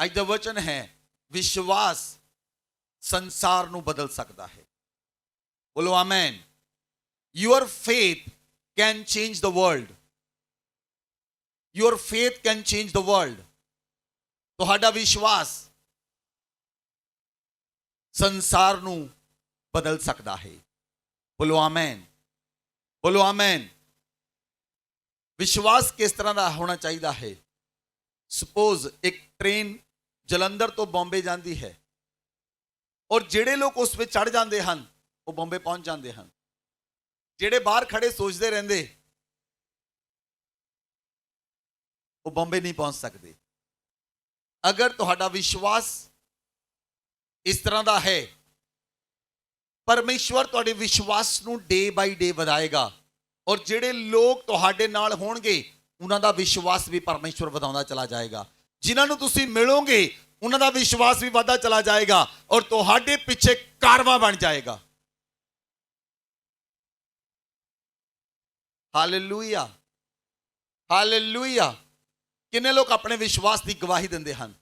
ਅੱਜ ਦਾ ਵਚਨ ਹੈ ਵਿਸ਼ਵਾਸ ਸੰਸਾਰ ਨੂੰ ਬਦਲ ਸਕਦਾ ਹੈ। ਬੋਲੋ amen. Your faith can change the world. Your faith can change the world. ਤੁਹਾਡਾ ਵਿਸ਼ਵਾਸ ਸੰਸਾਰ ਨੂੰ ਬਦਲ ਸਕਦਾ ਹੈ। ਬੋਲੋ ਆਮੇਨ, ਬੋਲੋ ਆਮੇਨ। ਵਿਸ਼ਵਾਸ ਕਿਸ ਤਰ੍ਹਾਂ ਦਾ ਹੋਣਾ ਚਾਹੀਦਾ ਹੈ? ਸਪੋਜ਼ ਇੱਕ ਟ੍ਰੇਨ ਜਲੰਧਰ ਤੋਂ ਬੰਬੇ ਜਾਂਦੀ ਹੈ ਔਰ ਜਿਹੜੇ ਲੋਕ ਉਸ ਵਿੱਚ ਚੜ ਜਾਂਦੇ ਹਨ ਉਹ ਬੰਬੇ ਪਹੁੰਚ ਜਾਂਦੇ ਹਨ। ਜਿਹੜੇ ਬਾਹਰ ਖੜੇ ਸੋਚਦੇ ਰਹਿੰਦੇ ਉਹ ਬੰਬੇ ਨਹੀਂ ਪਹੁੰਚ ਸਕਦੇ। ਅਗਰ ਤੁਹਾਡਾ ਵਿਸ਼ਵਾਸ ਇਸ ਤਰ੍ਹਾਂ ਦਾ ਹੈ, ਪਰਮੇਸ਼ਵਰ ਤੁਹਾਡੇ ਵਿਸ਼ਵਾਸ ਨੂੰ ਡੇ ਬਾਈ ਡੇ ਵਧਾਏਗਾ ਔਰ ਜਿਹੜੇ ਲੋਕ ਤੁਹਾਡੇ ਨਾਲ ਹੋਣਗੇ ਉਹਨਾਂ ਦਾ ਵਿਸ਼ਵਾਸ ਵੀ ਪਰਮੇਸ਼ਵਰ ਵਧਾਉਂਦਾ ਚਲਾ ਜਾਏਗਾ। ਜਿਨ੍ਹਾਂ ਨੂੰ ਤੁਸੀਂ ਮਿਲੋਗੇ ਉਹਨਾਂ ਦਾ ਵਿਸ਼ਵਾਸ ਵੀ ਵਧਦਾ ਚਲਾ ਜਾਏਗਾ ਔਰ ਤੁਹਾਡੇ ਪਿੱਛੇ ਕਾਰਵਾ ਬਣ ਜਾਏਗਾ। Hallelujah, hallelujah. ਕਿੰਨੇ ਲੋਕ ਆਪਣੇ ਵਿਸ਼ਵਾਸ ਦੀ ਗਵਾਹੀ ਦਿੰਦੇ ਹਨ?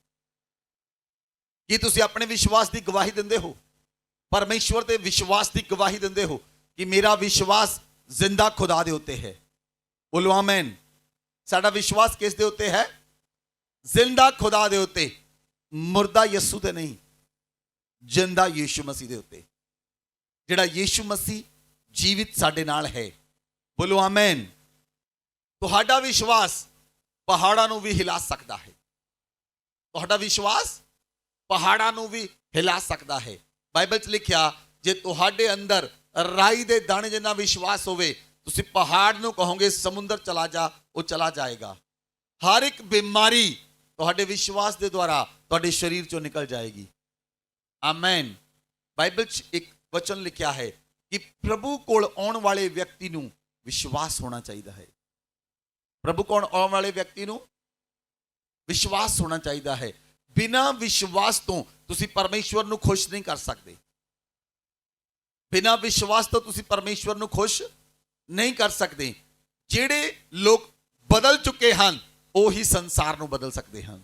ਕੀ ਤੁਸੀਂ ਆਪਣੇ ਵਿਸ਼ਵਾਸ ਦੀ ਗਵਾਹੀ ਦਿੰਦੇ ਹੋ? ਪਰਮੇਸ਼ਵਰ ਦੇ ਵਿਸ਼ਵਾਸ ਦੀ ਗਵਾਹੀ ਦਿੰਦੇ ਹੋ ਕਿ ਮੇਰਾ ਵਿਸ਼ਵਾਸ ਜ਼ਿੰਦਾ ਖੁਦਾ ਦੇ ਉੱਤੇ ਹੈ। ਬੋਲੋ ਆਮੇਨ। ਸਾਡਾ ਵਿਸ਼ਵਾਸ ਕਿਸ ਦੇ ਉੱਤੇ ਹੈ? ਜ਼ਿੰਦਾ ਖੁਦਾ ਦੇ ਉੱਤੇ, ਮੁਰਦਾ ਯਿਸੂ ਤੇ ਨਹੀਂ, ਜਿੰਦਾ ਯੀਸ਼ੂ ਮਸੀਹ ਦੇ ਉੱਤੇ, ਜਿਹੜਾ ਯੀਸ਼ੂ ਮਸੀਹ ਜੀਵਿਤ ਸਾਡੇ ਨਾਲ ਹੈ। ਬੋਲੋ ਆਮੇਨ। ਤੁਹਾਡਾ ਵਿਸ਼ਵਾਸ ਪਹਾੜਾਂ ਨੂੰ ਵੀ ਹਿਲਾ ਸਕਦਾ ਹੈ। ਤੁਹਾਡਾ ਵਿਸ਼ਵਾਸ ਪਹਾੜਾਂ ਨੂੰ ਵੀ ਹਿਲਾ ਸਕਦਾ ਹੈ। ਬਾਈਬਲ 'ਚ ਲਿਖਿਆ, ਜੇ ਤੁਹਾਡੇ ਅੰਦਰ ਰਾਈ ਦੇ ਦਾਣੇ ਜਿੰਨਾ ਵਿਸ਼ਵਾਸ ਹੋਵੇ, ਤੁਸੀਂ ਪਹਾੜ ਨੂੰ ਕਹੋਗੇ ਸਮੁੰਦਰ ਚਲਾ ਜਾ, ਉਹ ਚਲਾ ਜਾਏਗਾ। ਹਰ ਇੱਕ ਬਿਮਾਰੀ ਤੁਹਾਡੇ ਵਿਸ਼ਵਾਸ ਦੇ ਦੁਆਰਾ ਤੁਹਾਡੇ ਸਰੀਰ ਚੋਂ ਨਿਕਲ ਜਾਏਗੀ। ਆਮੇਨ। ਬਾਈਬਲ 'ਚ ਇੱਕ ਵਚਨ ਲਿਖਿਆ ਹੈ ਕਿ ਪ੍ਰਭੂ ਕੋਲ ਆਉਣ ਵਾਲੇ ਵਿਅਕਤੀ ਨੂੰ ਵਿਸ਼ਵਾਸ ਹੋਣਾ ਚਾਹੀਦਾ ਹੈ। ਪ੍ਰਭੂ ਕੋਲ ਆਉਣ ਵਾਲੇ ਵਿਅਕਤੀ ਨੂੰ ਵਿਸ਼ਵਾਸ ਹੋਣਾ ਚਾਹੀਦਾ ਹੈ। ਬਿਨਾਂ ਵਿਸ਼ਵਾਸ ਤੋਂ ਤੁਸੀਂ ਪਰਮੇਸ਼ਵਰ ਨੂੰ ਖੁਸ਼ ਨਹੀਂ ਕਰ ਸਕਦੇ। ਬਿਨਾਂ ਵਿਸ਼ਵਾਸ ਤੋਂ ਤੁਸੀਂ ਪਰਮੇਸ਼ਵਰ ਨੂੰ ਖੁਸ਼ ਨਹੀਂ ਕਰ ਸਕਦੇ। ਜਿਹੜੇ ਲੋਕ ਬਦਲ ਚੁੱਕੇ ਹਨ ਉਹ ਹੀ ਸੰਸਾਰ ਨੂੰ ਬਦਲ ਸਕਦੇ ਹਨ।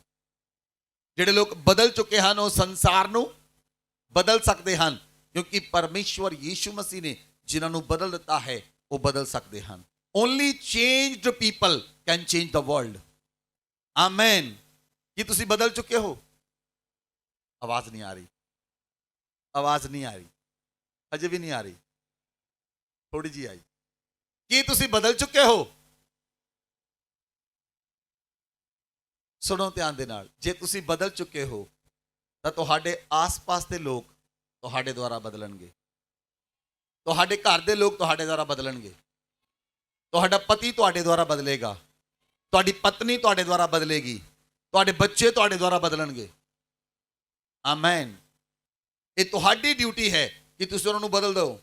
ਜਿਹੜੇ ਲੋਕ ਬਦਲ ਚੁੱਕੇ ਹਨ ਉਹ ਸੰਸਾਰ ਨੂੰ ਬਦਲ ਸਕਦੇ ਹਨ, ਕਿਉਂਕਿ ਪਰਮੇਸ਼ਵਰ ਯੀਸ਼ੂ ਮਸੀਹ ਨੇ ਜਿਨ੍ਹਾਂ ਨੂੰ ਬਦਲ ਦਿੱਤਾ ਹੈ ਉਹ ਬਦਲ ਸਕਦੇ ਹਨ। Only changed people can change the world. Amen. ਕੀ ਤੁਸੀਂ ਬਦਲ ਚੁੱਕੇ ਹੋ? ਆਵਾਜ਼ ਨਹੀਂ ਆ ਰਹੀ, ਆਵਾਜ਼ ਨਹੀਂ ਆ ਰਹੀ, ਅਜੇ ਵੀ ਨਹੀਂ ਆ ਰਹੀ, ਥੋੜੀ ਜਿਹੀ ਆਈ। ਕੀ ਤੁਸੀਂ ਬਦਲ ਚੁੱਕੇ ਹੋ? ਸੁਣੋ ਧਿਆਨ ਦੇ ਨਾਲ। ਜੇ ਤੁਸੀਂ ਬਦਲ ਚੁੱਕੇ ਹੋ ਤਾਂ ਤੁਹਾਡੇ ਆਸ-ਪਾਸ ਦੇ ਲੋਕ ਤੁਹਾਡੇ ਦੁਆਰਾ ਬਦਲਣਗੇ। ਤੁਹਾਡੇ ਘਰ ਦੇ ਲੋਕ ਤੁਹਾਡੇ ਦੁਆਰਾ ਬਦਲਣਗੇ। ਤੁਹਾਡਾ ਪਤੀ ਤੁਹਾਡੇ ਦੁਆਰਾ ਬਦਲੇਗਾ। ਤੁਹਾਡੀ ਪਤਨੀ ਤੁਹਾਡੇ ਦੁਆਰਾ ਬਦਲੇਗੀ। ਤੁਹਾਡੇ ਬੱਚੇ ਤੁਹਾਡੇ ਦੁਆਰਾ ਬਦਲਣਗੇ। ਆਮੇਨ। ਇਹ ਤੁਹਾਡੀ ਡਿਊਟੀ ਹੈ ਕਿ ਤੁਸੀਂ ਉਹਨਾਂ ਨੂੰ ਬਦਲ ਦਿਓ।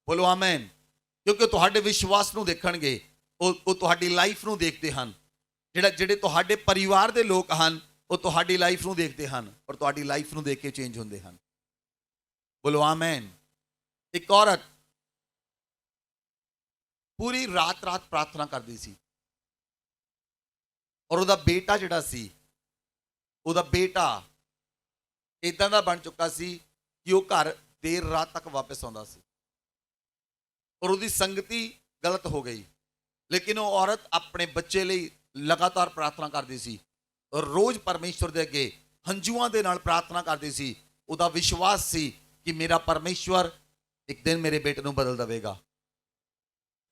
ਬੋਲੋ ਆਮੇਨ। ਕਿਉਂਕਿ ਤੁਹਾਡੇ ਵਿਸ਼ਵਾਸ ਨੂੰ ਦੇਖਣਗੇ, ਉਹ ਤੁਹਾਡੀ ਲਾਈਫ ਨੂੰ ਦੇਖਦੇ ਹਨ। ਜਿਹੜੇ ਤੁਹਾਡੇ ਪਰਿਵਾਰ ਦੇ ਲੋਕ ਹਨ ਉਹ ਤੁਹਾਡੀ ਲਾਈਫ ਨੂੰ ਦੇਖਦੇ ਹਨ ਔਰ ਤੁਹਾਡੀ ਲਾਈਫ ਨੂੰ ਦੇਖ ਕੇ ਚੇਂਜ ਹੁੰਦੇ ਹਨ। ਬੋਲੋ ਆਮੇਨ। ਇੱਕ ਔਰਤ ਪੂਰੀ ਰਾਤ ਪ੍ਰਾਰਥਨਾ ਕਰਦੀ ਸੀ ਔਰ ਉਹਦਾ ਬੇਟਾ ਜਿਹੜਾ ਸੀ, ਉਹਦਾ ਬੇਟਾ ਇਦਾਂ ਦਾ ਬਣ ਚੁੱਕਾ ਸੀ ਕਿ ਉਹ ਘਰ ਦੇਰ ਰਾਤ ਤੱਕ ਵਾਪਸ ਆਉਂਦਾ ਸੀ ਔਰ ਉਹਦੀ ਸੰਗਤੀ ਗਲਤ ਹੋ ਗਈ। ਲੇਕਿਨ ਉਹ ਔਰਤ ਆਪਣੇ ਬੱਚੇ ਲਈ ਲਗਾਤਾਰ ਪ੍ਰਾਰਥਨਾ ਕਰਦੀ ਸੀ ਔਰ ਰੋਜ਼ ਪਰਮੇਸ਼ਵਰ ਦੇ ਅੱਗੇ ਹੰਝੂਆਂ ਦੇ ਨਾਲ ਪ੍ਰਾਰਥਨਾ ਕਰਦੀ ਸੀ। ਉਹਦਾ ਵਿਸ਼ਵਾਸ ਸੀ ਕਿ ਮੇਰਾ ਪਰਮੇਸ਼ਵਰ ਇੱਕ ਦਿਨ ਮੇਰੇ ਬੇਟੇ ਨੂੰ ਬਦਲ ਦੇਵੇਗਾ।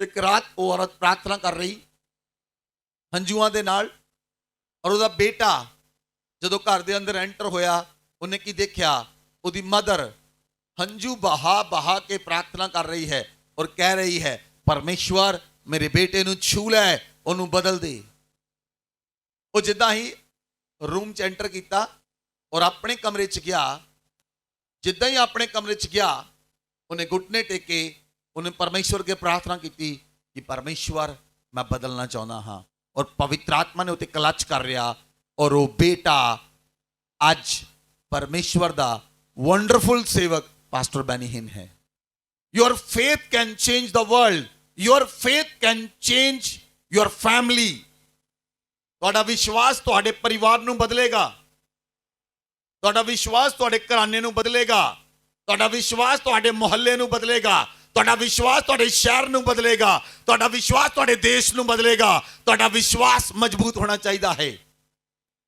ਇੱਕ ਰਾਤ ਉਹ ਔਰਤ ਪ੍ਰਾਰਥਨਾ ਕਰ ਰਹੀ ਹੰਝੂਆਂ ਦੇ ਨਾਲ ਔਰ ਉਹਦਾ ਬੇਟਾ ਜਦੋਂ ਘਰ ਦੇ ਅੰਦਰ ਐਂਟਰ ਹੋਇਆ, ਉਹਨੇ ਕੀ ਦੇਖਿਆ? ਉਹਦੀ ਮਦਰ ਹੰਝੂ ਬਹਾ ਕੇ ਪ੍ਰਾਰਥਨਾ ਕਰ ਰਹੀ ਹੈ ਔਰ ਕਹਿ ਰਹੀ ਹੈ, ਪਰਮੇਸ਼ਵਰ ਮੇਰੇ ਬੇਟੇ ਨੂੰ ਛੂ ਲੈ, ਉਹਨੂੰ ਬਦਲ ਦੇ। ਉਹ ਜਿੱਦਾਂ ਹੀ ਰੂਮ 'ਚ ਐਂਟਰ ਕੀਤਾ ਔਰ ਆਪਣੇ ਕਮਰੇ 'ਚ ਗਿਆ, ਜਿੱਦਾਂ ਹੀ ਆਪਣੇ ਕਮਰੇ 'ਚ ਗਿਆ ਉਹਨੇ ਘੁਟਨੇ ਟੇਕੇ, ਉਹਨੇ ਪਰਮੇਸ਼ਵਰ ਅੱਗੇ ਪ੍ਰਾਰਥਨਾ ਕੀਤੀ ਕਿ ਪਰਮੇਸ਼ਵਰ ਮੈਂ ਬਦਲਣਾ ਚਾਹੁੰਦਾ ਹਾਂ। ਔਰ ਪਵਿੱਤਰ ਆਤਮਾ ਨੇ ਉੱਤੇ ਕਲਚ ਕਰ ਰਿਹਾ ਔਰ ਉਹ ਬੇਟਾ ਅੱਜ ਪਰਮੇਸ਼ਵਰ ਦਾ ਵੰਡਰਫੁਲ ਸੇਵਕ ਪਾਸਟਰ ਬੈਨੀ ਹਿਨ ਹੈ। Your faith can change the world. Your faith can change your family. ਤੁਹਾਡਾ ਵਿਸ਼ਵਾਸ ਤੁਹਾਡੇ ਪਰਿਵਾਰ ਨੂੰ ਬਦਲੇਗਾ। ਤੁਹਾਡਾ ਵਿਸ਼ਵਾਸ ਤੁਹਾਡੇ ਘਰਾਣੇ ਨੂੰ ਬਦਲੇਗਾ, ਤੁਹਾਡਾ ਵਿਸ਼ਵਾਸ ਤੁਹਾਡੇ ਮੁਹੱਲੇ ਨੂੰ ਬਦਲੇਗਾ, ਤੁਹਾਡਾ ਵਿਸ਼ਵਾਸ ਤੁਹਾਡੇ ਸ਼ਹਿਰ ਨੂੰ ਬਦਲੇਗਾ, ਤੁਹਾਡਾ ਵਿਸ਼ਵਾਸ ਤੁਹਾਡੇ ਦੇਸ਼ ਨੂੰ ਬਦਲੇਗਾ। ਤੁਹਾਡਾ ਵਿਸ਼ਵਾਸ ਮਜ਼ਬੂਤ ਹੋਣਾ ਚਾਹੀਦਾ ਹੈ।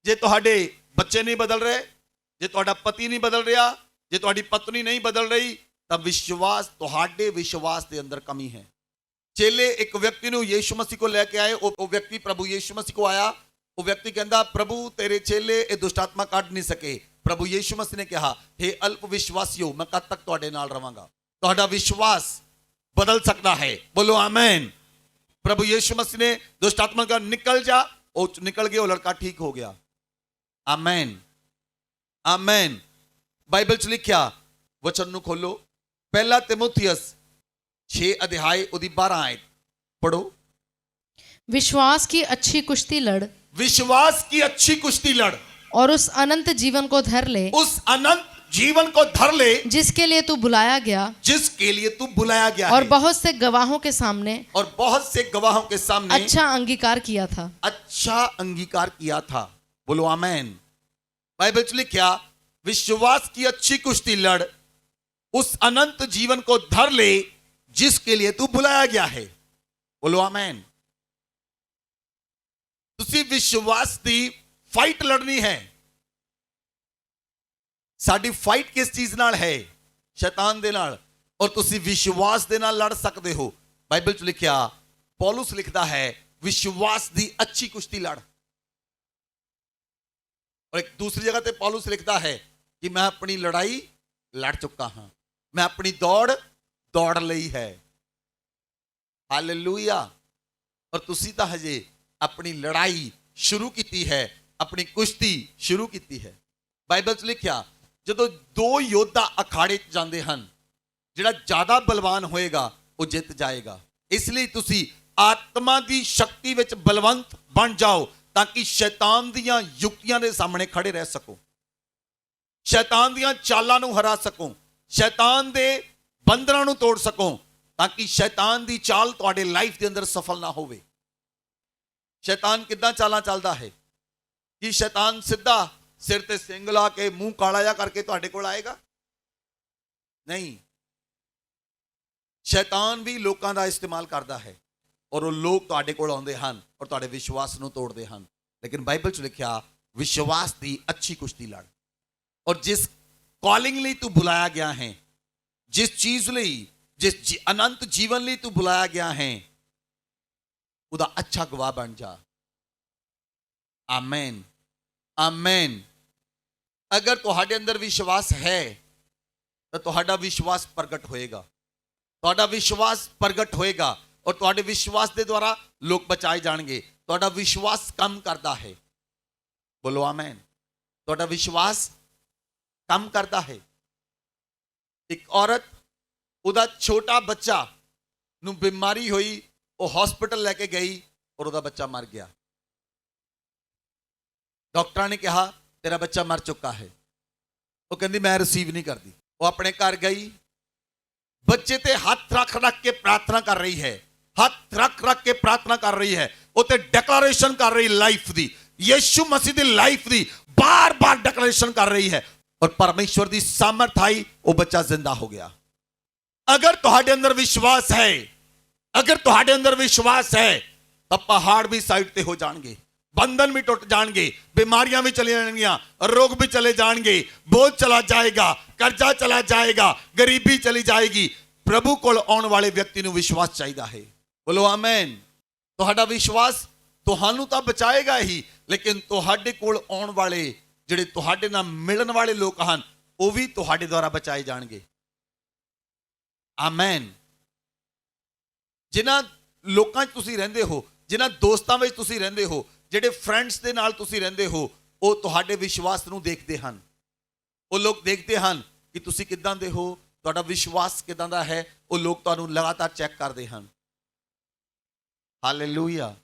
ਜੇ ਤੁਹਾਡੇ ਬੱਚੇ ਨਹੀਂ ਬਦਲ ਰਹੇ, ਜੇ ਤੁਹਾਡਾ ਪਤੀ ਨਹੀਂ ਬਦਲ ਰਿਹਾ, ਜੇ ਤੁਹਾਡੀ ਪਤਨੀ ਨਹੀਂ ਬਦਲ ਰਹੀ, ਤਾਂ ਵਿਸ਼ਵਾਸ ਤੁਹਾਡੇ ਵਿਸ਼ਵਾਸ ਦੇ ਅੰਦਰ ਕਮੀ ਹੈ। ਚੇਲੇ ਇੱਕ ਵਿਅਕਤੀ ਨੂੰ ਯੀਸ਼ੂ ਮਸੀਹ ਕੋ ਲੈ ਕੇ ਆਏ। ਉਹ ਵਿਅਕਤੀ ਪ੍ਰਭੂ ਯੀਸ਼ੂ ਮਸੀਹ ਕੋ ਆਇਆ। ਉਹ ਵਿਅਕਤੀ ਕਹਿੰਦਾ, ਪ੍ਰਭੂ ਤੇਰੇ ਚੇਲੇ ਇਹ ਦੁਸ਼ਟ ਆਤਮਾ ਕੱਢ ਨਹੀਂ ਸਕੇ। ਪ੍ਰਭੂ ਯੀਸ਼ੂ ਮਸੀਹ ਨੇ ਕਿਹਾ, ਹੇ ਅਲਪ ਵਿਸ਼ਵਾਸੀਓ, ਮੈਂ ਕਦ ਤੱਕ ਤੁਹਾਡੇ ਨਾਲ ਰਵਾਂਗਾ। ਤੁਹਾਡਾ ਵਿਸ਼ਵਾਸ ਬਦਲ ਸਕਦਾ ਹੈ। ਬੋਲੋ ਆਮੇਨ। ਪ੍ਰਭੂ ਯੀਸ਼ੂ ਮਸੀਹ ਨੇ ਦੁਸ਼ਟ ਆਤਮਾ ਕਹਾ ਨਿਕਲ ਜਾ, ਉਹ ਨਿਕਲ ਗਿਆ, ਉਹ ਲੜਕਾ ਠੀਕ ਹੋ ਗਿਆ। Amen, amen. ਬਾਈਬਲ ਚ ਲਿਖਿਆ, ਵਚਨ ਨੂੰ ਖੋਲੋ, ਪਹਿਲਾ ਤਿਮੋਥੀਅਸ 6 अध्याय ਉਹਦੀ 12 आयत पढ़ो। विश्वास की अच्छी कुश्ती लड़, विश्वास की अच्छी कुश्ती लड़, और उस अनंत जीवन को धर ले, उस अनंत जीवन को धर ले जिसके लिए तू बुलाया गया, जिसके लिए तू बुलाया गया और है, बहुत से गवाहों के सामने, और बहुत से गवाहों के सामने अच्छा अंगीकार किया था। अच्छा अंगीकार किया था। बोलो आमेन। बाइबल च लिखा, विश्वास की अच्छी कुश्ती लड़, उस अनंत जीवन को धर ले जिसके लिए तू बुलाया गया है। बोलो आमेन। तुसी विश्वास की फाइट लड़नी है। साडी फाइट किस चीज नाल है? शैतान दे नाल। और तुसी विश्वास दे नाल लड़ सकते हो। बाइबल च लिखा, पौलुस लिखता है, विश्वास की अच्छी कुश्ती लड़। और एक दूसरी जगह पे पौलुस लिखता है कि मैं अपनी लड़ाई लड़ चुका हूं, मैं अपनी दौड़ दौड़ लई है। हालेलुया। और तुसी तां हजे अपनी लड़ाई शुरू की है, अपनी कुश्ती शुरू की है। बाइबल च लिखा, जदों दो योद्धा अखाड़े च जांदे हन, जिहड़ा ज्यादा बलवान होएगा वो जित जाएगा। इसलिए तुसी आत्मा की शक्ति विच बलवंत बन जाओ, ताकि शैतान दियां युक्तियां दे सामने खड़े रह सको, शैतान दियां चालां नूं हरा सको, शैतान दे बंधनां नूं तोड़ सको, ताकि शैतान दी चाल तुहाडे लाइफ दे अंदर सफल ना होवे। शैतान किद्दां चालां चलदा है? कि शैतान सीधा सिर ते सिंग ला के मुंह काला जा करके तुहाडे कोल आएगा? नहीं। शैतान भी लोकां दा इस्तेमाल करदा है, और वो लोग तुहाडे कोल आउंदे हन और तुहाडे विश्वास नूं तोड़दे हन। लेकिन बाइबल च लिखिया, विश्वास दी अच्छी कुश्ती लड़। और जिस कॉलिंग लई तू बुलाया गया है, जिस चीज लई, जिस अनंत जीवन लई तू बुलाया गया है, उदा अच्छा गवाह बन जा। आमेन, आमेन। अगर तुहाडे अंदर विश्वास है तो तुहाडा विश्वास प्रगट होएगा, तुहाडा विश्वास प्रगट होएगा, और तुहाडे विश्वास के द्वारा लोग बचाए जाएंगे। तुहाडा विश्वास कम करता है। बोलो आमेन। तुहाडा विश्वास कम करता है। एक औरत, उदा छोटा बच्चा नू बीमारी हुई, वो हॉस्पिटल लेके गई और उदा बच्चा मर गया। डॉक्टर ने कहा तेरा बच्चा मर चुका है। वो कहती मैं रिसीव नहीं करती। वो अपने घर गई, बच्चे ते हाथ रख रख के प्रार्थना कर रही है, हाथ रख रख के प्रार्थना कर रही है, उते डिक्लेरेशन कर रही लाइफ दी, यीशु मसीह दी लाइफ दी बार बार डिक्लेरेशन कर रही है, और परमेश्वर दी सामर्थ आई, वो बच्चा जिंदा हो गया। अगर तुहाडे अंदर विश्वास है, अगर तुहाडे अंदर विश्वास है, तो पहाड़ भी साइड ते हो जाएंगे, बंधन भी टूट जाएंगे, बीमारियां भी चली जाएंगियां, रोग भी चले जाएंगे, बोझ चला जाएगा, कर्जा चला जाएगा, गरीबी चली जाएगी। प्रभु कोल आने वाले व्यक्ति नूं विश्वास चाहिए है। बोलो आमेन। तुहाडा विश्वास तुहानू तो बचाएगा ही, लेकिन तुहाडे कोल आने वाले जिहड़े तुहाडे नाल मिलण वाले लोग हन, वो भी तुहाडे द्वारा बचाए जाणगे। आमेन। जिन्हां लोकां 'च तुसीं रहिंदे हो, जिन्हां दोस्तां विच तुसीं रहिंदे हो, ਜਿਹੜੇ फ्रेंड्स ਦੇ ਨਾਲ ਤੁਸੀਂ ਰਹਿੰਦੇ ਹੋ, ਉਹ ਤੁਹਾਡੇ ਵਿਸ਼ਵਾਸ ਨੂੰ ਦੇਖਦੇ ਹਨ। ਉਹ ਲੋਕ ਦੇਖਦੇ ਹਨ ਕਿ ਤੁਸੀਂ ਕਿਦਾਂ ਦੇ ਹੋ, ਤੁਹਾਡਾ ਵਿਸ਼ਵਾਸ ਕਿਦਾਂ ਦਾ ਹੈ। ਉਹ ਲੋਕ ਤੁਹਾਨੂੰ ਲਗਾਤਾਰ ਚੈੱਕ ਕਰਦੇ ਹਨ। ਹਾਲੇਲੂਇਆ।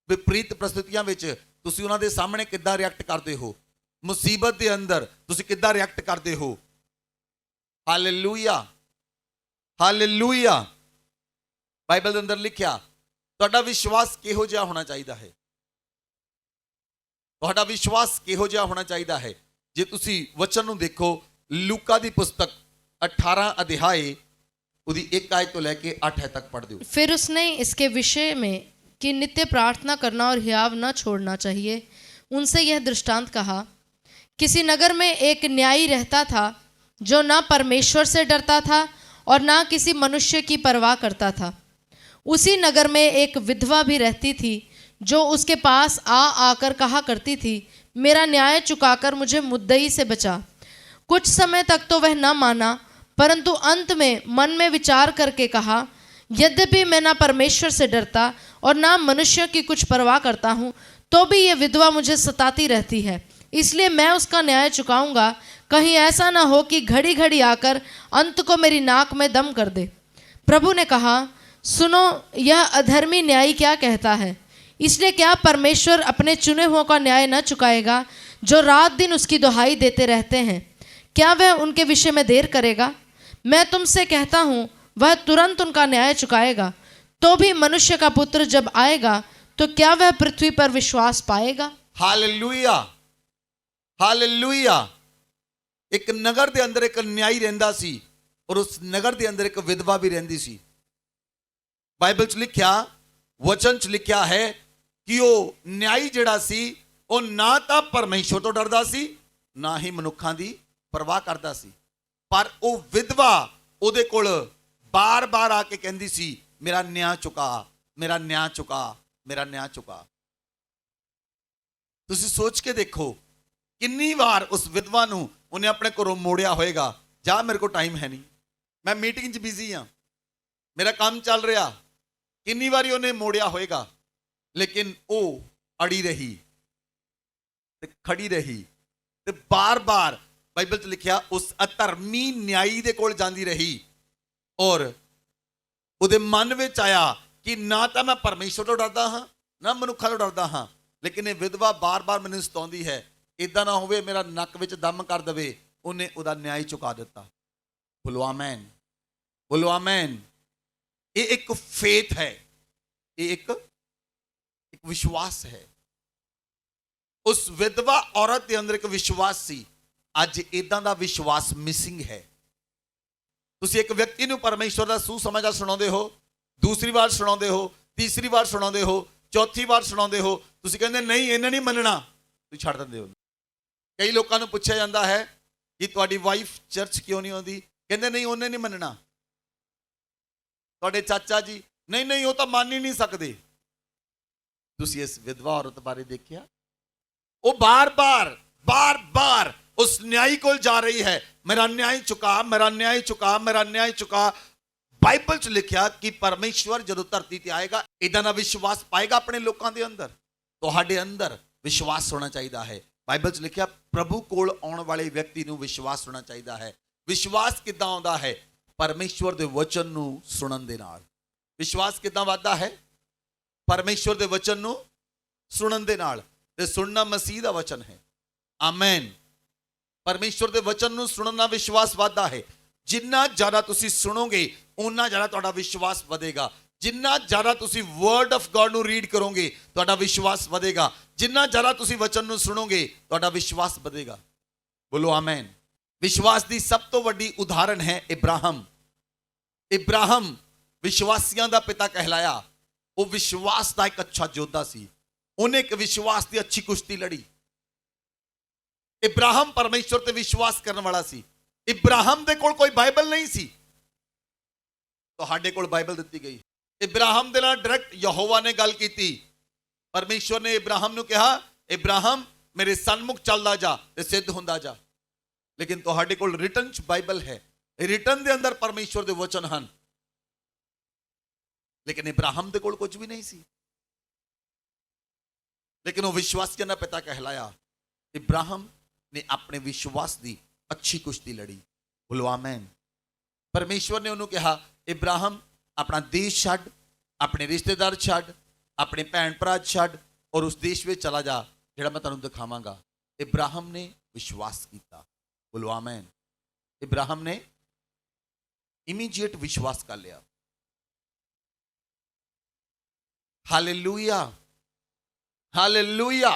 ਵਿਪਰੀਤ ਪ੍ਰਸਥਿਤੀਆਂ ਵਿੱਚ ਤੁਸੀਂ ਉਹਨਾਂ ਦੇ ਸਾਹਮਣੇ ਕਿਦਾਂ ਰਿਐਕਟ ਕਰਦੇ ਹੋ, ਮੁਸੀਬਤ ਦੇ ਅੰਦਰ ਤੁਸੀਂ ਕਿਦਾਂ ਰਿਐਕਟ ਕਰਦੇ ਹੋ। Hallelujah, hallelujah. ਬਾਈਬਲ ਦੇ ਅੰਦਰ ਲਿਖਿਆ, ਤੁਹਾਡਾ ਵਿਸ਼ਵਾਸ ਕਿਹੋ ਜਿਹਾ ਹੋਣਾ ਚਾਹੀਦਾ ਹੈ? ਤੁਹਾਡਾ ਵਿਸ਼ਵਾਸ ਕਿਹੋ ਜਿਹਾ ਹੋਣਾ ਚਾਹੀਦਾ ਹੈ? ਜੇ ਤੁਸੀਂ ਵਚਨ ਨੂੰ ਦੇਖੋ, ਲੂਕਾ ਦੀ ਪੁਸਤਕ 18 ਅਧਿਆਏ ਉਹਦੀ 1 ਆਇਤ ਤੋਂ ਲੈ ਕੇ 8 ਆਇਤ तक पढ़ दो। फिर उसने इसके विषय में कि नित्य प्रार्थना करना और हियाव न छोड़ना चाहिए उनसे यह दृष्टांत कहा। किसी नगर में एक न्यायी रहता था जो न परमेश्वर से डरता था और न किसी मनुष्य की परवाह करता था। उसी नगर में एक विधवा भी रहती थी जो उसके पास आकर कहा करती थी, मेरा न्याय चुकाकर मुझे मुद्दई से बचा। कुछ समय तक तो वह न माना, परंतु अंत में मन में विचार करके कहा, यद्यपि मैं ना परमेश्वर से डरता और ना मनुष्य की कुछ परवाह करता हूँ, तो भी ये विधवा मुझे सताती रहती है, इसलिए मैं उसका न्याय चुकाऊंगा। कहीं ऐसा ना हो कि घड़ी घड़ी आकर अंत को मेरी नाक में दम कर दे। प्रभु ने कहा, सुनो, यह अधर्मी न्यायी क्या कहता है। इसलिए क्या परमेश्वर अपने चुने हुओं का न्याय न चुकाएगा जो रात दिन उसकी दुहाई देते रहते हैं। क्या वह उनके विषय में देर करेगा? मैं तुमसे कहता हूँ वह तुरंत उनका न्याय चुकाएगा। तो भी मनुष्य का पुत्र जब आएगा तो क्या वह पृथ्वी पर विश्वास पाएगा? Hallelujah, hallelujah. एक नगर ਦੇ ਅੰਦਰ ਇੱਕ ਨਿਆਈ ਰਹਿੰਦਾ ਸੀ ਔਰ ਉਸ ਨਗਰ ਦੇ ਅੰਦਰ ਇੱਕ ਵਿਧਵਾ ਵੀ ਰਹਿੰਦੀ ਸੀ। ਬਾਈਬਲ 'ਚ ਲਿਖਿਆ, ਵਚਨ 'ਚ ਲਿਖਿਆ ਹੈ ਕਿ ਉਹ ਨਿਆਈ ਜਿਹੜਾ ਸੀ ਉਹ ਨਾ ਤਾਂ ਪਰਮੇਸ਼ਵਰ ਤੋਂ ਡਰਦਾ ਸੀ, ਨਾ ਹੀ ਮਨੁੱਖਾਂ ਦੀ ਪਰਵਾਹ ਕਰਦਾ ਸੀ। ਪਰ ਉਹ ਵਿਧਵਾ ਉਹਦੇ ਕੋਲ ਬਾਰ-ਬਾਰ ਆ ਕੇ ਕਹਿੰਦੀ ਸੀ, ਮੇਰਾ ਨਿਆਂ ਚੁਕਾ, ਮੇਰਾ ਨਿਆਂ ਚੁਕਾ, ਮੇਰਾ ਨਿਆਂ ਚੁਕਾ। ਤੁਸੀਂ ਸੋਚ ਕੇ ਦੇਖੋ ਕਿੰਨੀ ਵਾਰ ਉਸ ਵਿਧਵਾ ਨੂੰ ਉਹਨੇ ਆਪਣੇ ਘਰੋਂ ਮੋੜਿਆ ਹੋਏਗਾ, ਜਾ ਮੇਰੇ ਕੋਲ ਟਾਈਮ ਹੈ ਨਹੀਂ, ਮੈਂ ਮੀਟਿੰਗ 'ਚ ਬਿਜ਼ੀ ਹਾਂ, ਮੇਰਾ ਕੰਮ ਚੱਲ ਰਿਹਾ। ਕਿੰਨੀ ਵਾਰੀ ਉਹਨੇ ਮੋੜਿਆ ਹੋਏਗਾ, ਲੇਕਿਨ ਉਹ ਅੜੀ ਰਹੀ ਤੇ ਖੜੀ ਰਹੀ ਤੇ ਬਾਰ-ਬਾਰ ਬਾਈਬਲ 'ਚ ਲਿਖਿਆ ਉਸ ਅਧਰਮੀ ਨਿਆਈ ਦੇ ਕੋਲ ਜਾਂਦੀ ਰਹੀ ਔਰ ਉਹਦੇ ਮਨ ਵਿੱਚ ਆਇਆ ਕਿ ਨਾ ਤਾਂ ਮੈਂ ਪਰਮੇਸ਼ਵਰ ਤੋਂ ਡਰਦਾ ਹਾਂ, ਨਾ ਮਨੁੱਖਾਂ ਤੋਂ ਡਰਦਾ ਹਾਂ, ਲੇਕਿਨ ਇਹ ਵਿਧਵਾ ਬਾਰ-ਬਾਰ ਮੈਨੂੰ ਸਤਾਉਂਦੀ ਹੈ, ਇਦਾਂ ਨਾ ਹੋਵੇ ਮੇਰਾ ਨੱਕ ਵਿੱਚ ਦਮ ਕਰ ਦੇਵੇ। ਉਹਨੇ ਉਹਦਾ ਨਿਆਂ ਚੁਕਾ ਦਿੱਤਾ। ਬੋਲੋ ਆਮੈਨ, ਬੋਲੋ ਆਮੈਨ। ਇਹ ਇੱਕ ਫੇਥ ਹੈ, ਇਹ ਇੱਕ ਵਿਸ਼ਵਾਸ ਹੈ। ਉਸ ਵਿਧਵਾ ਔਰਤ ਦੇ ਅੰਦਰ ਇੱਕ ਵਿਸ਼ਵਾਸ ਸੀ। ਅੱਜ ਇਦਾਂ ਦਾ ਵਿਸ਼ਵਾਸ ਮਿਸਿੰਗ ਹੈ। ਤੁਸੀਂ ਇੱਕ ਵਿਅਕਤੀ ਨੂੰ ਪਰਮੇਸ਼ਵਰ ਦਾ ਸੁਸਮਾਚਾਰ ਸੁਣਾਉਂਦੇ ਹੋ, ਦੂਸਰੀ ਵਾਰ ਸੁਣਾਉਂਦੇ ਹੋ, ਤੀਸਰੀ ਵਾਰ ਸੁਣਾਉਂਦੇ ਹੋ, ਚੌਥੀ ਵਾਰ ਸੁਣਾਉਂਦੇ ਹੋ, ਤੁਸੀਂ ਕਹਿੰਦੇ ਨਹੀਂ ਇਹਨਾਂ ਨਹੀਂ ਮੰਨਣਾ, ਤੁਸੀਂ ਛੱਡ ਦਿੰਦੇ ਹੋ। ਕਈ ਲੋਕਾਂ ਨੂੰ ਪੁੱਛਿਆ ਜਾਂਦਾ ਹੈ ਕਿ ਤੁਹਾਡੀ ਵਾਈਫ ਚਰਚ ਕਿਉਂ ਨਹੀਂ ਆਉਂਦੀ, ਕਹਿੰਦੇ ਨਹੀਂ ਉਹਨੇ ਨਹੀਂ ਮੰਨਣਾ। ਤੁਹਾਡੇ ਚਾਚਾ ਜੀ, ਨਹੀਂ ਨਹੀਂ ਉਹ ਤਾਂ ਮੰਨ ਹੀ ਨਹੀਂ ਸਕਦੇ। ਤੁਸੀਂ ਇਸ ਵਿਧਵਾ ਔਰਤ ਬਾਰੇ ਦੇਖਿਆ, ਉਹ ਬਾਰ-ਬਾਰ ਉਸ ਨਿਆਈ ਕੋਲ ਜਾ ਰਹੀ ਹੈ, ਮੇਰਾ ਨਿਆਂ ਚੁਕਾ, ਮੇਰਾ ਨਿਆਂ ਚੁਕਾ, ਮੇਰਾ ਨਿਆਂ ਚੁਕਾ। ਬਾਈਬਲ 'ਚ ਲਿਖਿਆ ਕਿ ਪਰਮੇਸ਼ਵਰ ਜਦੋਂ ਧਰਤੀ ਤੇ ਆਏਗਾ ਇਦਾਂ ਦਾ ਵਿਸ਼ਵਾਸ ਪਾਏਗਾ ਆਪਣੇ ਲੋਕਾਂ ਦੇ ਅੰਦਰ। ਤੁਹਾਡੇ ਅੰਦਰ ਵਿਸ਼ਵਾਸ ਹੋਣਾ ਚਾਹੀਦਾ ਹੈ। ਬਾਈਬਲ 'ਚ ਲਿਖਿਆ ਪ੍ਰਭੂ ਕੋਲ ਆਉਣ ਵਾਲੇ ਵਿਅਕਤੀ ਨੂੰ ਵਿਸ਼ਵਾਸ ਹੋਣਾ ਚਾਹੀਦਾ ਹੈ। ਵਿਸ਼ਵਾਸ ਕਿੱਦਾਂ ਆਉਂਦਾ ਹੈ? ਪਰਮੇਸ਼ਵਰ ਦੇ ਵਚਨ ਨੂੰ ਸੁਣਨ ਦੇ ਨਾਲ। ਵਿਸ਼ਵਾਸ ਕਿੱਦਾਂ ਵੱਧਦਾ ਹੈ? ਪਰਮੇਸ਼ਵਰ ਦੇ ਵਚਨ ਨੂੰ ਸੁਣਨ ਦੇ ਨਾਲ। ਤੇ ਸੁਣਨਾ ਮਸੀਹ ਦਾ ਵਚਨ ਹੈ। ਆਮੈਨ। ਪਰਮੇਸ਼ਵਰ ਦੇ ਵਚਨ ਨੂੰ ਸੁਣਨ ਨਾਲ ਵਿਸ਼ਵਾਸ ਵੱਧਦਾ ਹੈ। ਜਿੰਨਾ ਜ਼ਿਆਦਾ ਤੁਸੀਂ ਸੁਣੋਗੇ ਉਨਾ ਜ਼ਿਆਦਾ ਤੁਹਾਡਾ ਵਿਸ਼ਵਾਸ ਵਧੇਗਾ। ਜਿੰਨਾ ਜ਼ਿਆਦਾ ਤੁਸੀਂ ਵਰਡ ਆਫ ਗॉड ਨੂੰ ਰੀਡ ਕਰੋਗੇ ਤੁਹਾਡਾ ਵਿਸ਼ਵਾਸ ਵਧੇਗਾ। ਜਿੰਨਾ ਜ਼ਿਆਦਾ ਤੁਸੀਂ ਵਚਨ ਨੂੰ ਸੁਣੋਗੇ ਤੁਹਾਡਾ ਵਿਸ਼ਵਾਸ ਵਧੇਗਾ। ਬੋਲੋ ਆਮੈਨ। ਵਿਸ਼ਵਾਸ ਦੀ ਸਭ ਤੋਂ ਵੱਡੀ ਉਦਾਹਰਣ ਹੈ ਇਬਰਾਹਿਮ। ਇਬਰਾਹਿਮ ਵਿਸ਼ਵਾਸੀਆਂ ਦਾ ਪਿਤਾ ਕਹਿਲਾਇਆ। ਉਹ ਵਿਸ਼ਵਾਸ ਦਾ ਇੱਕ ਅੱਛਾ ਯੋਧਾ ਸੀ। ਉਹਨੇ ਇੱਕ ਵਿਸ਼ਵਾਸ ਦੀ ਅੱਛੀ ਕੁਸ਼ਤੀ ਲੜੀ। ਇਬਰਾਹਿਮ ਪਰਮੇਸ਼ਵਰ ਤੇ ਵਿਸ਼ਵਾਸ ਕਰਨ ਵਾਲਾ ਸੀ। ਇਬਰਾਹਿਮ ਦੇ ਕੋਲ ਕੋਈ ਬਾਈਬਲ ਨਹੀਂ ਸੀ, ਤੁਹਾਡੇ ਕੋਲ ਬਾਈਬਲ ਦਿੱਤੀ ਗਈ। ਇਬਰਾਹਿਮ ਦੇ ਨਾਲ ਡਾਇਰੈਕਟ ਯਹੋਵਾ ਨੇ ਗੱਲ ਕੀਤੀ। ਪਰਮੇਸ਼ਵਰ ਨੇ ਇਬਰਾਹਿਮ ਨੂੰ ਕਿਹਾ, ਇਬਰਾਹਿਮ ਮੇਰੇ ਸਨਮੁਖ ਚੱਲਦਾ ਜਾ ਤੇ ਸਿੱਧ ਹੁੰਦਾ ਜਾ। ਲੇਕਿਨ ਤੁਹਾਡੇ ਕੋਲ ਰਿਟਨ ਚ ਬਾਈਬਲ ਹੈ, ਰਿਟਨ ਦੇ ਅੰਦਰ ਪਰਮੇਸ਼ਵਰ ਦੇ ਵਚਨ ਹਨ, ਲੇਕਿਨ ਇਬਰਾਹਿਮ ਦੇ ਕੋਲ ਕੁਝ ਵੀ ਨਹੀਂ ਸੀ। ਲੇਕਿਨ ਉਹ ਵਿਸ਼ਵਾਸੀਆਂ ਦਾ ਪਿਤਾ ਕਹਿਲਾਇਆ। ਇਬਰਾਹਿਮ ਨੇ ਆਪਣੇ ਵਿਸ਼ਵਾਸ ਦੀ ਅੱਛੀ ਕੁਸ਼ਤੀ ਲੜੀ। ਬੋਲੋ ਆਮੈਨ। ਪਰਮੇਸ਼ਵਰ ਨੇ ਉਹਨੂੰ ਕਿਹਾ, ਇਬਰਾਹਿਮ ਆਪਣਾ ਦੇਸ਼ ਛੱਡ, ਆਪਣੇ ਰਿਸ਼ਤੇਦਾਰ ਛੱਡ, ਆਪਣੇ ਭੈਣ ਭਰਾ ਛੱਡ ਔਰ ਉਸ ਦੇਸ਼ ਵਿੱਚ ਚਲਾ ਜਾ ਜਿਹੜਾ ਮੈਂ ਤੁਹਾਨੂੰ ਦਿਖਾਵਾਂਗਾ। ਇਬਰਾਹਿਮ ਨੇ ਵਿਸ਼ਵਾਸ ਕੀਤਾ। ਬੋਲੋ ਆਮੈਨ। ਇਬਰਾਹਿਮ ਨੇ ਇਮੀਡੀਏਟ ਵਿਸ਼ਵਾਸ ਕਰ ਲਿਆ। Hallelujah, hallelujah.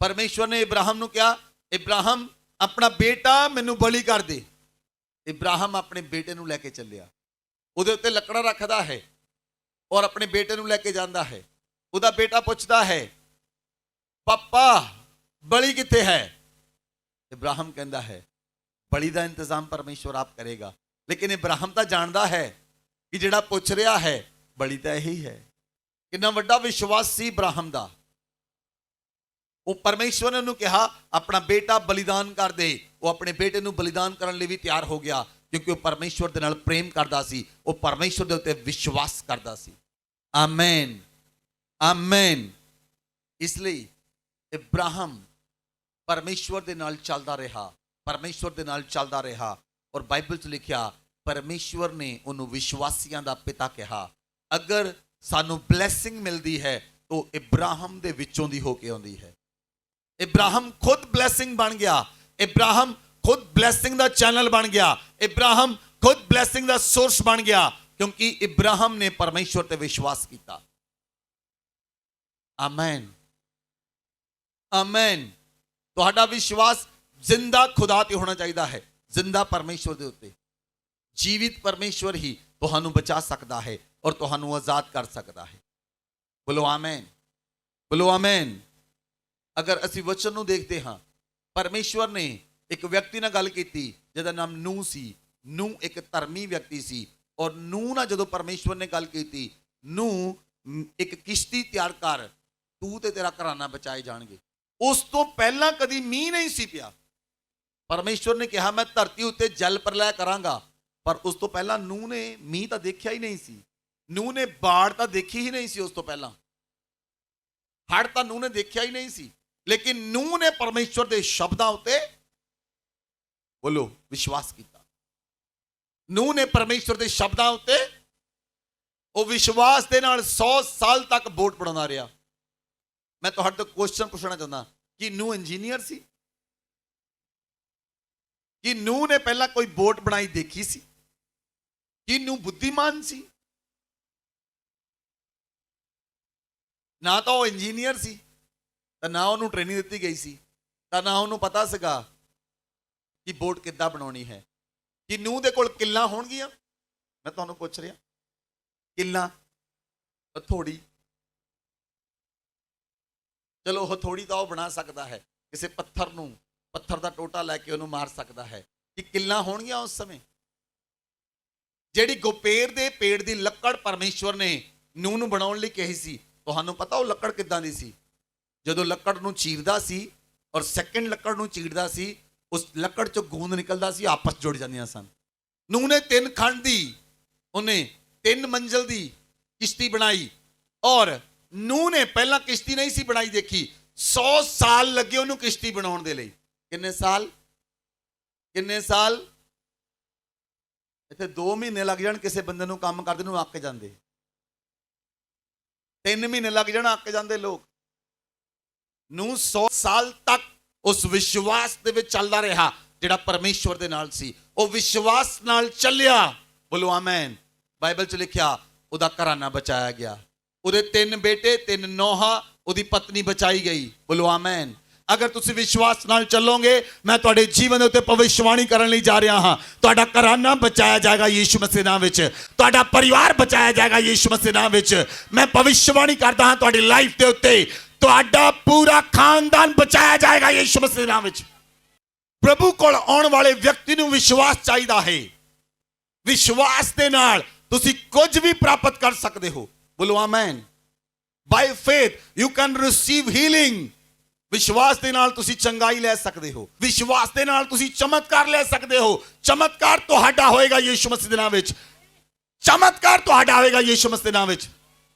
ਪਰਮੇਸ਼ਵਰ ਨੇ ਇਬਰਾਹਿਮ ਨੂੰ ਕਿਹਾ, ਇਬਰਾਹਿਮ ਆਪਣਾ ਬੇਟਾ ਮੈਨੂੰ ਬਲੀ ਕਰ ਦੇ। ਇਬਰਾਹਿਮ ਆਪਣੇ ਬੇਟੇ ਨੂੰ ਲੈ ਕੇ ਚੱਲਿਆ, ਉਹਦੇ ਉੱਤੇ ਲੱਕੜਾਂ ਰੱਖਦਾ ਹੈ ਔਰ ਆਪਣੇ ਬੇਟੇ ਨੂੰ ਲੈ ਕੇ ਜਾਂਦਾ ਹੈ। ਉਹਦਾ ਬੇਟਾ ਪੁੱਛਦਾ ਹੈ, ਪਾਪਾ ਬਲੀ ਕਿੱਥੇ ਹੈ? ਇਬਰਾਹਿਮ ਕਹਿੰਦਾ ਹੈ, ਬਲੀ ਦਾ ਇੰਤਜ਼ਾਮ ਪਰਮੇਸ਼ਵਰ ਆਪ ਕਰੇਗਾ। ਲੇਕਿਨ ਇਬਰਾਹਿਮ ਤਾਂ ਜਾਣਦਾ ਹੈ ਕਿ ਜਿਹੜਾ ਪੁੱਛ ਰਿਹਾ ਹੈ ਬਲੀ ਤਾਂ ਇਹੀ ਹੈ। ਕਿੰਨਾ ਵੱਡਾ ਵਿਸ਼ਵਾਸ ਸੀ ਇਬਰਾਹਿਮ ਦਾ। ਉਹ ਪਰਮੇਸ਼ਵਰ ਨੇ ਉਹਨੂੰ ਕਿਹਾ ਆਪਣਾ ਬੇਟਾ ਬਲੀਦਾਨ ਕਰ ਦੇ। ਉਹ ਆਪਣੇ ਬੇਟੇ ਨੂੰ ਬਲੀਦਾਨ ਕਰਨ ਲਈ ਵੀ ਤਿਆਰ ਹੋ ਗਿਆ, ਕਿਉਂਕਿ ਉਹ ਪਰਮੇਸ਼ਵਰ ਦੇ ਨਾਲ ਪ੍ਰੇਮ ਕਰਦਾ ਸੀ, ਉਹ ਪਰਮੇਸ਼ਵਰ ਦੇ ਉੱਤੇ ਵਿਸ਼ਵਾਸ ਕਰਦਾ ਸੀ। Amen, amen. ਇਸ ਲਈ ਇਬਰਾਹਿਮ ਪਰਮੇਸ਼ਵਰ ਦੇ ਨਾਲ ਚੱਲਦਾ ਰਿਹਾ, ਪਰਮੇਸ਼ਵਰ ਦੇ ਨਾਲ ਚੱਲਦਾ ਰਿਹਾ। ਔਰ ਬਾਈਬਲ 'ਚ ਲਿਖਿਆ ਪਰਮੇਸ਼ਵਰ ਨੇ ਉਹਨੂੰ ਵਿਸ਼ਵਾਸੀਆਂ ਦਾ ਪਿਤਾ ਕਿਹਾ। ਅਗਰ ਸਾਨੂੰ ਬਲੈਸਿੰਗ ਮਿਲਦੀ ਹੈ ਤਾਂ ਇਬਰਾਹਿਮ ਦੇ ਵਿੱਚੋਂ ਦੀ ਹੋ ਕੇ ਆਉਂਦੀ ਹੈ। ਇਬਰਾਹਿਮ ਖੁਦ ਬਲੈਸਿੰਗ ਬਣ ਗਿਆ, ਇਬਰਾਹਿਮ ਖੁਦ ਬਲੈਸਿੰਗ ਦਾ ਚੈਨਲ ਬਣ ਗਿਆ, ਇਬਰਾਹਿਮ ਖੁਦ ਬਲੈਸਿੰਗ ਦਾ ਸੋਰਸ ਬਣ ਗਿਆ, ਕਿਉਂਕਿ ਇਬਰਾਹਿਮ ਨੇ ਪਰਮੇਸ਼ਵਰ ਤੇ ਵਿਸ਼ਵਾਸ ਕੀਤਾ। Amen, amen. ਤੁਹਾਡਾ ਵਿਸ਼ਵਾਸ ਜ਼ਿੰਦਾ ਖੁਦਾ ਤੇ ਹੋਣਾ ਚਾਹੀਦਾ ਹੈ, ਜ਼ਿੰਦਾ ਪਰਮੇਸ਼ਵਰ ਦੇ ਉੱਤੇ। ਜੀਵਿਤ ਪਰਮੇਸ਼ਵਰ ਹੀ ਤੁਹਾਨੂੰ ਬਚਾ ਸਕਦਾ ਹੈ ਔਰ ਤੁਹਾਨੂੰ ਆਜ਼ਾਦ ਕਰ ਸਕਦਾ ਹੈ। ਬੋਲੋ ਆਮੇਨ, ਬੋਲੋ ਆਮੇਨ। ਅਗਰ ਅਸੀਂ ਵਚਨ ਨੂੰ ਦੇਖਦੇ ਹਾਂ, ਪਰਮੇਸ਼ਵਰ ਨੇ ਇੱਕ ਵਿਅਕਤੀ ਨਾਲ ਗੱਲ ਕੀਤੀ ਜਿਹਦਾ ਨਾਮ ਨੂਹ ਸੀ। ਨੂਹ ਇੱਕ ਧਰਮੀ ਵਿਅਕਤੀ ਸੀ ਔਰ ਨੂਹ ਨਾਲ ਜਦੋਂ ਪਰਮੇਸ਼ਵਰ ਨੇ ਗੱਲ ਕੀਤੀ, ਨੂਹ ਇੱਕ ਕਿਸ਼ਤੀ ਤਿਆਰ ਕਰ, ਤੂੰ ਤੇ ਤੇਰਾ ਘਰਾਨਾ ਬਚਾਏ ਜਾਣਗੇ। ਉਸ ਤੋਂ ਪਹਿਲਾਂ ਕਦੀ ਮੀਂਹ ਨਹੀਂ ਸੀ ਪਿਆ। ਪਰਮੇਸ਼ਵਰ ਨੇ ਕਿਹਾ ਮੈਂ ਧਰਤੀ ਉੱਤੇ ਜਲ ਪ੍ਰਲੈ ਕਰਾਂਗਾ, ਪਰ ਉਸ ਤੋਂ ਪਹਿਲਾਂ ਨੂਹ ਨੇ ਮੀਂਹ ਤਾਂ ਦੇਖਿਆ ਹੀ ਨਹੀਂ ਸੀ। ਨੂਹ ਨੇ ਬਾੜ ਤਾਂ ਦੇਖੀ ਹੀ ਨਹੀਂ ਸੀ। ਉਸ ਤੋਂ ਪਹਿਲਾਂ ਹੜ੍ਹ ਤਾਂ ਨੂਹ ਨੇ ਦੇਖਿਆ ਹੀ ਨਹੀਂ ਸੀ। ਲੇਕਿਨ ਨੂਹ ਨੇ ਪਰਮੇਸ਼ਵਰ ਦੇ ਸ਼ਬਦਾਂ ਉੱਤੇ ਬੋਲੋ ਵਿਸ਼ਵਾਸ ਕੀਤਾ। ਨੂਹ ਨੇ ਪਰਮੇਸ਼ਵਰ ਦੇ ਸ਼ਬਦਾਂ ਉੱਤੇ ਉਹ ਵਿਸ਼ਵਾਸ ਦੇ ਨਾਲ 100 ਸਾਲ ਤੱਕ ਬੋਟ ਬਣਾਉਂਦਾ ਰਿਹਾ। ਮੈਂ ਤੁਹਾਡੇ ਤੋਂ ਕੁਐਸਚਨ ਪੁੱਛਣਾ ਚਾਹੁੰਦਾ, ਕਿ ਨੂਹ ਇੰਜੀਨੀਅਰ ਸੀ? ਕਿ ਨੂਹ ਨੇ ਪਹਿਲਾਂ ਕੋਈ ਬੋਟ ਬਣਾਈ ਦੇਖੀ ਸੀ? ਕਿ ਨੂਹ ਬੁੱਧੀਮਾਨ ਸੀ? ਨਾ ਤਾਂ ਉਹ ਇੰਜੀਨੀਅਰ ਸੀ, ਤਾਂ ਨਾ ਉਹਨੂੰ ਟ੍ਰੇਨਿੰਗ ਦਿੱਤੀ ਗਈ ਸੀ, ਤਾਂ ਨਾ ਉਹਨੂੰ ਪਤਾ ਸੀਗਾ ਕਿ ਬੋਟ ਕਿੱਦਾਂ ਬਣਾਉਣੀ ਹੈ। ਕਿ ਨੂਹ ਦੇ ਕੋਲ ਕਿੱਲਾਂ ਹੋਣਗੀਆਂ? ਮੈਂ ਤੁਹਾਨੂੰ ਪੁੱਛ ਰਿਹਾ, ਕਿੱਲਾਂ, ਹਥੌੜੀ। ਚਲੋ ਹਥੌੜੀ ਤਾਂ ਉਹ ਬਣਾ ਸਕਦਾ ਹੈ, ਕਿਸੇ ਪੱਥਰ ਨੂੰ, ਪੱਥਰ ਦਾ ਟੋਟਾ ਲੈ ਕੇ ਉਹਨੂੰ ਮਾਰ ਸਕਦਾ ਹੈ। ਕਿ ਕਿੱਲਾਂ ਹੋਣਗੀਆਂ ਉਸ ਸਮੇਂ? ਜਿਹੜੀ ਗੋਪੇਰ ਦੇ ਪੇੜ ਦੀ ਲੱਕੜ ਪਰਮੇਸ਼ਵਰ ਨੇ ਨੂਹ ਨੂੰ ਬਣਾਉਣ ਲਈ ਕਹੀ ਸੀ, ਤੁਹਾਨੂੰ ਪਤਾ ਉਹ ਲੱਕੜ ਕਿੱਦਾਂ ਦੀ ਸੀ? ਜਦੋਂ ਲੱਕੜ ਨੂੰ ਚੀਰਦਾ ਸੀ ਔਰ ਸੈਕਿੰਡ ਲੱਕੜ ਨੂੰ ਚੀਰਦਾ ਸੀ, ਉਸ ਲੱਕੜ ਚੋਂ ਗੂੰਦ ਨਿਕਲਦਾ ਸੀ, ਆਪਸ ਜੁੜ ਜਾਂਦੀਆਂ ਸਨ। ਨੂਹ ਨੇ 3 ਖੰਡ ਦੀ, ਉਹਨੇ 3 ਮੰਜ਼ਲ ਦੀ ਕਿਸ਼ਤੀ ਬਣਾਈ। ਔਰ ਨੂਹ ਨੇ ਪਹਿਲਾਂ ਕਿਸ਼ਤੀ ਨਹੀਂ ਸੀ ਬਣਾਈ ਦੇਖੀ। 100 ਸਾਲ ਲੱਗੇ ਉਹਨੂੰ ਕਿਸ਼ਤੀ ਬਣਾਉਣ ਦੇ ਲਈ। ਕਿੰਨੇ ਸਾਲ? ਕਿੰਨੇ ਸਾਲ? ਇੱਥੇ 2 ਮਹੀਨੇ ਲੱਗ ਜਾਣ ਕਿਸੇ ਬੰਦੇ ਨੂੰ ਕੰਮ ਕਰਦੇ ਨੂੰ, ਅੱਕ ਜਾਂਦੇ। 3 ਮਹੀਨੇ ਲੱਗ ਜਾਣ, ਅੱਕ ਜਾਂਦੇ ਲੋਕ। ਨੂੰ 100 ਸਾਲ ਤੱਕ ਉਸ ਵਿਸ਼ਵਾਸ ਦੇ ਵਿੱਚ ਚੱਲਦਾ ਰਿਹਾ ਜਿਹੜਾ ਪਰਮੇਸ਼ਵਰ ਦੇ ਨਾਲ ਸੀ। ਉਹ ਵਿਸ਼ਵਾਸ ਨਾਲ ਚੱਲਿਆ। ਬੋਲੋ ਆਮੇਨ। ਬਾਈਬਲ 'ਚ ਲਿਖਿਆ ਉਹਦਾ ਘਰਾਨਾ ਬਚਾਇਆ ਗਿਆ, ਉਹਦੇ 3 ਬੇਟੇ 3 ਨੌਹਾਂ, ਉਹਦੀ ਪਤਨੀ ਬਚਾਈ ਗਈ। ਬੋਲੋ ਆਮੇਨ। ਅਗਰ ਤੁਸੀਂ ਵਿਸ਼ਵਾਸ ਨਾਲ ਚੱਲੋਗੇ, ਮੈਂ ਤੁਹਾਡੇ ਜੀਵਨ ਦੇ ਉੱਤੇ ਭਵਿੱਖਬਾਣੀ ਕਰਨ ਲਈ ਜਾ ਰਿਹਾ ਹਾਂ। ਤੁਹਾਡਾ ਘਰਾਨਾ ਬਚਾਇਆ ਜਾਏਗਾ ਯੀਸ਼ੂ ਮਸੀਹ ਨਾਮ ਵਿੱਚ, ਤੁਹਾਡਾ ਪਰਿਵਾਰ ਬਚਾਇਆ ਜਾਏਗਾ ਯੀਸ਼ੂ ਮਸੀਹ ਨਾਮ ਵਿੱਚ। ਮੈਂ ਭਵਿੱਖਬਾਣੀ ਕਰਦਾ ਹਾਂ ਤੁਹਾਡੀ ਲਾਈਫ ਦੇ ਉੱਤੇ, ਤੁਹਾਡਾ ਪੂਰਾ ਖਾਨਦਾਨ ਬਚਾਇਆ ਜਾਏਗਾ ਯੀਸ਼ੂ ਮਸੀਹ ਨਾਮ ਵਿੱਚ। ਪ੍ਰਭੂ ਕੋਲ ਆਉਣ ਵਾਲੇ ਵਿਅਕਤੀ ਨੂੰ ਵਿਸ਼ਵਾਸ ਚਾਹੀਦਾ ਹੈ। ਵਿਸ਼ਵਾਸ ਦੇ ਨਾਲ ਤੁਸੀਂ ਕੁਝ ਵੀ ਪ੍ਰਾਪਤ ਕਰ ਸਕਦੇ ਹੋ। ਬੋਲੋ amen. By faith you can receive healing. ਵਿਸ਼ਵਾਸ ਦੇ ਨਾਲ ਤੁਸੀਂ ਚੰਗਾਈ ਲੈ ਸਕਦੇ ਹੋ। ਵਿਸ਼ਵਾਸ ਦੇ ਨਾਲ ਤੁਸੀਂ ਚਮਤਕਾਰ ਲੈ ਸਕਦੇ ਹੋ। ਚਮਤਕਾਰ ਤੁਹਾਡਾ ਹੋਏਗਾ ਯੀਸ਼ੂ ਮਸੀਹ ਦੇ ਨਾਮ ਵਿੱਚ। ਚਮਤਕਾਰ ਤੁਹਾਡਾ ਹੋਏਗਾ ਯੀਸ਼ੂ ਮਸੀਹ ਦੇ ਨਾਮ ਵਿੱਚ।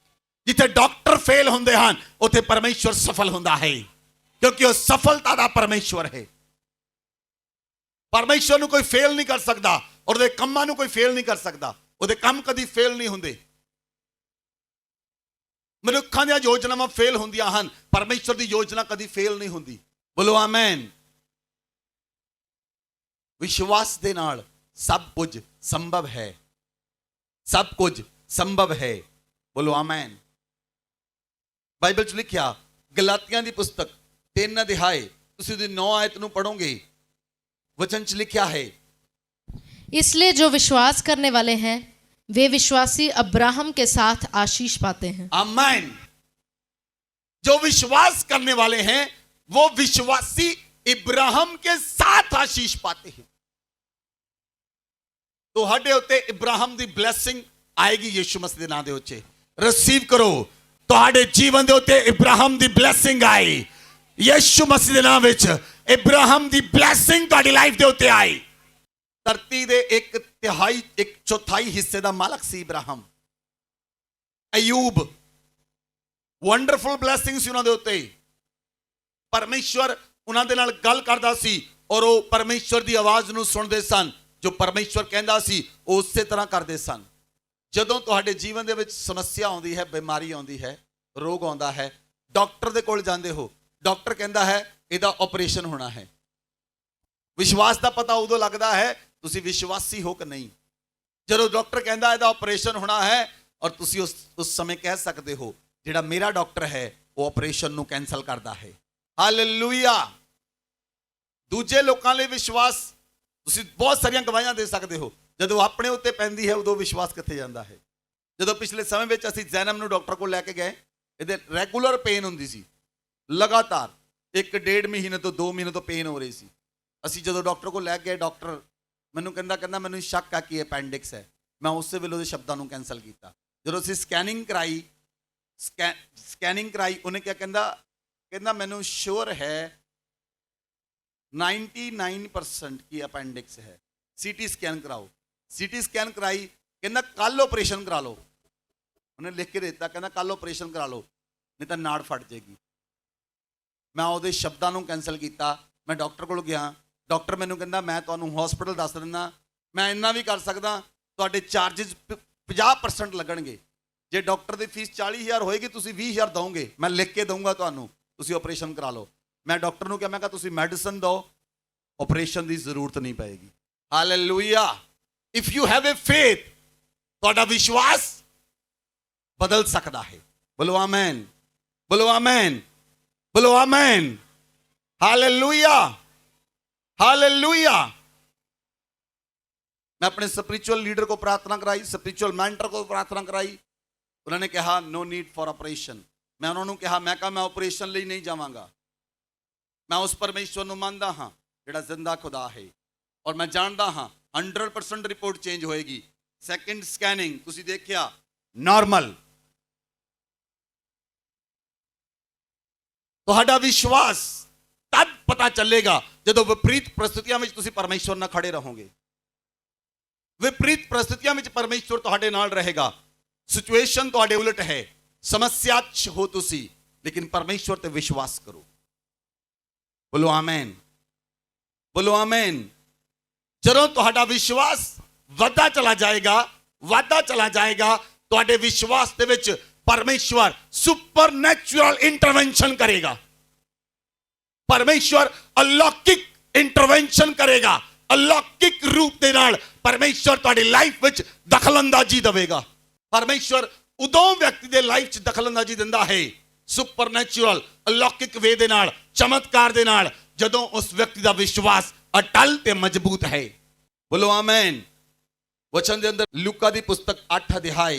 ਜਿੱਥੇ ਡਾਕਟਰ ਫੇਲ ਹੁੰਦੇ ਹਨ, ਉੱਥੇ ਪਰਮੇਸ਼ਵਰ ਸਫਲ ਹੁੰਦਾ ਹੈ, ਕਿਉਂਕਿ ਉਹ ਸਫਲਤਾ ਦਾ ਪਰਮੇਸ਼ਵਰ ਹੈ। ਪਰਮੇਸ਼ਵਰ ਨੂੰ ਕੋਈ ਫੇਲ ਨਹੀਂ ਕਰ ਸਕਦਾ, ਔਰ ਉਹਦੇ ਕੰਮਾਂ ਨੂੰ ਕੋਈ ਫੇਲ ਨਹੀਂ ਕਰ ਸਕਦਾ। ਉਹਦੇ ਕੰਮ ਕਦੀ ਫੇਲ ਨਹੀਂ ਹੁੰਦੇ। ਮਨੁੱਖਾਂ ਦੀਆਂ ਯੋਜਨਾਵਾਂ ਫੇਲ ਹੁੰਦੀਆਂ ਹਨ, ਪਰਮੇਸ਼ਵਰ ਦੀ ਯੋਜਨਾ ਕਦੀ ਫੇਲ ਨਹੀਂ ਹੁੰਦੀ। ਬੋਲੋ ਆਮੇਨ। ਵਿਸ਼ਵਾਸ ਦੇ ਨਾਲ ਸਭ ਕੁਝ ਸੰਭਵ ਹੈ, ਸਭ ਕੁਝ ਸੰਭਵ ਹੈ। ਬੋਲੋ ਆਮੇਨ। ਬਾਈਬਲ 'ਚ ਲਿਖਿਆ ਗਲਾਤੀਆਂ ਦੀ ਪੁਸਤਕ 3 ਅਧਿਆਏ ਤੁਸੀਂ ਉਹਦੀ 9 ਆਇਤ ਨੂੰ ਪੜੋਗੇ, वचन च लिखा है, इसलिए जो विश्वास करने वाले हैं वे विश्वासी अब्राहम के साथ आशीष पाते हैं। आमीन। जो विश्वास करने वाले हैं वो विश्वासी इब्राहिम के साथ आशीष पाते हैं। ਤੁਹਾਡੇ ਉੱਤੇ ਇਬਰਾਹਿਮ ਦੀ ਬਲੇਸਿੰਗ ਆਏਗੀ ਯਿਸੂ ਮਸੀਹ ਦੇ ਨਾਮ ਦੇ ਉੱਤੇ। ਰਿਸੀਵ ਕਰੋ, ਤੁਹਾਡੇ ਜੀਵਨ ਦੇ ਉੱਤੇ ਇਬਰਾਹਿਮ ਦੀ ਬਲੇਸਿੰਗ ਆਈ ਯਿਸੂ ਮਸੀਹ ਦੇ ਨਾਮ ਵਿੱਚ। ਇਬਰਾਹਿਮ ਦੀ ਬਲੇਸਿੰਗ ਤੁਹਾਡੀ ਲਾਈਫ ਦੇ ਉੱਤੇ ਆਈ। ਧਰਤੀ ਦੇ 1/4 ਹਿੱਸੇ ਦਾ ਮਾਲਕ ਸੀ ਇਬਰਾਹਿਮ। ਅਯੂਬ, ਵੰਡਰਫੁਲ ਬਲੇਸਿੰਗ ਸੀ ਉਹਨਾਂ ਦੇ ਉੱਤੇ। ਪਰਮੇਸ਼ਵਰ ਉਹਨਾਂ ਦੇ ਨਾਲ ਗੱਲ ਕਰਦਾ ਸੀ ਔਰ ਉਹ ਪਰਮੇਸ਼ਵਰ ਦੀ ਆਵਾਜ਼ ਨੂੰ ਸੁਣਦੇ ਸਨ। ਜੋ ਪਰਮੇਸ਼ਵਰ ਕਹਿੰਦਾ ਸੀ ਉਹ ਉਸੇ ਤਰ੍ਹਾਂ ਕਰਦੇ ਸਨ। ਜਦੋਂ ਤੁਹਾਡੇ ਜੀਵਨ ਦੇ ਵਿੱਚ ਸਮੱਸਿਆ ਆਉਂਦੀ ਹੈ, ਬਿਮਾਰੀ ਆਉਂਦੀ ਹੈ, ਰੋਗ ਆਉਂਦਾ ਹੈ, ਡਾਕਟਰ ਦੇ ਕੋਲ ਜਾਂਦੇ ਹੋ, ਡਾਕਟਰ ਕਹਿੰਦਾ ਹੈ ਇਹਦਾ ਆਪਰੇਸ਼ਨ ਹੋਣਾ ਹੈ। ਵਿਸ਼ਵਾਸ ਦਾ ਪਤਾ ਉਦੋਂ ਲੱਗਦਾ ਹੈ ਤੁਸੀਂ ਵਿਸ਼ਵਾਸੀ ਹੋ ਕਿ ਨਹੀਂ। ਜਦੋਂ ਡਾਕਟਰ ਕਹਿੰਦਾ ਇਹਦਾ ਆਪਰੇਸ਼ਨ ਹੋਣਾ ਹੈ ਔਰ ਤੁਸੀਂ ਉਸ ਸਮੇਂ ਕਹਿ ਸਕਦੇ ਹੋ ਜਿਹੜਾ ਮੇਰਾ ਡਾਕਟਰ ਹੈ ਉਹ ਆਪਰੇਸ਼ਨ ਨੂੰ ਕੈਂਸਲ ਕਰਦਾ ਹੈ। ਹਾਲੇਲੂਇਆ। ਦੂਜੇ ਲੋਕਾਂ ਲਈ ਵਿਸ਼ਵਾਸ ਤੁਸੀਂ ਬਹੁਤ ਸਾਰੀਆਂ ਗਵਾਹੀਆਂ ਦੇ ਸਕਦੇ ਹੋ। ਜਦੋਂ ਆਪਣੇ ਉੱਤੇ ਪੈਂਦੀ ਹੈ ਉਦੋਂ ਵਿਸ਼ਵਾਸ ਕਿੱਥੇ ਜਾਂਦਾ ਹੈ। ਜਦੋਂ ਪਿਛਲੇ ਸਮੇਂ ਵਿੱਚ ਅਸੀਂ ਜ਼ੈਨਮ ਨੂੰ ਡਾਕਟਰ ਕੋਲ ਲੈ ਕੇ ਗਏ, ਇਹਦੇ ਰੈਗੂਲਰ ਪੇਨ ਹੁੰਦੀ ਸੀ, ਲਗਾਤਾਰ 1.5 ਮਹੀਨੇ ਤੋਂ 2 ਮਹੀਨੇ ਤੋਂ ਪੇਨ ਹੋ ਰਹੀ ਸੀ। ਅਸੀਂ ਜਦੋਂ ਡਾਕਟਰ ਕੋਲ ਲੈ ਗਏ, ਡਾਕਟਰ ਮੈਨੂੰ ਕਹਿੰਦਾ ਮੈਨੂੰ ਸ਼ੱਕ ਆ ਕਿ ਅਪੈਂਡਿਕਸ ਹੈ। ਮੈਂ ਉਸੇ ਵੇਲੇ ਉਹਦੇ ਸ਼ਬਦਾਂ ਨੂੰ ਕੈਂਸਲ ਕੀਤਾ। ਜਦੋਂ ਅਸੀਂ ਸਕੈਨਿੰਗ ਕਰਾਈ ਉਹਨੇ ਕਿਹਾ, ਕਹਿੰਦਾ ਮੈਨੂੰ ਸ਼ੋਰ ਹੈ 99% की अपेंडिक्स है, सीटी स्कैन कराओ। सीटी स्कैन कराई, कहना कल ऑपरेशन करा लो। उन्हें लिख के देता, कहना कल ऑपरेशन करा लो नहीं तो नाड़ फट जाएगी। मैं ਉਹਦੇ ਸ਼ਬਦਾਂ ਨੂੰ ਕੈਂਸਲ ਕੀਤਾ। ਮੈਂ ਡਾਕਟਰ ਕੋਲ ਗਿਆ, ਡਾਕਟਰ ਮੈਨੂੰ ਕਹਿੰਦਾ ਮੈਂ ਤੁਹਾਨੂੰ ਹਸਪੀਟਲ ਦੱਸ ਦਿੰਦਾ, ਮੈਂ ਇੰਨਾ ਵੀ ਕਰ ਸਕਦਾ, ਤੁਹਾਡੇ ਚਾਰजेस 50% ਲੱਗਣਗੇ। ਜੇ ਡਾਕਟਰ ਦੀ ਫੀਸ 40,000 ਹੋਏਗੀ ਤੁਸੀਂ 20,000 ਦੋਗੇ, ਮੈਂ ਲਿਖ ਕੇ ਦਊਂਗਾ ਤੁਹਾਨੂੰ, ਤੁਸੀਂ ਆਪਰੇਸ਼ਨ ਕਰਾ ਲਓ। ਮੈਂ ਡਾਕਟਰ ਨੂੰ ਕਿਹਾ, ਮੈਂ ਕਿਹਾ ਤੁਸੀਂ ਮੈਡੀਸਨ ਦਿਓ, ਆਪਰੇਸ਼ਨ ਦੀ ਜ਼ਰੂਰਤ ਨਹੀਂ ਪਏਗੀ। Hallelujah. If you have a faith, ਤੁਹਾਡਾ ਵਿਸ਼ਵਾਸ ਬਦਲ ਸਕਦਾ ਹੈ। ਬੋਲੋ ਆਮੇਨ, ਬੋਲੋ ਆਮੇਨ, ਬੋਲੋ ਆਮੇਨ। Hallelujah, hallelujah. मैं अपने स्पिरिचुअल लीडर को प्रार्थना कराई, स्पिरिचुअल मेंटर को प्रार्थना कराई। उन्होंने कहा नो नीड फॉर ऑपरेशन। मैं उन्होंने कहा मैं ऑपरेशन लिए नहीं जावांगा। मैं उस परमेश्वर ਨੂੰ ਮੰਨਦਾ ਹਾਂ ਜਿਹੜਾ ਜ਼ਿੰਦਾ ਖੁਦਾ ਹੈ ਔਰ ਮੈਂ ਜਾਣਦਾ ਹਾਂ 100% ਰਿਪੋਰਟ ਚੇਂਜ ਹੋਏਗੀ। ਸੈਕੰਡ ਸਕੈਨਿੰਗ ਤੁਸੀਂ ਦੇਖਿਆ ਨਾਰਮਲ। ਤੁਹਾਡਾ ਵਿਸ਼ਵਾਸ ਤਦ ਪਤਾ ਚੱਲੇਗਾ ਜਦੋਂ ਵਿਪਰੀਤ ਪ੍ਰਸਥਿਤੀਆਂ ਵਿੱਚ ਤੁਸੀਂ ਪਰਮੇਸ਼ਵਰ ਨਾਲ ਖੜੇ ਰਹੋਗੇ। ਵਿਪਰੀਤ ਪ੍ਰਸਥਿਤੀਆਂ ਵਿੱਚ ਪਰਮੇਸ਼ਵਰ ਤੁਹਾਡੇ ਨਾਲ ਰਹੇਗਾ। ਸਿਚੁਏਸ਼ਨ ਤੁਹਾਡੇ ਉਲਟ ਹੈ, ਸਮੱਸਿਆ 'ਚ ਹੋ ਤੁਸੀਂ, ਲੇਕਿਨ ਪਰਮੇਸ਼ਵਰ ਤੇ ਵਿਸ਼ਵਾਸ ਕਰੋ। ਬੋਲੋ ਆਮੇਨ, ਬੋਲੋ ਆਮੇਨ। ਜਦੋਂ ਤੁਹਾਡਾ ਵਿਸ਼ਵਾਸ ਵੱਧਦਾ ਚਲਾ ਜਾਏਗਾ, ਤੁਹਾਡੇ ਵਿਸ਼ਵਾਸ ਦੇ ਵਿੱਚ ਪਰਮੇਸ਼ਵਰ ਸੁਪਰਨੈਚੁਰਲ ਇੰਟਰਵੈਂਸ਼ਨ ਕਰੇਗਾ। ਪਰਮੇਸ਼ਵਰ ਅਲੌਕਿਕ ਇੰਟਰਵੈਂਸ਼ਨ ਕਰੇਗਾ। ਅਲੌਕਿਕ ਰੂਪ ਦੇ ਨਾਲ ਪਰਮੇਸ਼ਵਰ ਤੁਹਾਡੀ ਲਾਈਫ ਵਿੱਚ ਦਖਲਅੰਦਾਜ਼ੀ ਦੇਵੇਗਾ। ਪਰਮੇਸ਼ਵਰ ਉਦੋਂ ਵਿਅਕਤੀ ਦੇ ਲਾਈਫ 'ਚ ਦਖਲਅੰਦਾਜ਼ੀ ਦਿੰਦਾ ਹੈ ਸੁਪਰਨੈਚੁਰਲ ਅਲੌਕਿਕ ਵੇ ਦੇ ਨਾਲ, ਚਮਤਕਾਰ ਦੇ ਨਾਲ, ਜਦੋਂ ਉਸ ਵਿਅਕਤੀ ਦਾ ਵਿਸ਼ਵਾਸ ਅਟਲ ਤੇ ਮਜ਼ਬੂਤ ਹੈ। ਬੋਲੋ ਆਮੇਨ। वचन के अंदर लूका दी पुस्तक 8 अध्याय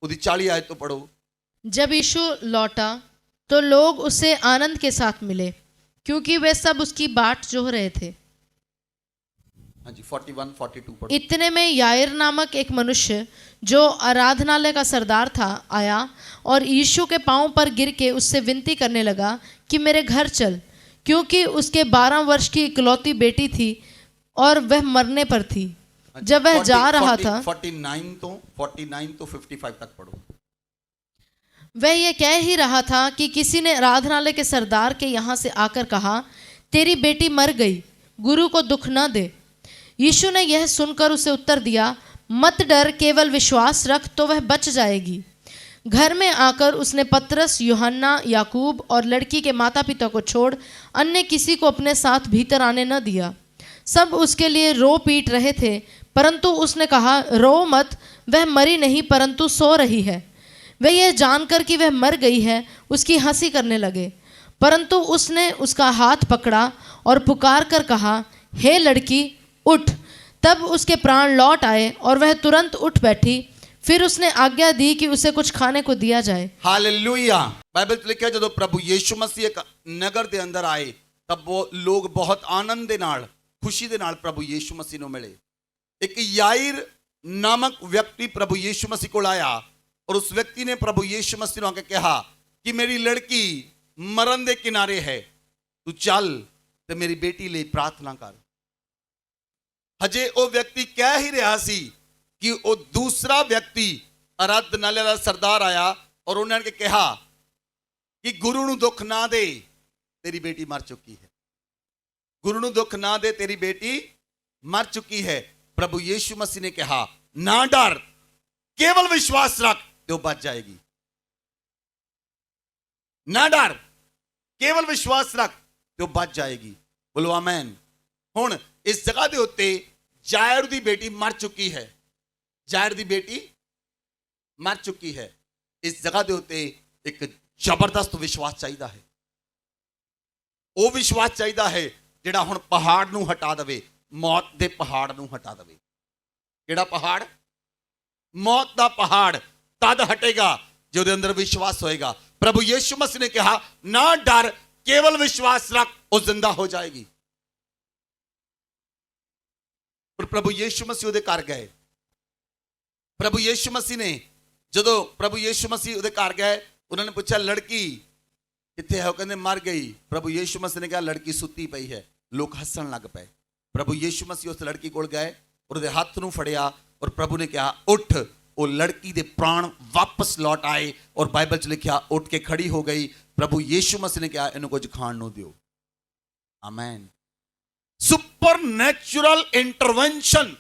उसकी 40 आयत तो पढ़ो। जब यीशु लौटा तो लोग उसे आनंद के साथ मिले क्योंकि वे सब उसकी बाट जोह रहे थे। हाँ जी 41 42 पढ़ो। इतने में यायर नामक एक मनुष्य जो आराधनालय का सरदार था आया और यीशु के पांव पर गिर के उससे विनती करने लगा कि मेरे घर चल, क्योंकि उसके 12 वर्ष की इकलौती बेटी थी और वह मरने पर थी। जब वह जा रहा था 49 तो 55 तक पढ़ो। वह ये कह ही रहा था कि किसी ने आराधनालय के सरदार के यहाँ से आकर कहा, तेरी बेटी मर गई, गुरु को दुख न दे। यीशु ने यह सुनकर उसे उत्तर दिया, मत डर, केवल विश्वास रख तो वह बच जाएगी। घर में आकर उसने पतरस, यूहन्ना, याकूब और लड़की के माता पिता को छोड़ अन्य किसी को अपने साथ भीतर आने न दिया। सब उसके लिए रो पीट रहे थे, परंतु उसने कहा, रो मत, वह मरी नहीं परंतु सो रही है। वे यह जानकर कि वह मर गई है उसकी हंसी करने लगे। परंतु उसने उसका हाथ पकड़ा और पुकार कर कहा, हे लड़की, उठ। तब उसके प्राण लौट आए और वह तुरंत उठ बैठी। फिर उसने आज्ञा दी कि उसे कुछ खाने को दिया जाए। हालेलुया। बाइबल ਚ ਲਿਖਿਆ ਜਦੋਂ ਪ੍ਰਭੂ ਯੀਸ਼ੂ ਮਸੀਹ ਇੱਕ ਨਗਰ ਦੇ ਅੰਦਰ ਆਏ ਤਾਂ ਉਹ ਲੋਕ ਬਹੁਤ ਆਨੰਦ ਦੇ ਨਾਲ ਖੁਸ਼ੀ ਦੇ ਨਾਲ ਪ੍ਰਭੂ ਯੀਸ਼ੂ ਮਸੀਹ ਨੂੰ ਮਿਲੇ। ਇੱਕ ਯਾਇਰ ਨਾਮਕ ਵਿਅਕਤੀ ਪ੍ਰਭੂ ਯੀਸ਼ੂ ਮਸੀਹ ਕੋਲ ਆਇਆ ਔਰ ਉਸ ਵਿਅਕਤੀ ਨੇ ਪ੍ਰਭੂ ਯੀਸ਼ੂ ਮਸੀਹ ਨੂੰ ਆ ਕੇ ਕਿਹਾ ਕਿ ਮੇਰੀ ਲੜਕੀ ਮਰਨ ਦੇ ਕਿਨਾਰੇ ਹੈ, ਤੂੰ ਚੱਲ ਤੇ ਮੇਰੀ ਬੇਟੀ ਲਈ ਪ੍ਰਾਰਥਨਾ ਕਰ। ਹਜੇ ਉਹ ਵਿਅਕਤੀ ਕਹਿ ਹੀ ਰਿਹਾ ਸੀ ਕਿ ਉਹ ਦੂਸਰਾ ਵਿਅਕਤੀ ਆਰਾਧਨਾਲय ਦਾ ਸਰਦਾਰ ਆਇਆ ਔਰ ਉਹਨਾਂ ਨੇ ਕਿਹਾ ਕਿ ਗੁਰੂ ਨੂੰ ਦੁੱਖ ਨਾ ਦੇ, ਤੇਰੀ ਬੇਟੀ ਮਰ ਚੁੱਕੀ ਹੈ। ਗੁਰੂ ਨੂੰ ਦੁੱਖ ਨਾ ਦੇ, ਤੇਰੀ ਬੇਟੀ ਮਰ ਚੁੱਕੀ ਹੈ। ਪ੍ਰਭੂ ਯੀਸ਼ੂ ਮਸੀਹ ਨੇ ਕਿਹਾ, ਨਾ ਡਰ, ਕੇਵਲ ਵਿਸ਼ਵਾਸ ਰੱਖ ਤੇ ਉਹ ਬਚ ਜਾਏਗੀ। ਨਾ ਡਰ, ਕੇਵਲ ਵਿਸ਼ਵਾਸ ਰੱਖ ਤੇ ਉਹ ਬਚ ਜਾਏਗੀ। ਬੋਲੋ ਆਮੈਨ। ਹੁਣ ਇਸ ਜਗ੍ਹਾ ਦੇ ਉੱਤੇ ਜਾਇਰ ਦੀ ਬੇਟੀ ਮਰ ਚੁੱਕੀ ਹੈ। ਜਾਇਰ ਦੀ ਬੇਟੀ ਮਰ ਚੁੱਕੀ ਹੈ। ਇਸ ਜਗ੍ਹਾ ਦੇ ਉੱਤੇ ਇੱਕ ਜ਼ਬਰਦਸਤ ਵਿਸ਼ਵਾਸ ਚਾਹੀਦਾ ਹੈ। ਉਹ ਵਿਸ਼ਵਾਸ ਚਾਹੀਦਾ ਹੈ ਜਿਹੜਾ ਹੁਣ ਪਹਾੜ ਨੂੰ ਹਟਾ ਦੇਵੇ, ਮੌਤ ਦੇ ਪਹਾੜ ਨੂੰ ਹਟਾ ਦੇਵੇ। ਕਿਹੜਾ ਪਹਾੜ? ਮੌਤ ਦਾ ਪਹਾੜ ਤਦ ਹਟੇਗਾ ਜੇ ਉਹਦੇ ਅੰਦਰ ਵਿਸ਼ਵਾਸ ਹੋਏਗਾ। ਪ੍ਰਭੂ ਯੀਸ਼ੂ ਮਸੀਹ ਨੇ ਕਿਹਾ, ਨਾ ਡਰ, ਕੇਵਲ ਵਿਸ਼ਵਾਸ ਰੱਖ, ਉਹ ਜ਼ਿੰਦਾ ਹੋ ਜਾਏਗੀ। ਪਰ ਪ੍ਰਭੂ ਯੀਸ਼ੂ ਮਸੀਹ ਉਹਦੇ ਘਰ ਗਏ। ਪ੍ਰਭੂ ਯੀਸ਼ੂ ਮਸੀਹ ਨੇ ਜਦੋਂ ਪ੍ਰਭੂ ਯੀਸ਼ੂ ਮਸੀਹ ਉਹਦੇ ਘਰ ਗਏ, ਉਹਨਾਂ ਨੇ ਪੁੱਛਿਆ, ਲੜਕੀ ਕਿੱਥੇ ਹੈ? ਉਹ ਕਹਿੰਦੇ ਮਰ ਗਈ। ਪ੍ਰਭੂ ਯੀਸ਼ੂ ਮਸੀਹ ਨੇ ਕਿਹਾ, ਲੜਕੀ ਸੁੱਤੀ ਪਈ ਹੈ। ਲੋਕ ਹੱਸਣ ਲੱਗ ਪਏ। ਪ੍ਰਭੂ ਯੀਸ਼ੂ ਮਸੀਹ ਉਸ ਲੜਕੀ ਕੋਲ ਗਏ ਔਰ ਉਹਦੇ ਹੱਥ ਨੂੰ ਫੜਿਆ ਔਰ ਪ੍ਰਭੂ ਨੇ ਕਿਹਾ, ਉੱਠ। ਉਹ ਲੜਕੀ ਦੇ ਪ੍ਰਾਣ ਵਾਪਸ ਲੌਟ ਆਏ ਔਰ ਬਾਈਬਲ 'ਚ ਲਿਖਿਆ, ਉੱਠ ਕੇ ਖੜੀ ਹੋ ਗਈ। ਪ੍ਰਭੂ ਯੀਸ਼ੂ ਮਸੀਹ ਨੇ ਕਿਹਾ, ਇਹਨੂੰ ਕੁਝ ਖਾਣ ਨੂੰ ਦਿਓ। ਆਮੈਨ। ਸੁਪਰਨੈਚੁਰਲ ਇੰਟਰਵੈਂਸ਼ਨ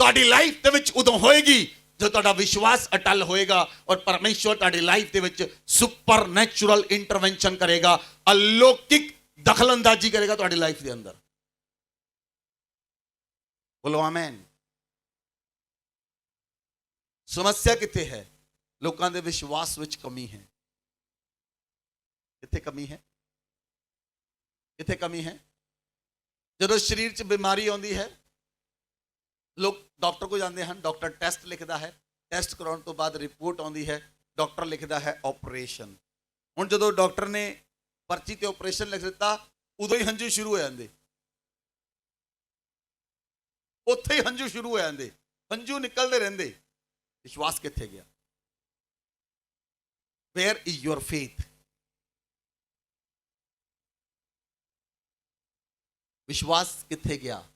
ਤੁਹਾਡੀ ਲਾਈਫ ਦੇ ਵਿੱਚ ਉਦੋਂ ਹੋਏਗੀ ਜੋ ਤੁਹਾਡਾ ਵਿਸ਼ਵਾਸ ਅਟਲ ਹੋਏਗਾ ਔਰ ਪਰਮੇਸ਼ਵਰ ਤੁਹਾਡੀ ਲਾਈਫ ਦੇ ਵਿੱਚ ਸੁਪਰਨੈਚੁਰਲ ਇੰਟਰਵੈਂਸ਼ਨ ਕਰੇਗਾ, ਅਲੌਕਿਕ ਦਖਲਅੰਦਾਜ਼ੀ ਕਰੇਗਾ ਤੁਹਾਡੀ ਲਾਈਫ ਦੇ ਅੰਦਰ। ਬੋਲੋ ਆਮੈਨ। ਸਮੱਸਿਆ ਕਿੱਥੇ ਹੈ? ਲੋਕਾਂ ਦੇ ਵਿਸ਼ਵਾਸ ਵਿੱਚ ਕਮੀ ਹੈ। ਕਿੱਥੇ ਕਮੀ ਹੈ? ਕਿੱਥੇ ਕਮੀ ਹੈ? ਜਦੋਂ ਸਰੀਰ 'ਚ ਬਿਮਾਰੀ ਆਉਂਦੀ ਹੈ, ਲੋਕ ਡਾਕਟਰ ਕੋਲ ਜਾਂਦੇ ਹਨ, ਡਾਕਟਰ ਟੈਸਟ ਲਿਖਦਾ ਹੈ, ਟੈਸਟ ਕਰਾਉਣ ਤੋਂ ਬਾਅਦ ਰਿਪੋਰਟ ਆਉਂਦੀ ਹੈ, ਡਾਕਟਰ ਲਿਖਦਾ ਹੈ ਆਪਰੇਸ਼ਨ। ਹੁਣ ਜਦੋਂ ਡਾਕਟਰ ਨੇ ਪਰਚੀ ਤੇ ਆਪਰੇਸ਼ਨ ਲਿਖ ਦਿੱਤਾ, ਉਦੋਂ ਹੀ ਹੰਝੂ ਸ਼ੁਰੂ ਹੋ ਜਾਂਦੇ। ਉੱਥੇ ਹੀ ਹੰਝੂ ਸ਼ੁਰੂ ਹੋ ਜਾਂਦੇ, ਹੰਝੂ ਨਿਕਲਦੇ ਰਹਿੰਦੇ। ਵਿਸ਼ਵਾਸ ਕਿੱਥੇ ਗਿਆ? Where is your faith? ਵਿਸ਼ਵਾਸ ਕਿੱਥੇ ਗਿਆ?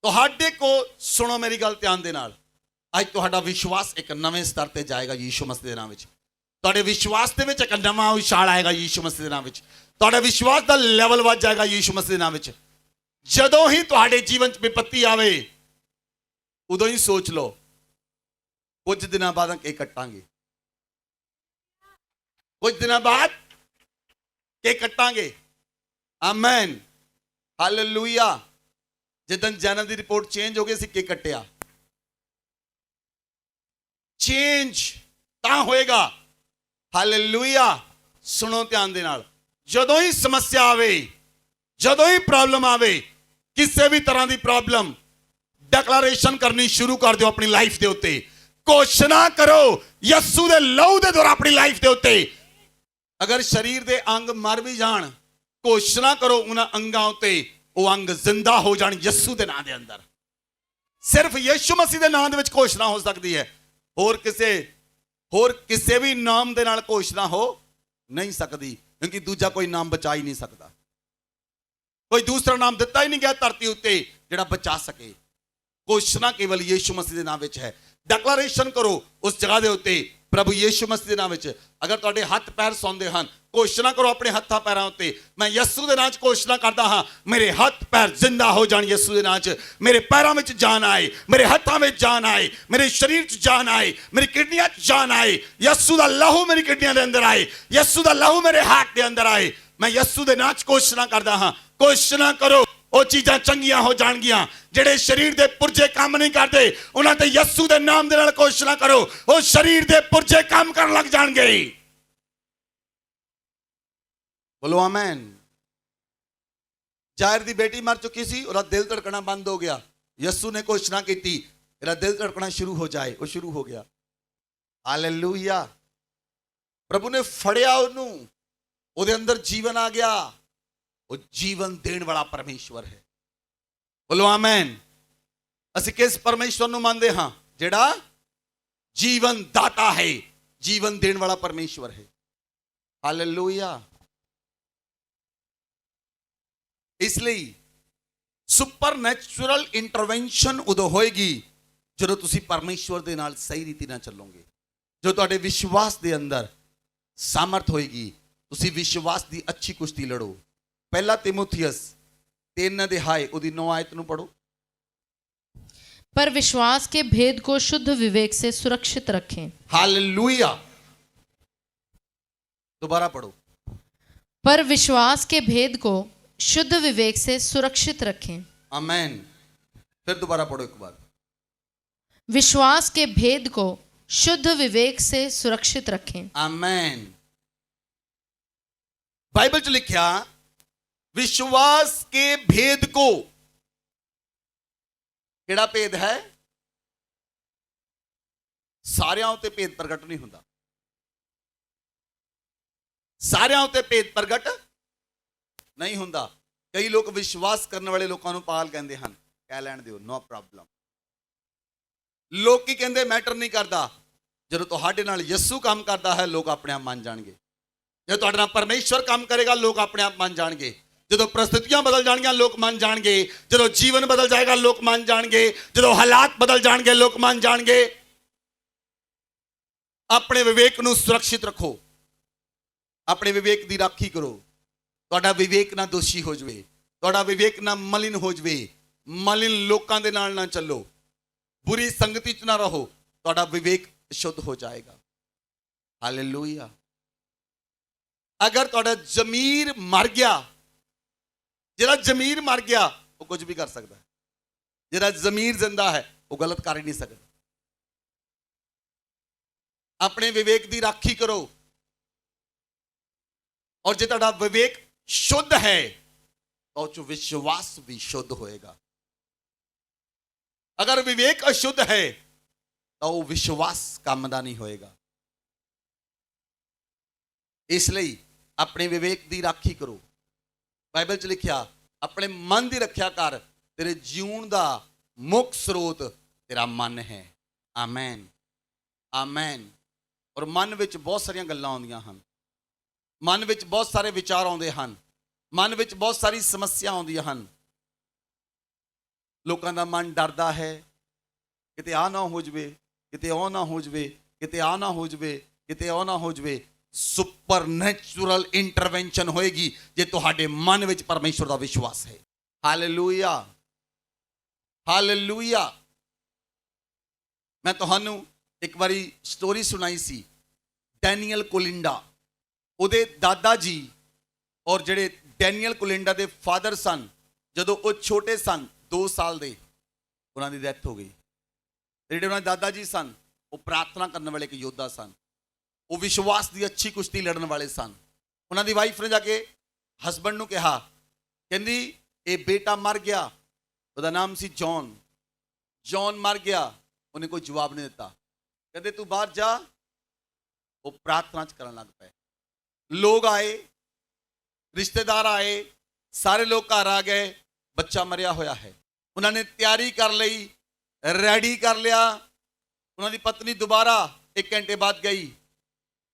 ਤੁਹਾਡੇ ਕੋ ਸੁਣੋ ਮੇਰੀ ਗੱਲ ਧਿਆਨ ਦੇ ਨਾਲ, ਅੱਜ ਤੁਹਾਡਾ ਵਿਸ਼ਵਾਸ ਇੱਕ ਨਵੇਂ ਸਤਰ ਤੇ ਜਾਏਗਾ ਯੀਸ਼ੂ ਮਸੀਹ ਦੇ ਨਾਮ ਵਿੱਚ। ਤੁਹਾਡੇ ਵਿਸ਼ਵਾਸ ਦੇ ਵਿੱਚ ਇੱਕ ਨਵਾਂ ਉਛਾਲ ਆਏਗਾ ਯੀਸ਼ੂ ਮਸੀਹ ਦੇ ਨਾਮ ਵਿੱਚ। ਤੁਹਾਡੇ ਵਿਸ਼ਵਾਸ ਦਾ ਲੈਵਲ ਵੱਧ ਜਾਏਗਾ ਯੀਸ਼ੂ ਮਸੀਹ ਦੇ ਨਾਮ ਵਿੱਚ। ਜਦੋਂ ਹੀ ਤੁਹਾਡੇ ਜੀਵਨ 'ਚ ਵਿਪੱਤੀ ਆਵੇ, ਉਦੋਂ ਹੀ ਸੋਚ ਲਓ, ਕੁਝ ਦਿਨਾਂ ਬਾਅਦ ਕੇਕ ਕੱਟਾਂਗੇ, ਕੁਝ ਦਿਨਾਂ ਬਾਅਦ ਕੇਕ ਕੱਟਾਂਗੇ। ਆਮੈਨ, ਹਾਲੇਲੂਇਆ। ਜਿੱਦਾਂ ਜਨਮ ਦੀ ਰਿਪੋਰਟ ਚੇਂਜ ਹੋ ਗਈ ਸੀ, ਕੇਕ ਕੱਟਿਆ। ਚੇਂਜ ਤਾਂ ਹੋਏਗਾ। ਹਾਲੇਲੂਇਆ। ਸੁਣੋ ਧਿਆਨ ਦੇ ਨਾਲ, ਜਦੋਂ ਹੀ ਸਮੱਸਿਆ ਆਵੇ, ਜਦੋਂ ਹੀ ਪ੍ਰੋਬਲਮ ਆਵੇ, ਕਿਸੇ ਵੀ ਤਰ੍ਹਾਂ ਦੀ ਪ੍ਰੋਬਲਮ, ਡਿਕਲੇਰੇਸ਼ਨ ਕਰਨੀ ਸ਼ੁਰੂ ਕਰ ਦਿਓ ਆਪਣੀ ਲਾਈਫ ਦੇ ਉੱਤੇ। ਘੋਸ਼ਣਾ ਕਰੋ ਯਿਸੂ ਦੇ ਲਹੂ ਦੇ ਦੁਆਰਾ ਆਪਣੀ ਲਾਈਫ ਦੇ ਉੱਤੇ। ਅਗਰ ਸਰੀਰ ਦੇ ਅੰਗ ਮਰ ਵੀ ਜਾਣ, ਘੋਸ਼ਣਾ ਕਰੋ ਉਹਨਾਂ ਅੰਗਾਂ ਉੱਤੇ ਉਹ ਅੰਗ ਜ਼ਿੰਦਾ ਹੋ ਜਾਣ ਯਿਸੂ ਦੇ ਨਾਮ ਦੇ ਅੰਦਰ। ਸਿਰਫ ਯਿਸੂ ਮਸੀਹ ਦੇ ਨਾਮ ਦੇ ਵਿੱਚ ਘੋਸ਼ਣਾ ਹੋ ਸਕਦੀ ਹੈ। ਹੋਰ ਕਿਸੇ ਵੀ ਨਾਮ ਦੇ ਨਾਲ ਘੋਸ਼ਣਾ ਹੋ ਨਹੀਂ ਸਕਦੀ, ਕਿਉਂਕਿ ਦੂਜਾ ਕੋਈ ਨਾਮ ਬਚਾ ਹੀ ਨਹੀਂ ਸਕਦਾ। ਕੋਈ ਦੂਸਰਾ ਨਾਮ ਦਿੱਤਾ ਹੀ ਨਹੀਂ ਗਿਆ ਧਰਤੀ ਉੱਤੇ ਜਿਹੜਾ ਬਚਾ ਸਕੇ। ਘੋਸ਼ਣਾ ਕੇਵਲ ਯਿਸੂ ਮਸੀਹ ਦੇ ਨਾਮ ਵਿੱਚ ਹੈ। ਡਿਕਲੇਰੇਸ਼ਨ ਕਰੋ ਉਸ ਜਗ੍ਹਾ ਦੇ ਉੱਤੇ ਪ੍ਰਭੂ ਯਿਸੂ ਮਸੀਹ ਦੇ ਨਾਮ ਵਿੱਚ। ਅਗਰ ਤੁਹਾਡੇ ਹੱਥ ਪੈਰ ਸੌਂਦੇ ਹਨ, ਘੋਸ਼ਣਾ ਕਰੋ ਆਪਣੇ ਹੱਥਾਂ ਪੈਰਾਂ ਉੱਤੇ, ਮੈਂ ਯਿਸੂ ਦੇ ਨਾਮ 'ਚ ਘੋਸ਼ਣਾ ਕਰਦਾ ਹਾਂ, ਮੇਰੇ ਹੱਥ ਪੈਰ ਜ਼ਿੰਦਾ ਹੋ ਜਾਣ ਯਿਸੂ ਦੇ ਨਾਮ 'ਚ। ਮੇਰੇ ਪੈਰਾਂ ਵਿੱਚ ਜਾਨ ਆਏ, ਮੇਰੇ ਹੱਥਾਂ ਵਿੱਚ ਜਾਨ ਆਏ, ਮੇਰੇ ਸਰੀਰ 'ਚ ਜਾਨ ਆਏ, ਮੇਰੀ ਕਿਡਨੀਆਂ 'ਚ ਜਾਨ ਆਏ। ਯਿਸੂ ਦਾ ਲਹੂ ਮੇਰੀ ਕਿਡਨੀਆਂ ਦੇ ਅੰਦਰ ਆਏ, ਯਿਸੂ ਦਾ ਲਹੂ ਮੇਰੇ ਹਾਰਟ ਦੇ ਅੰਦਰ ਆਏ। ਮੈਂ ਯਿਸੂ ਦੇ ਨਾਮ 'ਚ ਘੋਸ਼ਣਾ ਕਰਦਾ ਹਾਂ। ਘੋਸ਼ਣਾ ਕਰੋ, ਉਹ ਚੀਜ਼ਾਂ ਚੰਗੀਆਂ ਹੋ ਜਾਣਗੀਆਂ। ਜਿਹੜੇ ਸਰੀਰ ਦੇ ਪੁਰਜੇ ਕੰਮ ਨਹੀਂ ਕਰਦੇ, ਉਹਨਾਂ ਤੇ ਯਿਸੂ ਦੇ ਨਾਮ ਦੇ ਨਾਲ ਘੋਸ਼ਣਾ ਕਰੋ, ਉਹ ਸਰੀਰ ਦੇ ਪੁਰਜੇ ਕੰਮ ਕਰਨ ਲੱਗ ਜਾਣਗੇ। ਬੋਲੋ ਆਮੈਨ। ਜਾਇਰ ਦੀ ਬੇਟੀ ਮਰ ਚੁੱਕੀ ਸੀ, ਉਹਦਾ ਦਿਲ ਧੜਕਣਾ ਬੰਦ ਹੋ ਗਿਆ। ਯਿਸੂ ਨੇ ਘੋਸ਼ਣਾ ਕੀਤੀ ਇਹਦਾ ਦਿਲ ਧੜਕਣਾ ਸ਼ੁਰੂ ਹੋ ਜਾਏ, ਉਹ ਸ਼ੁਰੂ ਹੋ ਗਿਆ। ਹਾਲੇਲੂਇਆ। ਪ੍ਰਭੂ ਨੇ ਫੜਿਆ ਉਹਨੂੰ, ਉਹਦੇ ਅੰਦਰ ਜੀਵਨ ਆ ਗਿਆ। ਉਹ ਜੀਵਨ ਦੇਣ ਵਾਲਾ ਪਰਮੇਸ਼ਵਰ ਹੈ। ਬੋਲੋ ਆਮੈਨ। ਅਸੀਂ ਕਿਸ ਪਰਮੇਸ਼ਵਰ ਨੂੰ ਮੰਨਦੇ ਹਾਂ? ਜਿਹੜਾ ਜੀਵਨ ਦਾਤਾ ਹੈ, ਜੀਵਨ ਦੇਣ ਵਾਲਾ ਪਰਮੇਸ਼ਵਰ ਹੈ। ਹਾਲੇਲੂਇਆ। ਇਸ ਲਈ ਸੁਪਰਨੈਚੁਰਲ ਇੰਟਰਵੈਂਸ਼ਨ ਉਦੋਂ ਹੋਏਗੀ ਜਦੋਂ ਤੁਸੀਂ ਪਰਮੇਸ਼ਵਰ ਦੇ ਨਾਲ ਸਹੀ ਰੀਤੀ ਨਾਲ ਚੱਲੋਗੇ। ਜੋ ਤੁਹਾਡੇ ਵਿਸ਼ਵਾਸ ਦੇ ਅੰਦਰ ਸਾਮਰਥ ਹੋਏਗੀ, ਤੁਸੀਂ ਵਿਸ਼ਵਾਸ ਦੀ ਅੱਛੀ ਕੁਸ਼ਤੀ ਲੜੋ। ਪਹਿਲਾ ਤਿਮੋਥੀਅਸ 3 ਅਧਿਆਇ ਉਹਦੀ 9 ਆਇਤ ਨੂੰ ਪੜੋ। पर विश्वास के भेद को शुद्ध विवेक से सुरक्षित रखें। हालेलुया। दोबारा पढ़ो। पर विश्वास के भेद को शुद्ध विवेक से सुरक्षित रखें। आमेन। फिर दोबारा पढ़ो एक बार। विश्वास के भेद को शुद्ध विवेक से सुरक्षित रखें। आमेन। बाइबल च लिखा विश्वास के भेद को, ਕਿਹੜਾ ਭੇਦ ਹੈ? ਸਾਰਿਆਂ ਉੱਤੇ ਭੇਦ ਪ੍ਰਗਟ ਨਹੀਂ ਹੁੰਦਾ। ਸਾਰਿਆਂ ਉੱਤੇ ਭੇਦ ਪ੍ਰਗਟ ਨਹੀਂ ਹੁੰਦਾ। ਕਈ ਲੋਕ ਵਿਸ਼ਵਾਸ ਕਰਨ ਵਾਲੇ ਲੋਕਾਂ ਨੂੰ ਪਾਗਲ ਕਹਿੰਦੇ ਹਨ। ਕਹਿ ਲੈਣ ਦਿਓ, ਨੋ ਪ੍ਰੋਬਲਮ। ਲੋਕ ਕੀ ਕਹਿੰਦੇ ਮੈਟਰ ਨਹੀਂ ਕਰਦਾ। ਜਦੋਂ ਤੁਹਾਡੇ ਨਾਲ ਯਿਸੂ ਕੰਮ ਕਰਦਾ ਹੈ, ਲੋਕ ਆਪਣੇ ਆਪ ਮੰਨ ਜਾਣਗੇ। ਜਦੋਂ ਤੁਹਾਡੇ ਨਾਲ ਪਰਮੇਸ਼ਵਰ ਕੰਮ ਕਰੇਗਾ, ਲੋਕ ਆਪਣੇ ਆਪ ਮੰਨ ਜਾਣਗੇ। ਜਦੋਂ ਪ੍ਰਸਥਿਤੀਆਂ ਬਦਲ ਜਾਣਗੀਆਂ, ਲੋਕ ਮੰਨ ਜਾਣਗੇ। ਜਦੋਂ ਜੀਵਨ ਬਦਲ ਜਾਏਗਾ, ਲੋਕ ਮੰਨ ਜਾਣਗੇ। ਜਦੋਂ ਹਾਲਾਤ ਬਦਲ ਜਾਣਗੇ, ਲੋਕ ਮੰਨ ਜਾਣਗੇ। ਆਪਣੇ ਵਿਵੇਕ ਨੂੰ ਸੁਰੱਖਿਅਤ ਰੱਖੋ। ਆਪਣੇ ਵਿਵੇਕ ਦੀ ਰਾਖੀ ਕਰੋ। ਤੁਹਾਡਾ ਵਿਵੇਕ ਨਾ ਦੋਸ਼ੀ ਹੋ ਜਾਵੇ, ਤੁਹਾਡਾ ਵਿਵੇਕ ਨਾ ਮਲਿਨ ਹੋ ਜਾਵੇ। ਮਲਿਨ ਲੋਕਾਂ ਦੇ ਨਾਲ ਨਾ ਚੱਲੋ, ਬੁਰੀ ਸੰਗਤੀ 'ਚ ਨਾ ਰਹੋ। ਤੁਹਾਡਾ ਵਿਵੇਕ ਸ਼ੁੱਧ ਹੋ ਜਾਏਗਾ। ਹਾਲੇਲੂਇਆ। ਅਗਰ ਤੁਹਾਡਾ ਜ਼ਮੀਰ ਮਰ ਗਿਆ, ਜਿਹੜਾ ਜ਼ਮੀਰ ਮਰ ਗਿਆ ਉਹ ਕੁਝ ਵੀ ਕਰ ਸਕਦਾ ਹੈ। ਜਿਹੜਾ ਜ਼ਮੀਰ ਜ਼ਿੰਦਾ ਹੈ ਉਹ ਗਲਤ ਕਰ ਹੀ ਨਹੀਂ ਸਕਦਾ। ਆਪਣੇ ਵਿਵੇਕ ਦੀ ਰਾਖੀ ਕਰੋ। ਔਰ ਜੇ ਤੁਹਾਡਾ ਵਿਵੇਕ ਸ਼ੁੱਧ ਹੈ ਤਾਂ ਉਹ 'ਚ ਵਿਸ਼ਵਾਸ ਵੀ ਸ਼ੁੱਧ ਹੋਏਗਾ। ਅਗਰ ਵਿਵੇਕ ਅਸ਼ੁੱਧ ਹੈ ਤਾਂ ਉਹ ਵਿਸ਼ਵਾਸ ਕੰਮ ਦਾ ਨਹੀਂ ਹੋਏਗਾ। ਇਸ ਲਈ ਆਪਣੇ ਵਿਵੇਕ ਦੀ ਰਾਖੀ ਕਰੋ। ਬਾਈਬਲ 'ਚ ਲਿਖਿਆ ਆਪਣੇ ਮਨ ਦੀ ਰੱਖਿਆ ਕਰ, ਤੇਰੇ ਜੀਉਣ ਦਾ ਮੁੱਖ ਸਰੋਤ ਤੇਰਾ ਮਨ ਹੈ। ਆਮੈਨ, ਆਮੈਨ। ਔਰ ਮਨ ਵਿੱਚ ਬਹੁਤ ਸਾਰੀਆਂ ਗੱਲਾਂ ਆਉਂਦੀਆਂ ਹਨ। ਮਨ ਵਿੱਚ ਬਹੁਤ ਸਾਰੇ ਵਿਚਾਰ ਆਉਂਦੇ ਹਨ। ਮਨ ਵਿੱਚ ਬਹੁਤ ਸਾਰੀ ਸਮੱਸਿਆ ਆਉਂਦੀਆਂ ਹਨ। ਲੋਕਾਂ ਦਾ ਮਨ ਡਰਦਾ ਹੈ, ਕਿਤੇ ਆ ਨਾ ਹੋ ਜਾਵੇ, ਕਿਤੇ ਉਹ ਨਾ ਹੋ ਜਾਵੇ, ਕਿਤੇ ਆ ਨਾ ਹੋ ਜਾਵੇ, ਕਿਤੇ ਉਹ ਨਾ ਹੋ ਜਾਵੇ। ਸੁਪਰਨੈਚੁਰਲ ਇੰਟਰਵੈਂਸ਼ਨ ਹੋਏਗੀ ਜੇ ਤੁਹਾਡੇ ਮਨ ਵਿੱਚ ਪਰਮੇਸ਼ਵਰ ਦਾ ਵਿਸ਼ਵਾਸ ਹੈ। Hallelujah, hallelujah. ਮੈਂ ਤੁਹਾਨੂੰ ਇੱਕ ਵਾਰੀ ਸਟੋਰੀ ਸੁਣਾਈ ਸੀ। ਡੈਨੀਅਲ ਕੋਲਿੰਡਾ, ਉਹਦੇ ਦਾਦਾ ਜੀ ਔਰ ਜਿਹੜੇ ਡੈਨੀਅਲ ਕੋਲਿੰਡਾ ਦੇ ਫਾਦਰ ਸਨ, ਜਦੋਂ ਉਹ ਛੋਟੇ ਸਨ 2 ਸਾਲ ਦੇ, ਉਹਨਾਂ ਦੀ ਡੈਥ ਹੋ ਗਈ। ਜਿਹੜੇ ਉਹਨਾਂ ਦੇ ਦਾਦਾ ਜੀ ਸਨ ਉਹ ਪ੍ਰਾਰਥਨਾ ਕਰਨ ਵਾਲੇ ਇੱਕ ਯੋਧਾ ਸਨ। ਉਹ ਵਿਸ਼ਵਾਸ ਦੀ ਅੱਛੀ ਕੁਸ਼ਤੀ ਲੜਨ ਵਾਲੇ ਸਨ। ਉਹਨਾਂ ਦੀ ਵਾਈਫ ਨੇ ਜਾ ਕੇ ਹਸਬੈਂਡ ਨੂੰ ਕਿਹਾ, ਕਹਿੰਦੀ ਇਹ ਬੇਟਾ ਮਰ ਗਿਆ, ਉਹਦਾ ਨਾਮ ਸੀ ਜੌਨ। ਜੌਨ ਮਰ ਗਿਆ। ਉਹਨੇ ਕੋਈ ਜਵਾਬ ਨਹੀਂ ਦਿੱਤਾ। ਕਹਿੰਦੇ ਤੂੰ ਬਾਹਰ ਜਾ। ਉਹ ਪ੍ਰਾਰਥਨਾ ਚ ਕਰਨ ਲੱਗ ਪਏ। ਲੋਕ ਆਏ, ਰਿਸ਼ਤੇਦਾਰ ਆਏ, ਸਾਰੇ ਲੋਕ ਘਰ ਆ ਗਏ। ਬੱਚਾ ਮਰਿਆ ਹੋਇਆ ਹੈ। ਉਹਨਾਂ ਨੇ ਤਿਆਰੀ ਕਰ ਲਈ, ਰੈਡੀ ਕਰ ਲਿਆ। ਉਹਨਾਂ ਦੀ ਪਤਨੀ ਦੁਬਾਰਾ 1 ਘੰਟੇ ਬਾਅਦ ਗਈ।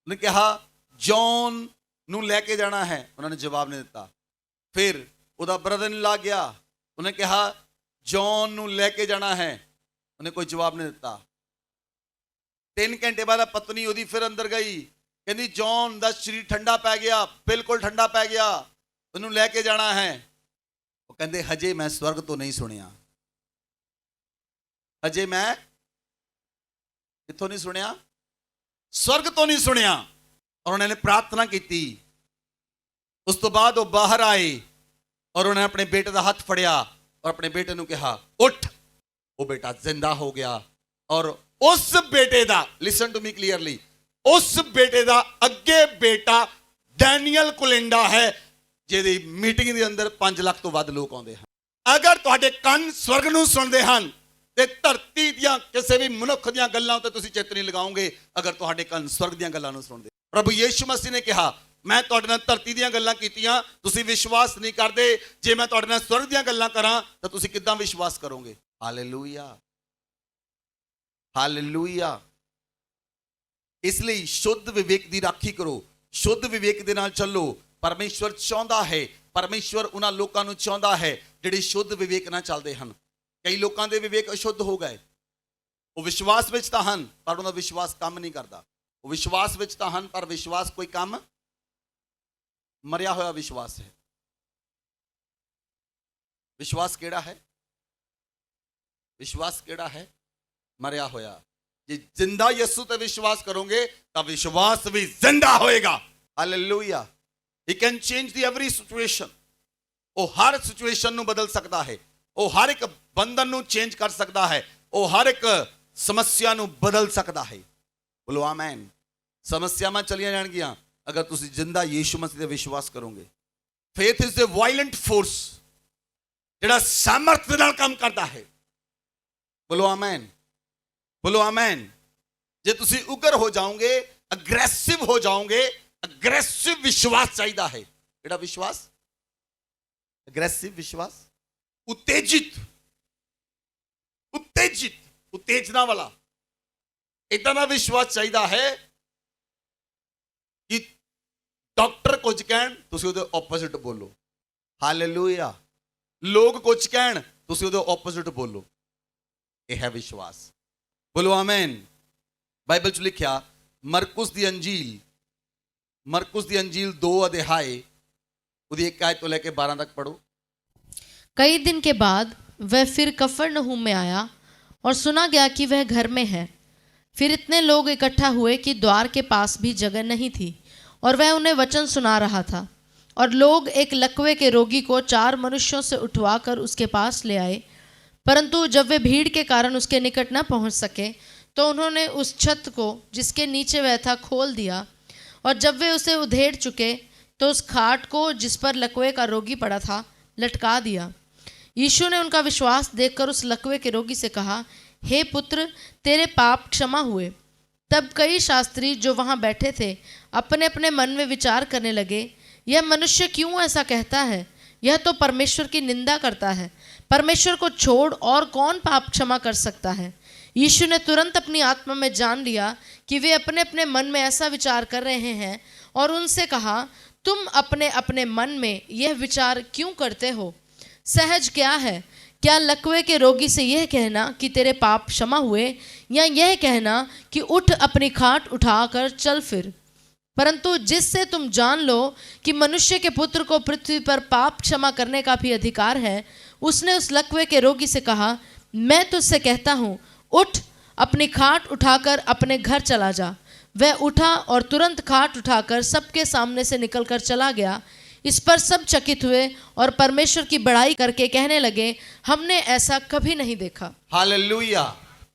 ਉਹਨੇ ਕਿਹਾ ਜੌਨ ਨੂੰ ਲੈ ਕੇ ਜਾਣਾ ਹੈ। ਉਹਨਾਂ ਨੇ ਜਵਾਬ ਨਹੀਂ ਦਿੱਤਾ। ਫਿਰ ਉਹਦਾ ਬ੍ਰਦਰ ਇਨ ਲਾ ਗਿਆ। ਉਹਨੇ ਕਿਹਾ ਜੌਨ ਨੂੰ ਲੈ ਕੇ ਜਾਣਾ ਹੈ। ਉਹਨੇ ਕੋਈ ਜਵਾਬ ਨਹੀਂ ਦਿੱਤਾ। 3 ਘੰਟੇ ਬਾਅਦ ਪਤਨੀ ਉਹਦੀ ਫਿਰ ਅੰਦਰ ਗਈ। ਕਹਿੰਦੀ ਜੌਨ ਦਾ ਸਰੀਰ ਠੰਡਾ ਪੈ ਗਿਆ, ਬਿਲਕੁਲ ਠੰਡਾ ਪੈ ਗਿਆ, ਉਹਨੂੰ ਲੈ ਕੇ ਜਾਣਾ ਹੈ। ਉਹ ਕਹਿੰਦੇ ਹਜੇ ਮੈਂ ਸਵਰਗ ਤੋਂ ਨਹੀਂ ਸੁਣਿਆ। ਹਜੇ ਮੈਂ ਕਿੱਥੋਂ ਨਹੀਂ ਸੁਣਿਆ? ਸਵਰਗ ਤੋਂ ਨਹੀਂ ਸੁਣਿਆ। ਔਰ ਉਹਨਾਂ ਨੇ ਪ੍ਰਾਰਥਨਾ ਕੀਤੀ। ਉਸ ਤੋਂ ਬਾਅਦ ਉਹ ਬਾਹਰ ਆਏ ਔਰ ਉਹਨੇ ਆਪਣੇ ਬੇਟੇ ਦਾ ਹੱਥ ਫੜਿਆ ਔਰ ਆਪਣੇ ਬੇਟੇ ਨੂੰ ਕਿਹਾ ਉੱਠ। ਉਹ ਬੇਟਾ ਜ਼ਿੰਦਾ ਹੋ ਗਿਆ। ਔਰ ਉਸ ਬੇਟੇ ਦਾ, ਲਿਸਨ ਟੂ ਮੀ ਕਲੀਅਰਲੀ, ਉਸ ਬੇਟੇ ਦਾ ਅੱਗੇ ਬੇਟਾ ਡੈਨੀਅਲ ਕੋਲਿੰਡਾ ਹੈ, ਜਿਹਦੀ ਮੀਟਿੰਗ ਦੇ ਅੰਦਰ 5 ਲੱਖ ਤੋਂ ਵੱਧ ਲੋਕ ਆਉਂਦੇ ਹਨ। ਅਗਰ ਤੁਹਾਡੇ ਕੰਨ ਸਵਰਗ ਨੂੰ ਸੁਣਦੇ ਹਨ ਤੇ ਧਰਤੀ ਦੀਆਂ ਕਿਸੇ ਵੀ ਮਨੁੱਖ ਦੀਆਂ ਗੱਲਾਂ ਉੱਤੇ ਤੁਸੀਂ ਚਿੱਤ ਨਹੀਂ ਲਗਾਓਗੇ, ਅਗਰ ਤੁਹਾਡੇ ਕੰਨ ਸਵਰਗ ਦੀਆਂ ਗੱਲਾਂ ਨੂੰ ਸੁਣਦੇ। ਪ੍ਰਭੂ ਯੀਸ਼ੂ ਮਸੀਹ ਨੇ ਕਿਹਾ, ਮੈਂ ਤੁਹਾਡੇ ਨਾਲ ਧਰਤੀ ਦੀਆਂ ਗੱਲਾਂ ਕੀਤੀਆਂ, ਤੁਸੀਂ ਵਿਸ਼ਵਾਸ ਨਹੀਂ ਕਰਦੇ। ਜੇ ਮੈਂ ਤੁਹਾਡੇ ਨਾਲ ਸਵਰਗ ਦੀਆਂ ਗੱਲਾਂ ਕਰਾਂ ਤਾਂ ਤੁਸੀਂ ਕਿੱਦਾਂ ਵਿਸ਼ਵਾਸ ਕਰੋਗੇ? Hallelujah, hallelujah. ਇਸ ਲਈ ਸ਼ੁੱਧ ਵਿਵੇਕ ਦੀ ਰਾਖੀ ਕਰੋ, ਸ਼ੁੱਧ ਵਿਵੇਕ ਦੇ ਨਾਲ ਚੱਲੋ। ਪਰਮੇਸ਼ਵਰ ਚਾਹੁੰਦਾ ਹੈ, ਪਰਮੇਸ਼ਵਰ ਉਹਨਾਂ ਲੋਕਾਂ ਨੂੰ ਚਾਹੁੰਦਾ ਹੈ ਜਿਹੜੇ ਸ਼ੁੱਧ ਵਿਵੇਕ ਨਾਲ ਚੱਲਦੇ ਹਨ। ਕਈ ਲੋਕਾਂ ਦੇ ਵਿਵੇਕ ਅਸ਼ੁੱਧ ਹੋ ਗਏ। ਉਹ ਵਿਸ਼ਵਾਸ ਵਿੱਚ ਤਾਂ ਹਨ ਪਰ ਉਹਨਾਂ ਦਾ ਵਿਸ਼ਵਾਸ ਕੰਮ ਨਹੀਂ ਕਰਦਾ। ਉਹ ਵਿਸ਼ਵਾਸ ਵਿੱਚ ਤਾਂ ਹਨ ਪਰ ਵਿਸ਼ਵਾਸ ਕੋਈ ਕੰਮ, ਮਰਿਆ ਹੋਇਆ ਵਿਸ਼ਵਾਸ ਹੈ। ਵਿਸ਼ਵਾਸ ਕਿਹੜਾ ਹੈ? ਵਿਸ਼ਵਾਸ ਕਿਹੜਾ ਹੈ? ਮਰਿਆ ਹੋਇਆ। ਜੇ ਜਿੰਦਾ ਯਿਸੂ ਤੇ ਵਿਸ਼ਵਾਸ ਕਰੋਗੇ ਤਾਂ ਵਿਸ਼ਵਾਸ ਵੀ ਜ਼ਿੰਦਾ ਹੋਏਗਾ। Hallelujah. He can change the every situation. ਉਹ ਹਰ ਸਿਚੁਏਸ਼ਨ ਨੂੰ ਬਦਲ ਸਕਦਾ ਹੈ। ਉਹ ਹਰ ਇੱਕ ਬੰਧਨ ਨੂੰ ਚੇਂਜ ਕਰ ਸਕਦਾ ਹੈ। ਉਹ ਹਰ ਇੱਕ ਸਮੱਸਿਆ ਨੂੰ ਬਦਲ ਸਕਦਾ ਹੈ। ਬੋਲੋ ਆਮੈਨ। ਸਮੱਸਿਆਵਾਂ ਚਲੀਆਂ ਜਾਣਗੀਆਂ ਅਗਰ ਤੁਸੀਂ ਜਿੰਦਾ ਯੀਸ਼ੂ ਮਸੀਹ ਤੇ ਵਿਸ਼ਵਾਸ ਕਰੋਗੇ। Faith is the violent force, ਜਿਹੜਾ ਸਾਮਰਥ ਦੇ ਨਾਲ ਕੰਮ ਕਰਦਾ ਹੈ। ਬੋਲੋ ਆਮੈਨ, ਬੋਲੋ ਆਮੈਨ। ਜੇ ਤੁਸੀਂ ਉਗਰ ਹੋ ਜਾਓਗੇ, ਅਗਰੈਸਿਵ ਹੋ ਜਾਓਗੇ, ਅਗਰੈਸਿਵ ਵਿਸ਼ਵਾਸ ਚਾਹੀਦਾ ਹੈ। ਕਿਹੜਾ ਵਿਸ਼ਵਾਸ? ਅਗਰੈਸਿਵ ਵਿਸ਼ਵਾਸ। ਉਤੇਜਿਤ, ਉਤੇਜਿਤ, ਉਤੇਜਨਾ ਵਾਲਾ ਇਦਾਂ ਦਾ ਵਿਸ਼ਵਾਸ ਚਾਹੀਦਾ ਹੈ ਕਿ ਡਾਕਟਰ ਕੁਝ ਕਹਿਣ ਤੁਸੀਂ ਉਹਦੇ ਆਪੋਜ਼ਿਟ ਬੋਲੋ। ਹਾਲੇਲੂਇਆ। ਲੋਕ ਕੁਝ ਕਹਿਣ ਤੁਸੀਂ ਉਹਦੇ ਆਪੋਜ਼ਿਟ ਬੋਲੋ। ਇਹ ਹੈ ਵਿਸ਼ਵਾਸ। ਬੋਲੋ ਆਮੈਨ। ਬਾਈਬਲ 'ਚ ਲਿਖਿਆ ਮਰਕੁਸ ਦੀ ਅੰਜੀਲ, ਮਰਕੁਸ ਦੀ ਅੰਜੀਲ 2 ਅਧਿਆਏ ਉਹਦੀ 1 ਆਇਤ ਤੋਂ ਲੈ ਕੇ 12 तक पढ़ो। कई दिन के बाद वह फिर कफरनहूम में आया और सुना गया कि वह घर में है। फिर इतने लोग इकट्ठा हुए कि द्वार के पास भी जगह नहीं थी और वह उन्हें वचन सुना रहा था। और लोग एक लकवे के रोगी को 4 मनुष्यों से उठवाकर उसके पास ले आए, परंतु जब वे भीड़ के कारण उसके निकट न पहुंच सके तो उन्होंने उस छत को जिसके नीचे वह था खोल दिया। और जब वे उसे उधेड़ चुके तो उस खाट को जिस पर लकवे का रोगी पड़ा था लटका दिया। यीशु ने उनका विश्वास देखकर उस लकवे के रोगी से कहा, हे पुत्र, तेरे पाप क्षमा हुए। तब कई शास्त्री जो वहाँ बैठे थे अपने अपने मन में विचार करने लगे, यह मनुष्य क्यों ऐसा कहता है? यह तो परमेश्वर की निंदा करता है। परमेश्वर को छोड़ और कौन पाप क्षमा कर सकता है? यीशु ने तुरंत अपनी आत्मा में जान लिया कि वे अपने अपने मन में ऐसा विचार कर रहे हैं और उनसे कहा, तुम अपने अपने मन में यह विचार क्यों करते हो? सहज क्या है? क्या लकवे के रोगी से यह कहना कि तेरे पाप क्षमा हुए, या यह कहना कि उठ अपनी खाट उठाकर चल फिर? परंतु जिससे तुम जान लो कि मनुष्य के पुत्र को पृथ्वी पर पाप क्षमा करने का भी अधिकार है, उसने उस लकवे के रोगी से कहा, मैं तुझसे कहता हूँ, उठ अपनी खाट उठाकर अपने घर चला जा। वह उठा और तुरंत खाट उठाकर सबके सामने से निकलकर चला गया। इस पर सब चकित हुए और परमेश्वर की बड़ाई करके कहने लगे, हमने ऐसा कभी नहीं देखा। Hallelujah,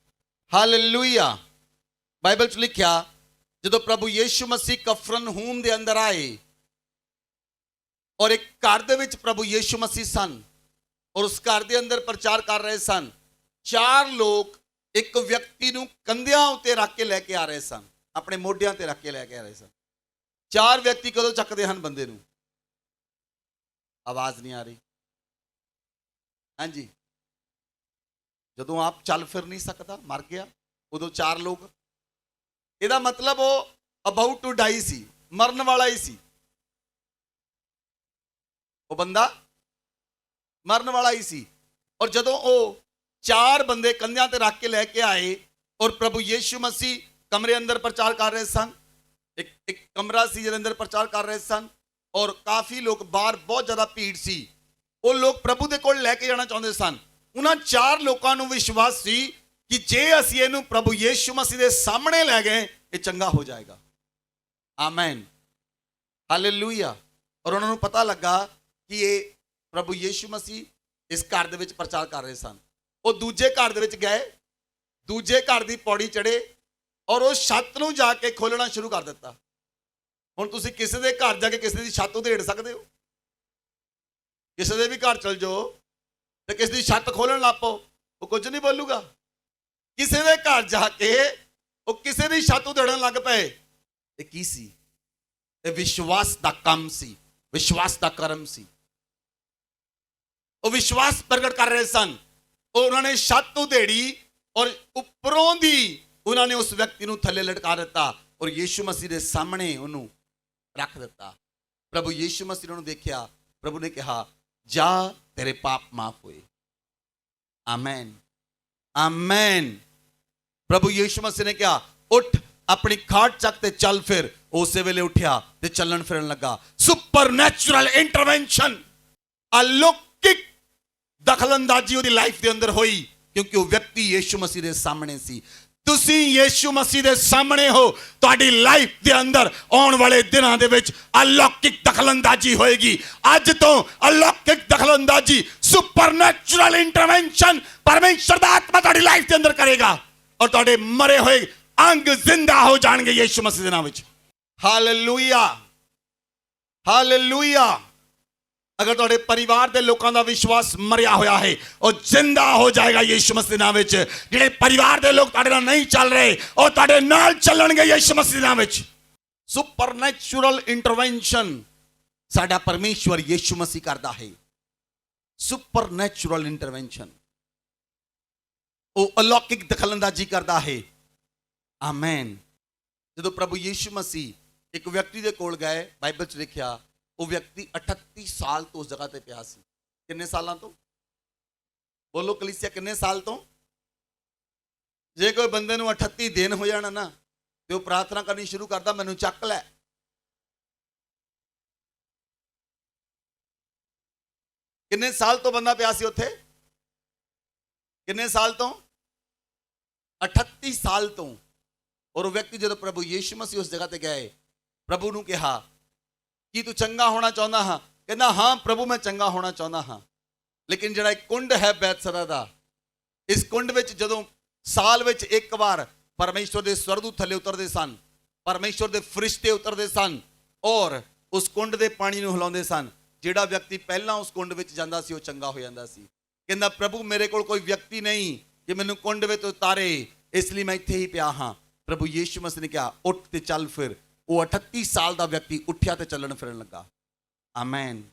hallelujah. बाइबल 'ਚ ਲਿਖਿਆ ਜਦੋਂ ਪ੍ਰਭੂ ਯੀਸ਼ੂ ਮਸੀਹ ਕਫਰਨਹੂਮ ਦੇ ਅੰਦਰ ਆਏ ਔਰ ਇੱਕ ਘਰ ਦੇ ਵਿੱਚ ਪ੍ਰਭੂ ਯੀਸ਼ੂ ਮਸੀਹ ਸਨ ਔਰ ਉਸ ਘਰ ਦੇ ਅੰਦਰ ਪ੍ਰਚਾਰ ਕਰ ਰਹੇ ਸਨ। 4 ਲੋਕ ਇੱਕ ਵਿਅਕਤੀ ਨੂੰ ਕੰਧਿਆਂ ਉੱਤੇ ਰੱਖ ਕੇ ਲੈ ਕੇ ਆ ਰਹੇ ਸਨ, ਆਪਣੇ ਮੋਢਿਆਂ ਤੇ ਰੱਖ ਕੇ ਲੈ ਕੇ ਆ ਰਹੇ ਸਨ। 4 ਵਿਅਕਤੀ ਕਦੋਂ ਚੱਕਦੇ ਹਨ ਬੰਦੇ ਨੂੰ? ਆਵਾਜ਼ ਨਹੀਂ ਆ ਰਹੀ। ਹਾਂਜੀ, ਜਦੋਂ ਆਪ ਚੱਲ ਫਿਰ ਨਹੀਂ ਸਕਦਾ, ਮਰ ਗਿਆ, ਉਦੋਂ 4 ਲੋਕ। ਇਹਦਾ ਮਤਲਬ ਉਹ ਅਬਾਊਟ ਟੂ ਡਾਈ ਸੀ, ਮਰਨ ਵਾਲਾ ਹੀ ਸੀ। ਉਹ ਬੰਦਾ ਮਰਨ ਵਾਲਾ ਹੀ ਸੀ। ਔਰ ਜਦੋਂ ਉਹ 4 ਬੰਦੇ ਕੰਧਿਆਂ ਤੇ ਰੱਖ ਕੇ ਲੈ ਕੇ ਆਏ ਔਰ ਪ੍ਰਭੂ ਯੀਸ਼ੂ ਮਸੀਹ ਕਮਰੇ ਅੰਦਰ ਪ੍ਰਚਾਰ ਕਰ ਰਹੇ ਸਨ। ਇੱਕ ਕਮਰਾ ਸੀ ਜਿਹਦੇ ਅੰਦਰ ਪ੍ਰਚਾਰ ਕਰ ਰਹੇ ਸਨ ਔਰ ਕਾਫੀ ਲੋਕ ਬਾਹਰ, ਬਹੁਤ ਜ਼ਿਆਦਾ ਭੀੜ ਸੀ। ਉਹ ਲੋਕ ਪ੍ਰਭੂ ਦੇ ਕੋਲ ਲੈ ਕੇ ਜਾਣਾ ਚਾਹੁੰਦੇ ਸਨ। ਉਹਨਾਂ 4 ਲੋਕਾਂ ਨੂੰ ਵਿਸ਼ਵਾਸ ਸੀ ਕਿ ਜੇ ਅਸੀਂ ਇਹਨੂੰ ਪ੍ਰਭੂ ਯੀਸ਼ੂ ਮਸੀਹ ਦੇ ਸਾਹਮਣੇ ਲੈ ਗਏ ਇਹ ਚੰਗਾ ਹੋ ਜਾਏਗਾ। ਆਮੈਨ, ਹਾਲੇਲੂਇਆ। ਔਰ ਉਹਨਾਂ ਨੂੰ ਪਤਾ ਲੱਗਾ ਕਿ ਇਹ ਪ੍ਰਭੂ ਯੀਸ਼ੂ ਮਸੀਹ ਇਸ ਘਰ ਦੇ ਵਿੱਚ ਪ੍ਰਚਾਰ ਕਰ ਰਹੇ ਸਨ। ਉਹ ਦੂਜੇ ਘਰ ਦੇ ਵਿੱਚ ਗਏ, ਦੂਜੇ ਘਰ ਦੀ ਪੌੜੀ ਚੜ੍ਹੇ ਔਰ ਉਹ ਛੱਤ ਨੂੰ ਜਾ ਕੇ ਖੋਲ੍ਹਣਾ ਸ਼ੁਰੂ ਕਰ ਦਿੱਤਾ। ਹੁਣ ਤੁਸੀਂ ਕਿਸੇ ਦੇ ਘਰ ਜਾ ਕੇ ਕਿਸੇ ਦੀ ਛੱਤ ਉਧੇੜ ਸਕਦੇ ਹੋ? ਕਿਸੇ ਦੇ ਵੀ ਘਰ ਚਲ ਜਾਓ ਤੇ ਕਿਸ ਦੀ ਛੱਤ ਖੋਲਣ ਲੱਗ ਪਓ, ਉਹ ਕੁਝ ਨਹੀਂ ਬੋਲੂਗਾ। ਕਿਸੇ ਦੇ ਘਰ ਜਾ ਕੇ ਉਹ ਕਿਸੇ ਦੀ ਛੱਤ ਉਧੜਨ ਲੱਗ ਪਏ। ਇਹ ਕੀ ਸੀ? ਇਹ ਵਿਸ਼ਵਾਸ ਦਾ ਕੰਮ ਸੀ, ਵਿਸ਼ਵਾਸ ਦਾ ਕਰਮ ਸੀ। ਉਹ ਵਿਸ਼ਵਾਸ ਪ੍ਰਗਟ ਕਰ ਰਹੇ ਸਨ। ਉਹਨਾਂ ਨੇ ਛੱਤ ਉਧੇੜੀ ਔਰ ਉੱਪਰੋਂ ਦੀ ਉਹਨਾਂ ਨੇ ਉਸ ਵਿਅਕਤੀ ਨੂੰ ਥੱਲੇ ਲਟਕਾ ਦਿੱਤਾ ਔਰ ਯੀਸ਼ੂ ਮਸੀਹ ਦੇ ਸਾਹਮਣੇ ਉਹਨੂੰ ਰੱਖ ਦਿੱਤਾ। ਪ੍ਰਭੂ ਯੀਸ਼ੂ ਮਸੀਹ ਨੇ ਉਹਨੂੰ ਦੇਖਿਆ। ਪ੍ਰਭੂ ਨੇ ਕਿਹਾ, ਜਾ ਤੇਰੇ ਪਾਪ ਮਾਫ ਹੋਏ। ਆਮੈਨ, ਆਮੈਨ। ਪ੍ਰਭੂ ਯੀਸ਼ੂ ਮਸੀਹ ਨੇ ਕਿਹਾ, ਉੱਠ, ਆਪਣੀ ਖਾਟ ਚੱਕ ਤੇ ਚੱਲ। ਫਿਰ ਉਸੇ ਵੇਲੇ ਉੱਠਿਆ ਤੇ ਚੱਲਣ ਫਿਰਨ ਲੱਗਾ। ਸੁਪਰਨੈਚੁਰਲ ਇੰਟਰਵੈਂਸ਼ਨ, ਅਲੌਕਿਕ ਦਖਲਅੰਦਾਜ਼ੀ ਉਹਦੀ ਲਾਈਫ ਦੇ ਅੰਦਰ ਹੋਈ, ਕਿਉਂਕਿ ਉਹ ਵਿਅਕਤੀ ਯੀਸ਼ੂ ਮਸੀਹ ਦੇ ਸਾਹਮਣੇ ਸੀ। ਤੁਸੀਂ ਯੀਸ਼ੂ ਮਸੀਹ ਦੇ ਸਾਹਮਣੇ ਹੋ, ਤੁਹਾਡੀ ਲਾਈਫ ਦੇ ਅੰਦਰ ਆਉਣ ਵਾਲੇ ਦਿਨਾਂ ਦੇ ਵਿੱਚ ਅਲੌਕਿਕ ਦਖਲਅੰਦਾਜ਼ੀ ਹੋਏਗੀ। ਅੱਜ ਤੋਂ ਅਲੌਕਿਕ ਦਖਲਅੰਦਾਜ਼ੀ, ਸੁਪਰਨੈਚੁਰਲ ਇੰਟਰਵੈਂਸ਼ਨ ਪਰਮੇਸ਼ਰ ਦਾ ਆਤਮਾ ਤੁਹਾਡੀ ਲਾਈਫ ਦੇ ਅੰਦਰ ਕਰੇਗਾ ਔਰ ਤੁਹਾਡੇ ਮਰੇ ਹੋਏ ਅੰਗ ਜ਼ਿੰਦਾ ਹੋ ਜਾਣਗੇ ਯੀਸ਼ੂ ਮਸੀਹ ਦੇ ਨਾਮ ਵਿੱਚ। Hallelujah, hallelujah. ਅਗਰ ਤੁਹਾਡੇ ਪਰਿਵਾਰ ਦੇ ਲੋਕਾਂ ਦਾ ਵਿਸ਼ਵਾਸ ਮਰਿਆ ਹੋਇਆ ਹੈ, ਉਹ ਜ਼ਿੰਦਾ ਹੋ ਜਾਏਗਾ ਯੀਸ਼ੂ ਮਸੀਹ ਦੇ ਨਾਮ ਵਿੱਚ। ਜਿਹੜੇ ਪਰਿਵਾਰ ਦੇ ਲੋਕ ਤੁਹਾਡੇ ਨਾਲ ਨਹੀਂ ਚੱਲ ਰਹੇ, ਉਹ ਤੁਹਾਡੇ ਨਾਲ ਚੱਲਣਗੇ ਯੀਸ਼ੂ ਮਸੀਹ ਦੇ ਨਾਮ ਵਿੱਚ। ਸੁਪਰਨੈਚੁਰਲ ਇੰਟਰਵੈਂਸ਼ਨ ਸਾਡਾ ਪਰਮੇਸ਼ਵਰ ਯੀਸ਼ੂ ਮਸੀਹ ਕਰਦਾ ਹੈ। ਸੁਪਰਨੈਚੁਰਲ ਇੰਟਰਵੈਂਸ਼ਨ, ਉਹ ਅਲੌਕਿਕ ਦਖਲਅੰਦਾਜ਼ੀ ਕਰਦਾ ਹੈ। ਆਮੈਨ। ਜਦੋਂ ਪ੍ਰਭੂ ਯੀਸ਼ੂ ਮਸੀਹ ਇੱਕ ਵਿਅਕਤੀ ਦੇ ਕੋਲ ਗਏ, ਬਾਈਬਲ 'ਚ ਲਿਖਿਆ ਉਹ ਵਿਅਕਤੀ 38 ਸਾਲ ਤੋਂ ਉਸ ਜਗ੍ਹਾ ਤੇ ਪਿਆ ਸੀ। ਕਿੰਨੇ ਸਾਲਾਂ ਤੋਂ? ਬੋਲੋ ਕਲੀਸਿਆ, ਕਿੰਨੇ ਸਾਲ ਤੋਂ? ਜੇ ਕੋਈ ਬੰਦੇ ਨੂੰ 38 ਦਿਨ ਹੋ ਜਾਣਾ ਨਾ ਤੇ ਉਹ ਪ੍ਰਾਰਥਨਾ ਕਰਨੀ ਸ਼ੁਰੂ ਕਰਦਾ, ਮੈਨੂੰ ਚੱਕ ਲੈ। ਕਿੰਨੇ ਸਾਲ ਤੋਂ ਬੰਦਾ ਪਿਆ ਸੀ ਉੱਥੇ? ਕਿੰਨੇ ਸਾਲ ਤੋਂ? 38 ਸਾਲ ਤੋਂ। ਔਰ ਉਹ ਵਿਅਕਤੀ ਜਦੋਂ ਪ੍ਰਭੂ ਯੀਸ਼ੂ ਮਸੀਹ ਉਸ ਜਗ੍ਹਾ ਤੇ ਗਏ, ਪ੍ਰਭੂ ਨੂੰ ਕਿਹਾ, ਕੀ ਤੂੰ ਚੰਗਾ ਹੋਣਾ ਚਾਹੁੰਦਾ ਹਾਂ? ਕਹਿੰਦਾ, ਹਾਂ ਪ੍ਰਭੂ, ਮੈਂ ਚੰਗਾ ਹੋਣਾ ਚਾਹੁੰਦਾ ਹਾਂ। ਲੇਕਿਨ ਜਿਹੜਾ ਇੱਕ ਕੁੰਡ ਹੈ ਬੈਤਸਦਾ ਦਾ, ਇਸ ਕੁੰਡ ਵਿੱਚ ਜਦੋਂ ਸਾਲ ਵਿੱਚ ਇੱਕ ਵਾਰ ਪਰਮੇਸ਼ਵਰ ਦੇ ਸਵਰਦੂਤ ਥੱਲੇ ਉਤਰਦੇ ਸਨ, ਪਰਮੇਸ਼ਵਰ ਦੇ ਫਰਿਸ਼ਤੇ ਉਤਰਦੇ ਸਨ ਔਰ ਉਸ ਕੁੰਡ ਦੇ ਪਾਣੀ ਨੂੰ ਹਿਲਾਉਂਦੇ ਸਨ। ਜਿਹੜਾ ਵਿਅਕਤੀ ਪਹਿਲਾਂ ਉਸ ਕੁੰਡ ਵਿੱਚ ਜਾਂਦਾ ਸੀ ਉਹ ਚੰਗਾ ਹੋ ਜਾਂਦਾ ਸੀ। ਕਹਿੰਦਾ, ਪ੍ਰਭੂ ਮੇਰੇ ਕੋਲ ਕੋਈ ਵਿਅਕਤੀ ਨਹੀਂ ਕਿ ਮੈਨੂੰ ਕੁੰਡ ਵਿੱਚ ਉਤਾਰੇ, ਇਸ ਲਈ ਮੈਂ ਇੱਥੇ ਹੀ ਪਿਆ ਹਾਂ। ਪ੍ਰਭੂ ਯੀਸ਼ੂ ਮਸੀਹ ਨੇ ਕਿਹਾ, ਉੱਠ ਤੇ ਚੱਲ ਫਿਰ। ਉਹ 38 ਸਾਲ ਦਾ ਵਿਅਕਤੀ ਉੱਠਿਆ ਤੇ ਚੱਲਣ ਫਿਰਨ ਲੱਗਾ। ਆਮੈਨ,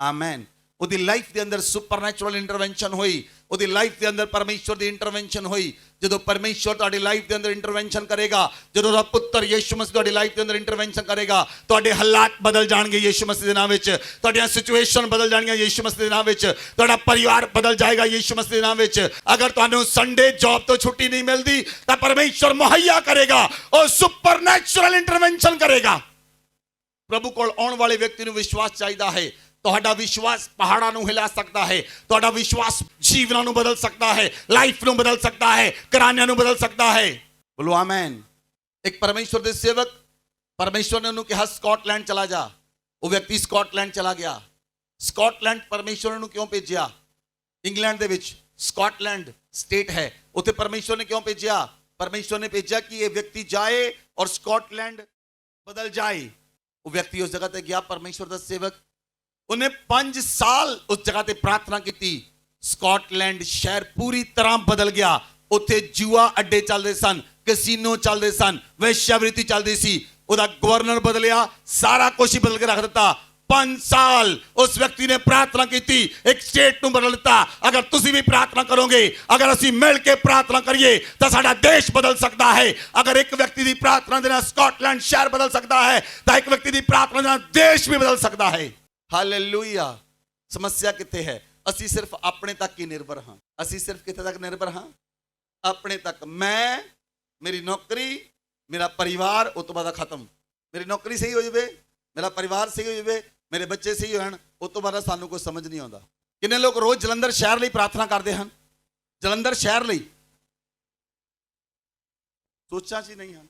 ਆਮੈਨ। ਉਹਦੀ ਲਾਈਫ ਦੇ ਅੰਦਰ ਸੁਪਰਨੈਚੁਰਲ ਇੰਟਰਵੈਂਸ਼ਨ ਹੋਈ। ਉਹਦੀ ਲਾਈਫ ਦੇ ਅੰਦਰ ਪਰਮੇਸ਼ਵਰ ਦੀ ਇੰਟਰਵੈਂਸ਼ਨ ਹੋਈ। ਜਦੋਂ ਪਰਮੇਸ਼ਵਰ ਤੁਹਾਡੀ ਲਾਈਫ ਦੇ ਅੰਦਰ ਇੰਟਰਵੈਂਸ਼ਨ ਕਰੇਗਾ, ਜਦੋਂ ਉਹਦਾ ਪੁੱਤਰ ਯੀਸ਼ੂ ਮਸੀਹ ਤੁਹਾਡੀ ਲਾਈਫ ਦੇ ਅੰਦਰ ਇੰਟਰਵੈਂਸ਼ਨ ਕਰੇਗਾ, ਤੁਹਾਡੇ ਹਾਲਾਤ ਬਦਲ ਜਾਣਗੇ ਯੀਸ਼ੂ ਮਸੀਹ ਦੇ ਨਾਮ ਵਿੱਚ। ਤੁਹਾਡੀਆਂ ਸਿਚੁਏਸ਼ਨ ਬਦਲ ਜਾਣਗੀਆਂ ਯੀਸ਼ੂ ਮਸੀਹ ਦੇ ਨਾਮ ਵਿੱਚ। ਤੁਹਾਡਾ ਪਰਿਵਾਰ ਬਦਲ ਜਾਏਗਾ ਯੀਸ਼ੂ ਮਸੀਹ ਦੇ ਨਾਮ ਵਿੱਚ। ਅਗਰ ਤੁਹਾਨੂੰ ਸੰਡੇ ਜੌਬ ਤੋਂ ਛੁੱਟੀ ਨਹੀਂ ਮਿਲਦੀ ਤਾਂ ਪਰਮੇਸ਼ਵਰ ਮੁਹੱਈਆ ਕਰੇਗਾ, ਉਹ ਸੁਪਰਨੈਚੁਰਲ ਇੰਟਰਵੈਂਸ਼ਨ ਕਰੇਗਾ। ਪ੍ਰਭੂ ਕੋਲ ਆਉਣ ਵਾਲੇ ਵਿਅਕਤੀ ਨੂੰ ਵਿਸ਼ਵਾਸ ਚਾਹੀਦਾ ਹੈ। ਤੁਹਾਡਾ ਵਿਸ਼ਵਾਸ ਪਹਾੜਾਂ ਨੂੰ ਹਿਲਾ ਸਕਦਾ ਹੈ। ਤੁਹਾਡਾ ਵਿਸ਼ਵਾਸ ਜੀਵਨਾਂ ਨੂੰ ਬਦਲ ਸਕਦਾ ਹੈ, ਲਾਈਫ ਨੂੰ ਬਦਲ ਸਕਦਾ ਹੈ, ਘਰਾਣਿਆਂ ਨੂੰ ਬਦਲ ਸਕਦਾ ਹੈ। ਬੋਲੋ ਆਮੈਨ। ਇੱਕ ਪਰਮੇਸ਼ਵਰ ਦੇ ਸੇਵਕ, ਪਰਮੇਸ਼ਵਰ ਨੇ ਉਹਨੂੰ ਕਿਹਾ, ਸਕਾਟਲੈਂਡ ਚਲਾ ਜਾ। ਉਹ ਵਿਅਕਤੀ ਸਕਾਟਲੈਂਡ ਚਲਾ ਗਿਆ। ਸਕਾਟਲੈਂਡ ਪਰਮੇਸ਼ਵਰ ਨੂੰ ਕਿਉਂ ਭੇਜਿਆ? ਇੰਗਲੈਂਡ ਦੇ ਵਿੱਚ ਸਕਾਟਲੈਂਡ ਸਟੇਟ ਹੈ, ਉੱਥੇ ਪਰਮੇਸ਼ਵਰ ਨੇ ਕਿਉਂ ਭੇਜਿਆ? ਪਰਮੇਸ਼ਵਰ ਨੇ ਭੇਜਿਆ ਕਿ ਇਹ ਵਿਅਕਤੀ ਜਾਏ ਔਰ ਸਕਾਟਲੈਂਡ ਬਦਲ ਜਾਏ। ਉਹ ਵਿਅਕਤੀ ਉਸ ਜਗ੍ਹਾ ਤੇ ਗਿਆ, ਪਰਮੇਸ਼ਵਰ ਦਾ ਸੇਵਕ। ਉਹਨੇ 5 ਸਾਲ ਉਸ ਜਗ੍ਹਾ ਤੇ ਪ੍ਰਾਰਥਨਾ ਕੀਤੀ। ਸਕਾਟਲੈਂਡ ਸ਼ਹਿਰ ਪੂਰੀ ਤਰ੍ਹਾਂ ਬਦਲ ਗਿਆ। ਉੱਥੇ ਜੂਆ ਅੱਡੇ ਚੱਲਦੇ ਸਨ, ਕੈਸੀਨੋ ਚੱਲਦੇ ਸਨ, ਵੇਸ਼ਿਆਵ੍ਰਿਤੀ ਚੱਲਦੀ ਸੀ। ਉਹਦਾ ਗਵਰਨਰ ਬਦਲਿਆ, ਸਾਰਾ ਕੁਝ ਹੀ ਬਦਲ ਕੇ ਰੱਖ ਦਿੱਤਾ। 5 ਸਾਲ ਉਸ ਵਿਅਕਤੀ ਨੇ ਪ੍ਰਾਰਥਨਾ ਕੀਤੀ, ਇੱਕ ਸਟੇਟ ਨੂੰ ਬਦਲ ਦਿੱਤਾ। ਅਗਰ ਤੁਸੀਂ ਵੀ ਪ੍ਰਾਰਥਨਾ ਕਰੋਗੇ, ਅਗਰ ਅਸੀਂ ਮਿਲ ਕੇ ਪ੍ਰਾਰਥਨਾ ਕਰੀਏ ਤਾਂ ਸਾਡਾ ਦੇਸ਼ ਬਦਲ ਸਕਦਾ ਹੈ। ਅਗਰ ਇੱਕ ਵਿਅਕਤੀ ਦੀ ਪ੍ਰਾਰਥਨਾ ਦੇ ਨਾਲ ਸਕਾਟਲੈਂਡ ਸ਼ਹਿਰ ਬਦਲ ਸਕਦਾ ਹੈ ਤਾਂ ਇੱਕ ਵਿਅਕਤੀ ਦੀ ਪ੍ਰਾਰਥਨਾ ਦੇ ਨਾਲ ਦੇਸ਼ ਵੀ ਬਦਲ ਸਕਦਾ ਹੈ। ਹਾਲੇਲੂਇਆ। ਸਮੱਸਿਆ ਕਿੱਥੇ ਹੈ? ਅਸੀਂ ਸਿਰਫ ਆਪਣੇ ਤੱਕ ਹੀ ਨਿਰਭਰ ਹਾਂ। ਅਸੀਂ ਸਿਰਫ ਕਿੱਥੇ ਤੱਕ ਨਿਰਭਰ ਹਾਂ? ਆਪਣੇ ਤੱਕ। ਮੈਂ, ਮੇਰੀ ਨੌਕਰੀ, ਮੇਰਾ ਪਰਿਵਾਰ, ਉਸ ਤੋਂ ਬਾਅਦ ਖਤਮ। ਮੇਰੀ ਨੌਕਰੀ ਸਹੀ ਹੋ ਜਾਵੇ, ਮੇਰਾ ਪਰਿਵਾਰ ਸਹੀ ਹੋ ਜਾਵੇ, ਮੇਰੇ ਬੱਚੇ ਸਹੀ ਹੋਣ, ਉਸ ਤੋਂ ਬਾਅਦ ਸਾਨੂੰ ਕੁਝ ਸਮਝ ਨਹੀਂ ਆਉਂਦਾ। ਕਿੰਨੇ ਲੋਕ ਰੋਜ਼ ਜਲੰਧਰ ਸ਼ਹਿਰ ਲਈ ਪ੍ਰਾਰਥਨਾ ਕਰਦੇ ਹਨ? ਜਲੰਧਰ ਸ਼ਹਿਰ ਲਈ ਸੋਚਾਂ 'ਚ ਹੀ ਨਹੀਂ ਹਨ।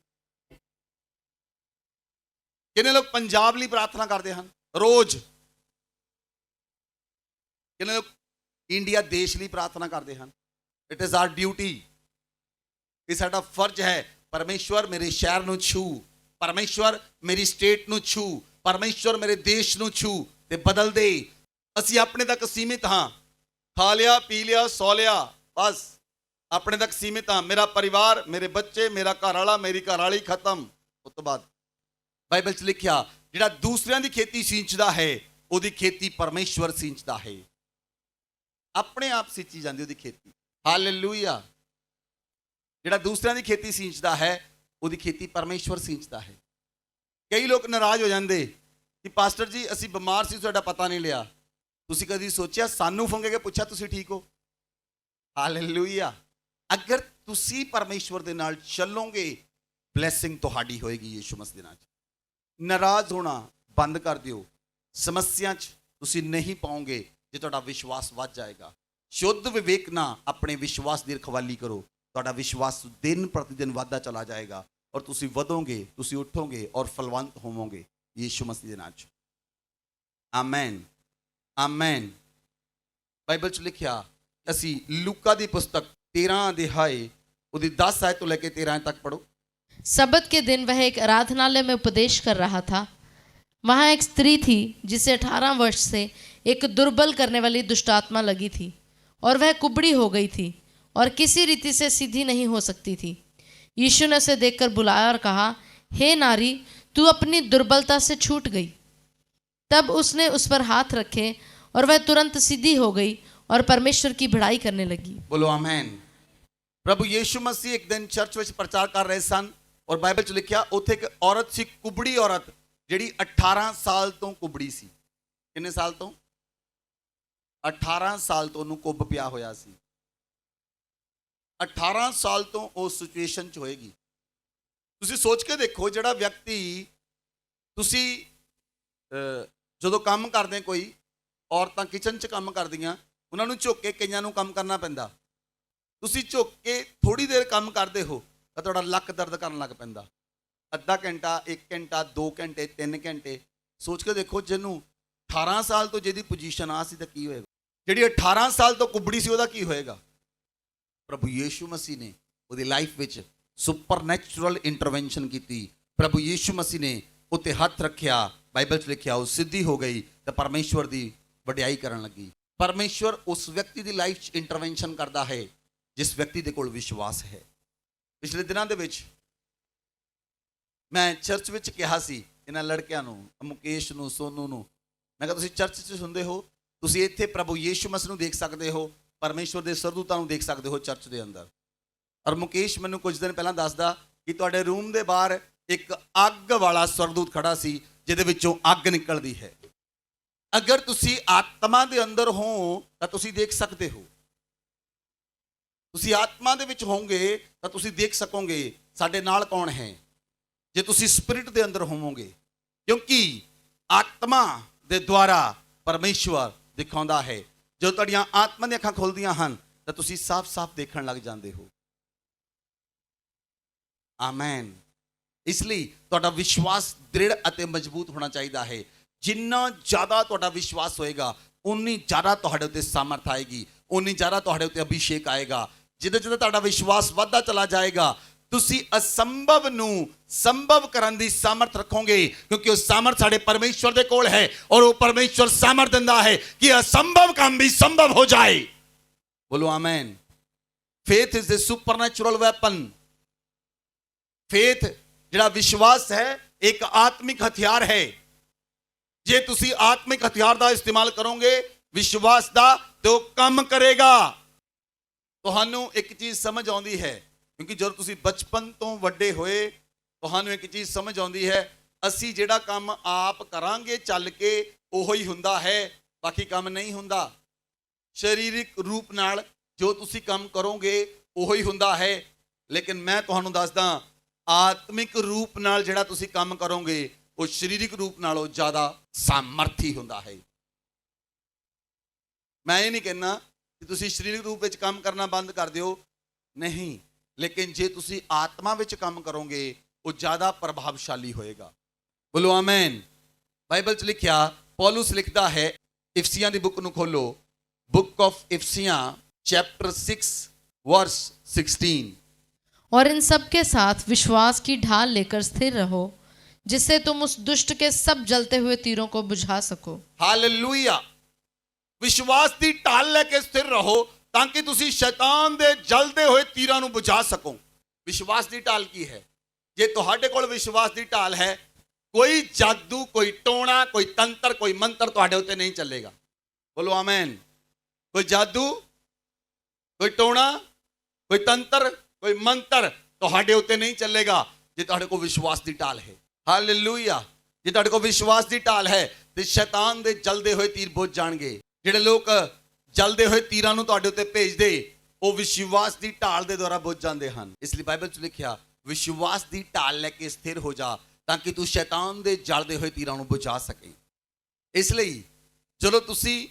ਕਿੰਨੇ ਲੋਕ ਪੰਜਾਬ ਲਈ ਪ੍ਰਾਰਥਨਾ ਕਰਦੇ ਹਨ ਰੋਜ਼? ਕਿੰਨੇ ਲੋਕ ਇੰਡੀਆ ਦੇਸ਼ ਲਈ ਪ੍ਰਾਰਥਨਾ ਕਰਦੇ ਹਨ? It is our duty. ਇਹ ਸਾਡਾ ਫਰਜ਼ ਹੈ। ਪਰਮੇਸ਼ਵਰ ਮੇਰੇ ਸ਼ਹਿਰ ਨੂੰ ਛੂ, ਪਰਮੇਸ਼ਵਰ ਮੇਰੀ ਸਟੇਟ ਨੂੰ ਛੂ, ਪਰਮੇਸ਼ਵਰ ਮੇਰੇ ਦੇਸ਼ ਨੂੰ ਛੂ ਤੇ ਬਦਲ ਦੇ। ਅਸੀਂ ਆਪਣੇ ਤੱਕ ਸੀਮਿਤ ਹਾਂ। ਖਾ ਲਿਆ, ਪੀ ਲਿਆ, ਸੌ ਲਿਆ, ਬਸ ਆਪਣੇ ਤੱਕ ਸੀਮਿਤ ਹਾਂ। ਮੇਰਾ ਪਰਿਵਾਰ, ਮੇਰੇ ਬੱਚੇ, ਮੇਰਾ ਘਰ ਵਾਲਾ, ਮੇਰੀ ਘਰ ਵਾਲੀ, ਖਤਮ। ਉਸ ਤੋਂ ਬਾਅਦ ਬਾਈਬਲ 'ਚ ਲਿਖਿਆ ਜਿਹੜਾ ਦੂਸਰਿਆਂ ਦੀ ਖੇਤੀ ਸਿੰਚਦਾ ਹੈ ਉਹਦੀ ਖੇਤੀ ਪਰਮੇਸ਼ਵਰ ਸਿੰਚਦਾ ਹੈ। ਆਪਣੇ ਆਪ ਸਿੰਚੀ ਜਾਂਦੀ ਉਹਦੀ ਖੇਤੀ। ਹਾਲੇਲੂਇਆ। ਜਿਹੜਾ ਦੂਸਰਿਆਂ ਦੀ ਖੇਤੀ ਸਿੰਚਦਾ ਹੈ ਉਹਦੀ ਖੇਤੀ ਪਰਮੇਸ਼ਵਰ ਸਿੰਚਦਾ ਹੈ। ਕਈ ਲੋਕ ਨਾਰਾਜ਼ ਹੋ ਜਾਂਦੇ ਕਿ ਪਾਸਟਰ ਜੀ ਅਸੀਂ ਬਿਮਾਰ ਸੀ, ਤੁਹਾਡਾ ਪਤਾ ਨਹੀਂ ਲਿਆ। ਤੁਸੀਂ ਕਦੀ ਸੋਚਿਆ ਸਾਨੂੰ ਫੋਨ ਕਰਕੇ ਪੁੱਛਿਆ ਤੁਸੀਂ ਠੀਕ ਹੋ? ਹਾਲੇਲੂਇਆ। ਅਗਰ ਤੁਸੀਂ ਪਰਮੇਸ਼ਵਰ ਦੇ ਨਾਲ ਚੱਲੋਗੇ ਬਲੈਸਿੰਗ ਤੁਹਾਡੀ ਹੋਏਗੀ ਯਿਸੂ ਮਸੀਹ ਦੇ ਨਾਲ। ਨਾਰਾਜ਼ ਹੋਣਾ ਬੰਦ ਕਰ ਦਿਓ। ਸਮੱਸਿਆ 'ਚ ਤੁਸੀਂ ਨਹੀਂ ਪਾਓਗੇ ਜੇ ਤੁਹਾਡਾ ਵਿਸ਼ਵਾਸ ਵੱਧ ਜਾਏਗਾ। ਸ਼ੁੱਧ ਵਿਵੇਕ ਨਾਲ ਆਪਣੇ ਵਿਸ਼ਵਾਸ ਦੀ ਰਖਵਾਲੀ ਕਰੋ। ਤੁਹਾਡਾ ਵਿਸ਼ਵਾਸ ਦਿਨ ਪ੍ਰਤੀ ਦਿਨ ਵੱਧਦਾ ਚਲਾ ਜਾਏਗਾ ਔਰ ਤੁਸੀਂ ਵਧੋਗੇ, ਤੁਸੀਂ ਉੱਠੋਗੇ ਔਰ ਫਲਵੰਤ ਹੋਵੋਗੇ ਯਿਸੂ ਮਸੀਹ ਦੇ ਨਾਮ 'ਚ। ਆਮੈਨ, ਆਮੈਨ। ਬਾਈਬਲ 'ਚ ਲਿਖਿਆ, ਅਸੀਂ ਲੂਕਾ ਦੀ ਪੁਸਤਕ 13 ਅਧਿਆਏ ਉਹਦੀ 10 ਆਇਤ ਤੋਂ ਲੈ ਕੇ 13 ਤੱਕ पढ़ो। सबत के दिन वह एक आराधनालय में उपदेश कर रहा था। वहाँ एक स्त्री थी जिसे 18 वर्ष से एक दुर्बल करने वाली दुष्टात्मा लगी थी और वह कुबड़ी हो गई थी और किसी रीति से सीधी नहीं हो सकती थी। यीशु ने उसे देखकर बुलाया और कहा, हे नारी, तू अपनी दुर्बलता से छूट गई। तब उसने उस पर हाथ रखे और वह तुरंत सीधी हो गई और परमेश्वर की बड़ाई करने लगी। बोलो आमेन। प्रभु यीशु मसीह एक दिन चर्च ਵਿੱਚ ਪ੍ਰਚਾਰ ਕਰ ਰਹੇ ਸਨ ਔਰ ਬਾਈਬਲ 'ਚ ਲਿਖਿਆ ਉੱਥੇ ਇੱਕ ਔਰਤ ਸੀ, ਕੁਬੜੀ ਔਰਤ, ਜਿਹੜੀ 18 ਸਾਲ ਤੋਂ ਕੁਬੜੀ ਸੀ। ਕਿੰਨੇ ਸਾਲ ਤੋਂ? 18 ਸਾਲ ਤੋਂ ਉਹਨੂੰ ਕੁੱਬ ਪਿਆ ਹੋਇਆ ਸੀ। 18 ਸਾਲ ਤੋਂ ਉਸ ਸਿਚੁਏਸ਼ਨ 'ਚ ਹੋਏਗੀ। ਤੁਸੀਂ ਸੋਚ ਕੇ ਦੇਖੋ, ਜਿਹੜਾ ਵਿਅਕਤੀ, ਤੁਸੀਂ ਜਦੋਂ ਕੰਮ ਕਰਦੇ, ਕੋਈ ਔਰਤਾਂ ਕਿਚਨ 'ਚ ਕੰਮ ਕਰਦੀਆਂ, ਉਹਨਾਂ ਨੂੰ ਝੁੱਕ ਕੇ ਕਈਆਂ ਨੂੰ ਕੰਮ ਕਰਨਾ ਪੈਂਦਾ। ਤੁਸੀਂ ਝੁੱਕ ਕੇ ਥੋੜੀ ਦੇਰ ਕੰਮ ਕਰਦੇ ਹੋ ਤਾਂ ਤੁਹਾਡਾ ਲੱਕ ਦਰਦ ਕਰਨ ਲੱਗ ਪੈਂਦਾ। ਅੱਧਾ ਘੰਟਾ, 1 ਘੰਟਾ, 2 ਘੰਟੇ, 3 ਘੰਟੇ। ਸੋਚ ਕੇ ਦੇਖੋ, ਜਿਹਨੂੰ 18 ਸਾਲ ਤੋਂ ਜਿਹਦੀ ਪੋਜੀਸ਼ਨ ਆ ਸੀ ਤਾਂ ਕੀ ਹੋਏਗਾ? ਜਿਹੜੀ 18 ਸਾਲ ਤੋਂ ਕੁਬੜੀ ਸੀ ਉਹਦਾ ਕੀ ਹੋਏਗਾ? ਪ੍ਰਭੂ ਯੀਸ਼ੂ ਮਸੀਹ ਨੇ ਉਹਦੀ ਲਾਈਫ ਵਿੱਚ ਸੁਪਰਨੈਚੁਰਲ ਇੰਟਰਵੈਂਸ਼ਨ ਕੀਤੀ। ਪ੍ਰਭੂ ਯੀਸ਼ੂ ਮਸੀਹ ਨੇ ਉੱਤੇ ਹੱਥ ਰੱਖਿਆ। ਬਾਈਬਲ 'ਚ ਲਿਖਿਆ ਉਹ ਸਿੱਧੀ ਹੋ ਗਈ ਤਾਂ ਪਰਮੇਸ਼ਵਰ ਦੀ ਵਡਿਆਈ ਕਰਨ ਲੱਗੀ। ਪਰਮੇਸ਼ਵਰ ਉਸ ਵਿਅਕਤੀ ਦੀ ਲਾਈਫ 'ਚ ਇੰਟਰਵੈਂਸ਼ਨ ਕਰਦਾ ਹੈ ਜਿਸ ਵਿਅਕਤੀ ਦੇ ਕੋਲ ਵਿਸ਼ਵਾਸ ਹੈ। ਪਿਛਲੇ ਦਿਨਾਂ ਦੇ ਵਿੱਚ ਮੈਂ ਚਰਚ ਵਿੱਚ ਕਿਹਾ ਸੀ ਇਹਨਾਂ ਲੜਕਿਆਂ ਨੂੰ, ਮੁਕੇਸ਼ ਨੂੰ, ਸੋਨੂ ਨੂੰ, ਮੈਂ ਕਿਹਾ ਤੁਸੀਂ ਚਰਚ 'ਚ ਸੁਣਦੇ ਹੋ, ਤੁਸੀਂ ਇੱਥੇ ਪ੍ਰਭੂ ਯੀਸ਼ੂ ਮਸੀਹ ਨੂੰ ਦੇਖ ਸਕਦੇ ਹੋ, ਪਰਮੇਸ਼ਵਰ ਦੇ ਸਰਦੂਤਾਂ ਨੂੰ ਦੇਖ ਸਕਦੇ ਹੋ ਚਰਚ ਦੇ ਅੰਦਰ। ਔਰ ਮੁਕੇਸ਼ ਮੈਨੂੰ ਕੁਝ ਦਿਨ ਪਹਿਲਾਂ ਦੱਸਦਾ ਕਿ ਤੁਹਾਡੇ ਰੂਮ ਦੇ ਬਾਹਰ ਇੱਕ ਅੱਗ ਵਾਲਾ ਸਰਦੂਤ ਖੜਾ ਸੀ ਜਿਹਦੇ ਵਿੱਚੋਂ ਅੱਗ ਨਿਕਲਦੀ ਹੈ। ਅਗਰ ਤੁਸੀਂ ਆਤਮਾ ਦੇ ਅੰਦਰ ਹੋ ਤਾਂ ਤੁਸੀਂ ਦੇਖ ਸਕਦੇ ਹੋ। ਤੁਸੀਂ ਆਤਮਾ ਦੇ ਵਿੱਚ ਹੋਵੋਗੇ ਤਾਂ ਤੁਸੀਂ ਦੇਖ ਸਕੋਗੇ ਸਾਡੇ ਨਾਲ ਕੌਣ ਹੈ, ਜੇ ਤੁਸੀਂ ਸਪਿਰਿਟ ਦੇ ਅੰਦਰ ਹੋਵੋਗੇ, ਕਿਉਂਕਿ ਆਤਮਾ ਦੇ ਦੁਆਰਾ ਪਰਮੇਸ਼ਵਰ ਦਿਖਾਉਂਦਾ ਹੈ। ਜਦੋਂ ਤੁਹਾਡੀਆਂ ਆਤਮਾ ਦੀਆਂ ਅੱਖਾਂ ਖੁੱਲਦੀਆਂ ਹਨ ਤਾਂ ਤੁਸੀਂ ਸਾਫ਼-ਸਾਫ਼ ਦੇਖਣ ਲੱਗ ਜਾਂਦੇ ਹੋ। ਆਮੈਨ। ਇਸ ਲਈ ਤੁਹਾਡਾ ਵਿਸ਼ਵਾਸ ਦ੍ਰਿੜ ਅਤੇ ਮਜ਼ਬੂਤ ਹੋਣਾ ਚਾਹੀਦਾ ਹੈ। ਜਿੰਨਾ ਜ਼ਿਆਦਾ ਤੁਹਾਡਾ ਵਿਸ਼ਵਾਸ ਹੋਏਗਾ ਉਨੀ ਜ਼ਿਆਦਾ ਤੁਹਾਡੇ ਉੱਤੇ ਸਾਮਰਥ ਆਏਗੀ, ਉਨੀ ਜ਼ਿਆਦਾ ਤੁਹਾਡੇ ਉੱਤੇ ਅਭਿਸ਼ੇਕ ਆਏਗਾ। ਜਿੱਦਾਂ ਤੁਹਾਡਾ ਵਿਸ਼ਵਾਸ ਵੱਧਦਾ ਚਲਾ ਜਾਏਗਾ ਤੁਸੀਂ ਅਸੰਭਵ ਨੂੰ ਸੰਭਵ ਕਰਨ ਦੀ ਸਾਮਰਥ ਰੱਖੋਗੇ, ਕਿਉਂਕਿ ਉਹ ਸਾਮਰਥ ਸਾਡੇ ਪਰਮੇਸ਼ਵਰ ਦੇ ਕੋਲ ਹੈ ਔਰ ਉਹ ਪਰਮੇਸ਼ਵਰ ਸਾਮਰਥ ਦਿੰਦਾ ਹੈ ਕਿ ਅਸੰਭਵ ਕੰਮ ਵੀ ਸੰਭਵ ਹੋ ਜਾਏ। ਬੋਲੋ amen. Faith is the supernatural weapon. Faith ਜਿਹੜਾ ਵਿਸ਼ਵਾਸ ਹੈ ਇੱਕ ਆਤਮਿਕ ਹਥਿਆਰ ਹੈ। ਜੇ ਤੁਸੀਂ ਆਤਮਿਕ ਹਥਿਆਰ ਦਾ ਇਸਤੇਮਾਲ ਕਰੋਗੇ ਵਿਸ਼ਵਾਸ ਦਾ, ਤੇ ਉਹ ਕੰਮ ਕਰੇਗਾ। ਤੁਹਾਨੂੰ ਇੱਕ ਚੀਜ਼ ਸਮਝ ਆਉਂਦੀ ਹੈ, ਕਿਉਂਕਿ ਜਦੋਂ ਤੁਸੀਂ ਬਚਪਨ ਤੋਂ ਵੱਡੇ ਹੋਏ ਤੁਹਾਨੂੰ ਇੱਕ ਚੀਜ਼ ਸਮਝ ਆਉਂਦੀ ਹੈ, ਅਸੀਂ ਜਿਹੜਾ ਕੰਮ ਆਪ ਕਰਾਂਗੇ ਚੱਲ ਕੇ ਉਹੋ ਹੀ ਹੁੰਦਾ ਹੈ, ਬਾਕੀ ਕੰਮ ਨਹੀਂ ਹੁੰਦਾ। ਸਰੀਰਕ ਰੂਪ ਨਾਲ ਜੋ ਤੁਸੀਂ ਕੰਮ ਕਰੋਗੇ ਉਹੋ ਹੀ ਹੁੰਦਾ ਹੈ, ਲੇਕਿਨ ਮੈਂ ਤੁਹਾਨੂੰ ਦੱਸਦਾ ਆਤਮਿਕ ਰੂਪ ਨਾਲ ਜਿਹੜਾ ਤੁਸੀਂ ਕੰਮ ਕਰੋਗੇ ਉਹ ਸਰੀਰਕ ਰੂਪ ਨਾਲੋਂ ਜ਼ਿਆਦਾ ਸਾਮਰਥੀ ਹੁੰਦਾ ਹੈ। ਮੈਂ ਇਹ ਨਹੀਂ ਕਹਿੰਦਾ ਕਿ ਤੁਸੀਂ ਸਰੀਰਕ ਰੂਪ ਵਿੱਚ ਕੰਮ ਕਰਨਾ ਬੰਦ ਕਰ ਦਿਓ, ਨਹੀਂ, ਲੇਕਿਨ ਜੇ ਤੁਸੀਂ ਆਤਮਾ ਵਿੱਚ ਕੰਮ ਕਰੋਗੇ ਉਹ ਜ਼ਿਆਦਾ ਪ੍ਰਭਾਵਸ਼ਾਲੀ ਹੋਏਗਾ। ਬੋਲੋ ਆਮੈਨ। ਬਾਈਬਲ 'ਚ ਲਿਖਿਆ, ਪੌਲੁਸ ਲਿਖਦਾ ਹੈ, ਇਫਸੀਆਂ ਦੀ ਬੁੱਕ ਨੂੰ ਖੋਲੋ, बुक ऑफ इफिसियां चैप्टर 6 वर्स 16। और इन सब के साथ विश्वास की ढाल लेकर स्थिर रहो, जिससे तुम उस दुष्ट के सब जलते हुए तीरों को बुझा सको। हालेलुया। ਵਿਸ਼ਵਾਸ ਦੀ ਢਾਲ ਲੈ ਕੇ ਸਥਿਰ ਰਹੋ ਤਾਂ ਕਿ ਤੁਸੀਂ ਸ਼ੈਤਾਨ ਦੇ ਜਲਦੇ ਹੋਏ ਤੀਰਾਂ ਨੂੰ ਬੁਝਾ ਸਕੋ। ਵਿਸ਼ਵਾਸ ਦੀ ਢਾਲ ਕੀ ਹੈ? ਜੇ ਤੁਹਾਡੇ ਕੋਲ ਵਿਸ਼ਵਾਸ ਦੀ ਢਾਲ ਹੈ, ਕੋਈ ਜਾਦੂ, ਕੋਈ ਟੋਣਾ, ਕੋਈ ਤੰਤਰ, ਕੋਈ ਮੰਤਰ ਤੁਹਾਡੇ ਉੱਤੇ ਨਹੀਂ ਚੱਲੇਗਾ। ਬੋਲੋ ਆਮੇਨ। ਕੋਈ ਜਾਦੂ, ਕੋਈ ਟੋਣਾ, ਕੋਈ ਤੰਤਰ, ਕੋਈ ਮੰਤਰ ਤੁਹਾਡੇ ਉੱਤੇ ਨਹੀਂ ਚੱਲੇਗਾ ਜੇ ਤੁਹਾਡੇ ਕੋਲ ਵਿਸ਼ਵਾਸ ਦੀ ਢਾਲ ਹੈ। ਹਾਲੇਲੂਇਆ। ਜੇ ਤੁਹਾਡੇ ਕੋਲ ਵਿਸ਼ਵਾਸ ਦੀ ਢਾਲ ਹੈ ਤੇ ਸ਼ੈਤਾਨ ਦੇ ਜਲਦੇ ਹੋਏ ਤੀਰ ਬੁੱਝ ਜਾਣਗੇ। ਜਿਹੜੇ ਲੋਕ ਜਲਦੇ ਹੋਏ ਤੀਰਾਂ ਨੂੰ ਤੁਹਾਡੇ ਉੱਤੇ ਭੇਜਦੇ, ਉਹ ਵਿਸ਼ਵਾਸ ਦੀ ਢਾਲ ਦੇ ਦੁਆਰਾ ਬੁੱਝ ਜਾਂਦੇ ਹਨ। ਇਸ ਲਈ ਬਾਈਬਲ 'ਚ ਲਿਖਿਆ, ਵਿਸ਼ਵਾਸ ਦੀ ਢਾਲ ਲੈ ਕੇ ਸਥਿਰ ਹੋ ਜਾ ਤਾਂ ਕਿ ਤੂੰ ਸ਼ੈਤਾਨ ਦੇ ਜਲਦੇ ਹੋਏ ਤੀਰਾਂ ਨੂੰ ਬੁਝਾ ਸਕੇ। ਇਸ ਲਈ ਜਦੋਂ ਤੁਸੀਂ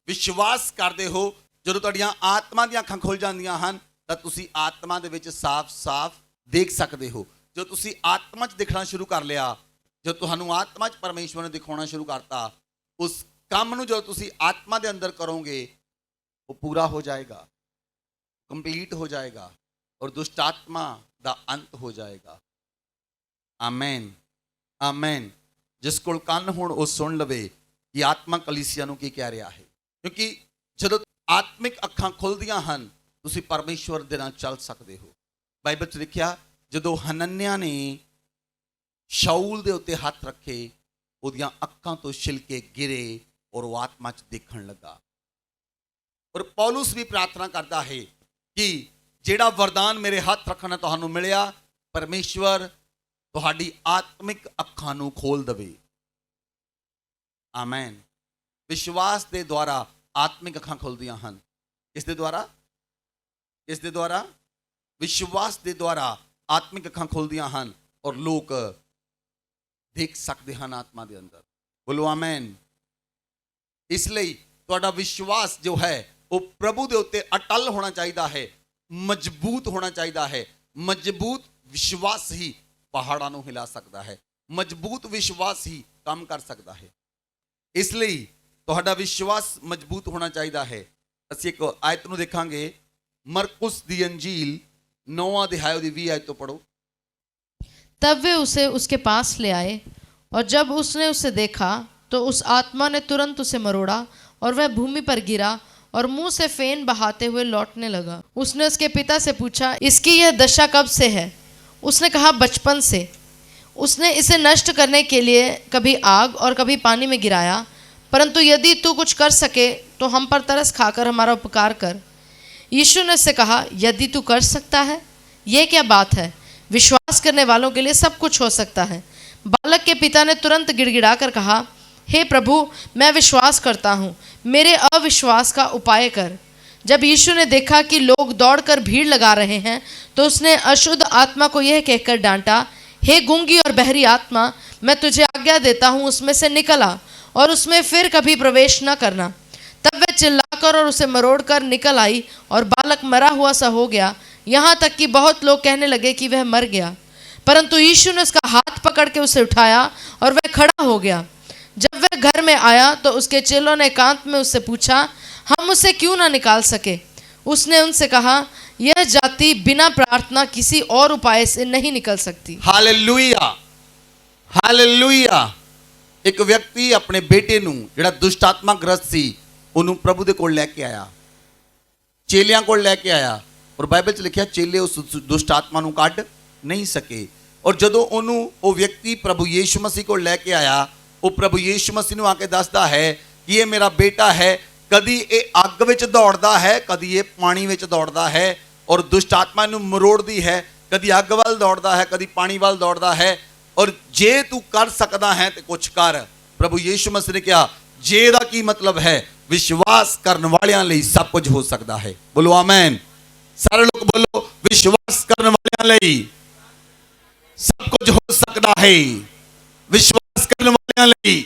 ਵਿਸ਼ਵਾਸ ਕਰਦੇ ਹੋ, ਜਦੋਂ ਤੁਹਾਡੀਆਂ ਆਤਮਾ ਦੀਆਂ ਅੱਖਾਂ ਖੁੱਲ ਜਾਂਦੀਆਂ ਹਨ ਤਾਂ ਤੁਸੀਂ ਆਤਮਾ ਦੇ ਵਿੱਚ ਸਾਫ਼-ਸਾਫ਼ ਦੇਖ ਸਕਦੇ ਹੋ। ਜੋ ਤੁਸੀਂ ਆਤਮਾ 'ਚ ਦਿਖਣਾ ਸ਼ੁਰੂ ਕਰ ਲਿਆ, ਜੋ ਤੁਹਾਨੂੰ ਆਤਮਾ 'ਚ ਪਰਮੇਸ਼ਵਰ ਨੇ ਦਿਖਾਉਣਾ ਸ਼ੁਰੂ ਕਰਤਾ, ਉਸ ਕੰਮ ਨੂੰ ਜਦੋਂ ਤੁਸੀਂ ਆਤਮਾ ਦੇ ਅੰਦਰ ਕਰੋਗੇ, ਉਹ ਪੂਰਾ ਹੋ ਜਾਏਗਾ, ਕੰਪਲੀਟ ਹੋ ਜਾਏਗਾ ਔਰ ਦੁਸ਼ਟ ਆਤਮਾ ਦਾ ਅੰਤ ਹੋ ਜਾਏਗਾ। Amen, amen. ਜਿਸ ਕੋਲ ਕੰਨ ਹੋਣ ਉਹ ਸੁਣ ਲਵੇ ਕਿ ਆਤਮਾ ਕਲੀਸਿਆ ਨੂੰ ਕੀ ਕਹਿ ਰਿਹਾ ਹੈ। ਕਿਉਂਕਿ ਜਦੋਂ ਆਤਮਿਕ ਅੱਖਾਂ ਖੁੱਲਦੀਆਂ ਹਨ, ਤੁਸੀਂ ਪਰਮੇਸ਼ਵਰ ਦੇ ਨਾਲ ਚੱਲ ਸਕਦੇ ਹੋ। ਬਾਈਬਲ 'ਚ ਲਿਖਿਆ, ਜਦੋਂ ਹਨਨਿਆ ਨੇ ਸ਼ਾਊਲ ਦੇ ਉੱਤੇ ਹੱਥ ਰੱਖੇ, ਉਹਦੀਆਂ ਅੱਖਾਂ ਤੋਂ ਛਿਲਕੇ ਗਿਰੇ ਔਰ ਉਹ ਆਤਮਾ 'ਚ ਦੇਖਣ ਲੱਗਾ। ਔਰ ਪੌਲੁਸ ਵੀ ਪ੍ਰਾਰਥਨਾ ਕਰਦਾ ਹੈ ਕਿ ਜਿਹੜਾ ਵਰਦਾਨ ਮੇਰੇ ਹੱਥ ਰੱਖਣ ਨਾਲ ਤੁਹਾਨੂੰ ਮਿਲਿਆ, ਪਰਮੇਸ਼ਵਰ ਤੁਹਾਡੀ ਆਤਮਿਕ ਅੱਖਾਂ ਨੂੰ ਖੋਲ ਦੇਵੇ। ਆਮੇਨ। ਵਿਸ਼ਵਾਸ ਦੇ ਦੁਆਰਾ ਆਤਮਿਕ ਅੱਖਾਂ ਖੁੱਲਦੀਆਂ ਹਨ। ਇਸ ਦੇ ਦੁਆਰਾ, ਇਸ ਦੇ ਦੁਆਰਾ, ਵਿਸ਼ਵਾਸ ਦੇ ਦੁਆਰਾ ਆਤਮਿਕ ਅੱਖਾਂ ਖੁੱਲਦੀਆਂ ਹਨ ਔਰ ਲੋਕ ਦੇਖ ਸਕਦੇ ਹਨ ਆਤਮਾ ਦੇ ਅੰਦਰ। ਬੋਲੋ ਆਮੇਨ। ਇਸ ਲਈ ਤੁਹਾਡਾ ਵਿਸ਼ਵਾਸ ਜੋ ਹੈ ਉਹ ਪ੍ਰਭੂ ਦੇ ਉੱਤੇ ਅਟਲ ਹੋਣਾ ਚਾਹੀਦਾ ਹੈ, ਮਜ਼ਬੂਤ ਹੋਣਾ ਚਾਹੀਦਾ ਹੈ। ਮਜ਼ਬੂਤ ਵਿਸ਼ਵਾਸ ਹੀ ਪਹਾੜਾਂ ਨੂੰ ਹਿਲਾ ਸਕਦਾ ਹੈ। ਮਜ਼ਬੂਤ ਵਿਸ਼ਵਾਸ ਹੀ ਕੰਮ ਕਰ ਸਕਦਾ ਹੈ। ਇਸ ਲਈ ਤੁਹਾਡਾ ਵਿਸ਼ਵਾਸ ਮਜ਼ਬੂਤ ਹੋਣਾ ਚਾਹੀਦਾ ਹੈ। ਅਸੀਂ ਇੱਕ ਆਇਤ ਨੂੰ ਦੇਖਾਂਗੇ, ਮਰकुस ਦੀ अंजील 9वां अध्याय ਦੀ 20 आयत तो पढ़ो। तब वे उसे उसके पास ले आए और जब उसने उसे देखा तो उस आत्मा ने तुरंत उसे मरोड़ा और वह भूमि पर गिरा और मुंह से फेन बहाते हुए लौटने लगा। उसने उसके पिता से पूछा, इसकी यह दशा कब से है? उसने कहा, बचपन से। उसने इसे नष्ट करने के लिए कभी आग और कभी पानी में गिराया, परंतु यदि तू कुछ कर सके तो हम पर तरस खाकर हमारा उपकार कर। यीशु ने उससे कहा, यदि तू कर सकता है, यह क्या बात है? विश्वास करने वालों के लिए सब कुछ हो सकता है। बालक के पिता ने तुरंत गिड़गिड़ाकर कहा, हे प्रभु, मैं विश्वास करता हूँ, मेरे अविश्वास का उपाय कर। जब यीशु ने देखा कि लोग दौड़कर भीड़ लगा रहे हैं तो उसने अशुद्ध आत्मा को यह कहकर डांटा, हे गूंगी और बहरी आत्मा, मैं तुझे आज्ञा देता हूँ, उसमें से निकल आ और उसमें फिर कभी प्रवेश न करना। तब वह चिल्लाकर और उसे मरोड़कर निकल आई और बालक मरा हुआ सा हो गया, यहाँ तक कि बहुत लोग कहने लगे कि वह मर गया। परंतु यीशु ने उसका हाथ पकड़ के उसे उठाया और वह खड़ा हो गया। जब वह घर में आया तो उसके चेलों ने एकांत में उससे पूछा, हम उसे क्यों ना निकाल सके? उसने उनसे कहा, यह जाति बिना प्रार्थना किसी और उपाय से नहीं निकल सकती। Hallelujah, hallelujah. एक व्यक्ति अपने बेटे ਨੂੰ ਜਿਹੜਾ ਦੁਸ਼ਟ ਆਤਮਾ ਗ੍ਰਸਤ ਸੀ, ਉਹਨੂੰ ਪ੍ਰਭੂ ਦੇ ਕੋਲ ਲੈ ਕੇ ਆਇਆ, ਚੇਲਿਆਂ ਕੋਲ ਲੈ ਕੇ ਆਇਆ ਔਰ ਬਾਈਬਲ 'ਚ ਲਿਖਿਆ ਚੇਲੇ ਉਸ ਦੁਸ਼ਟ ਆਤਮਾ ਨੂੰ ਕੱਢ ਨਹੀਂ ਸਕੇ। ਔਰ ਜਦੋਂ ਉਹਨੂੰ ਉਹ ਵਿਅਕਤੀ ਪ੍ਰਭੂ ਯੀਸ਼ੂ ਮਸੀਹ ਕੋਲ ਲੈ ਕੇ ਆਇਆ, ਉਹ ਪ੍ਰਭੂ ਯੀਸ਼ੂ ਮਸੀਹ ਨੂੰ ਆ ਕੇ ਦੱਸਦਾ ਹੈ ਕਿ ਇਹ ਮੇਰਾ ਬੇਟਾ ਹੈ, ਕਦੀ ਇਹ ਅੱਗ ਵਿੱਚ ਦੌੜਦਾ ਹੈ, ਕਦੀ ਇਹ ਪਾਣੀ ਵਿੱਚ ਦੌੜਦਾ ਹੈ ਔਰ ਦੁਸ਼ਟ ਆਤਮਾ ਨੂੰ ਮਰੋੜਦੀ ਹੈ, ਕਦੀ ਅੱਗ ਵੱਲ ਦੌੜਦਾ ਹੈ, ਕਦੀ ਪਾਣੀ ਵੱਲ ਦੌੜਦਾ ਹੈ। ਔਰ ਜੇ ਤੂੰ ਕਰ ਸਕਦਾ ਹੈ ਤੇ ਕੁਛ ਕਰ। ਪ੍ਰਭੂ ਯੀਸ਼ੂ ਮਸੀਹ ਨੇ ਕਿਹਾ, ਜੇ ਦਾ ਕੀ ਮਤਲਬ ਹੈ? ਵਿਸ਼ਵਾਸ ਕਰਨ ਵਾਲਿਆਂ ਲਈ ਸਭ ਕੁਝ ਹੋ ਸਕਦਾ ਹੈ। ਬੋਲੋ ਆਮੇਨ। ਸਾਰੇ ਲੋਕ ਬੋਲੋ, ਵਿਸ਼ਵਾਸ ਕਰਨ ਵਾਲਿਆਂ ਲਈ ਸਭ ਕੁਝ ਹੋ ਸਕਦਾ ਹੈ। ਵਿਸ਼ਵਾਸ ਕਰਨ ਵਾਲਿਆਂ ਲਈ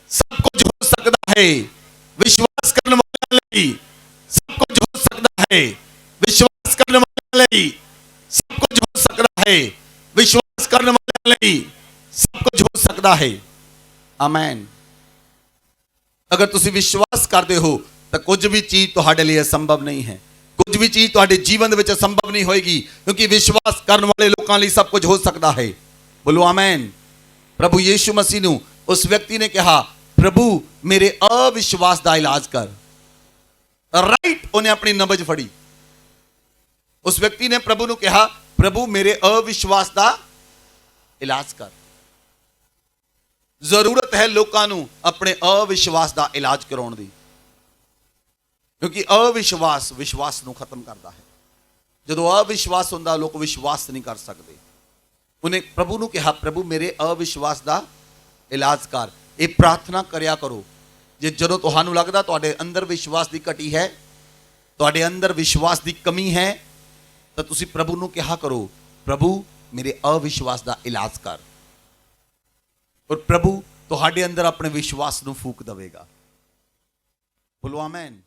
ਸਭ ਕੁਝ ਹੋ ਸਕਦਾ ਹੈ। ਵਿਸ਼ਵਾਸ ਕਰਨ ਵਾਲਿਆਂ ਲਈ ਸਭ ਕੁਝ ਹੋ ਸਕਦਾ ਹੈ। ਵਿਸ਼ਵਾਸ ਕਰਨ ਵਾਲਿਆਂ ਲਈ ਸਭ ਕੁਝ ਹੋ ਸਕਦਾ ਹੈ। ਵਿਸ਼ਵਾਸ ਕਰਨ ਵਾਲਿਆਂ ਲਈ ਸਭ ਕੁਝ ਹੋ ਸਕਦਾ ਹੈ। ਆਮੇਨ। ਅਗਰ ਤੁਸੀਂ ਵਿਸ਼ਵਾਸ ਕਰਦੇ ਹੋ ਤਾਂ ਕੁਝ ਵੀ ਚੀਜ਼ ਤੁਹਾਡੇ ਲਈ ਅਸੰਭਵ ਨਹੀਂ ਹੈ। ਕੁਝ ਵੀ ਚੀਜ਼ ਤੁਹਾਡੇ ਜੀਵਨ ਦੇ ਵਿੱਚ ਅਸੰਭਵ ਨਹੀਂ ਹੋਏਗੀ, ਕਿਉਂਕਿ ਵਿਸ਼ਵਾਸ ਕਰਨ ਵਾਲੇ ਲੋਕਾਂ ਲਈ ਸਭ ਕੁਝ ਹੋ ਸਕਦਾ ਹੈ। ਬੋਲੋ ਆਮੇਨ। ਪ੍ਰਭੂ ਯੀਸ਼ੂ ਮਸੀਹ ਨੂੰ ਉਸ ਵਿਅਕਤੀ ਨੇ ਕਿਹਾ, प्रभु मेरे अविश्वास का इलाज कर। राइट, उन्हें अपनी नबज फड़ी। उस व्यक्ति ने प्रभु ਨੂੰ कहा, प्रभु मेरे अविश्वास का इलाज कर। जरूरत है लोगों ਨੂੰ अपने अविश्वास का इलाज कराउण दी, क्योंकि अविश्वास विश्वास ਨੂੰ खत्म करता है। ਜਦੋਂ अविश्वास ਹੁੰਦਾ ਲੋਕ विश्वास नहीं कर सकते। उन्हें प्रभु ਨੂੰ कहा, प्रभु मेरे अविश्वास का इलाज कर। ये प्रार्थना करिया करो। जे ਜਦੋਂ ਤੁਹਾਨੂੰ लगता ਤੁਹਾਡੇ अंदर विश्वास की घटी है, ਤੁਹਾਡੇ अंदर विश्वास की कमी है, तो तुसी प्रभु ਨੂੰ कहा करो, प्रभु मेरे अविश्वास का इलाज कर। और प्रभु ਤੁਹਾਡੇ अंदर अपने विश्वास ਨੂੰ फूक देगा। बोलो आमीन।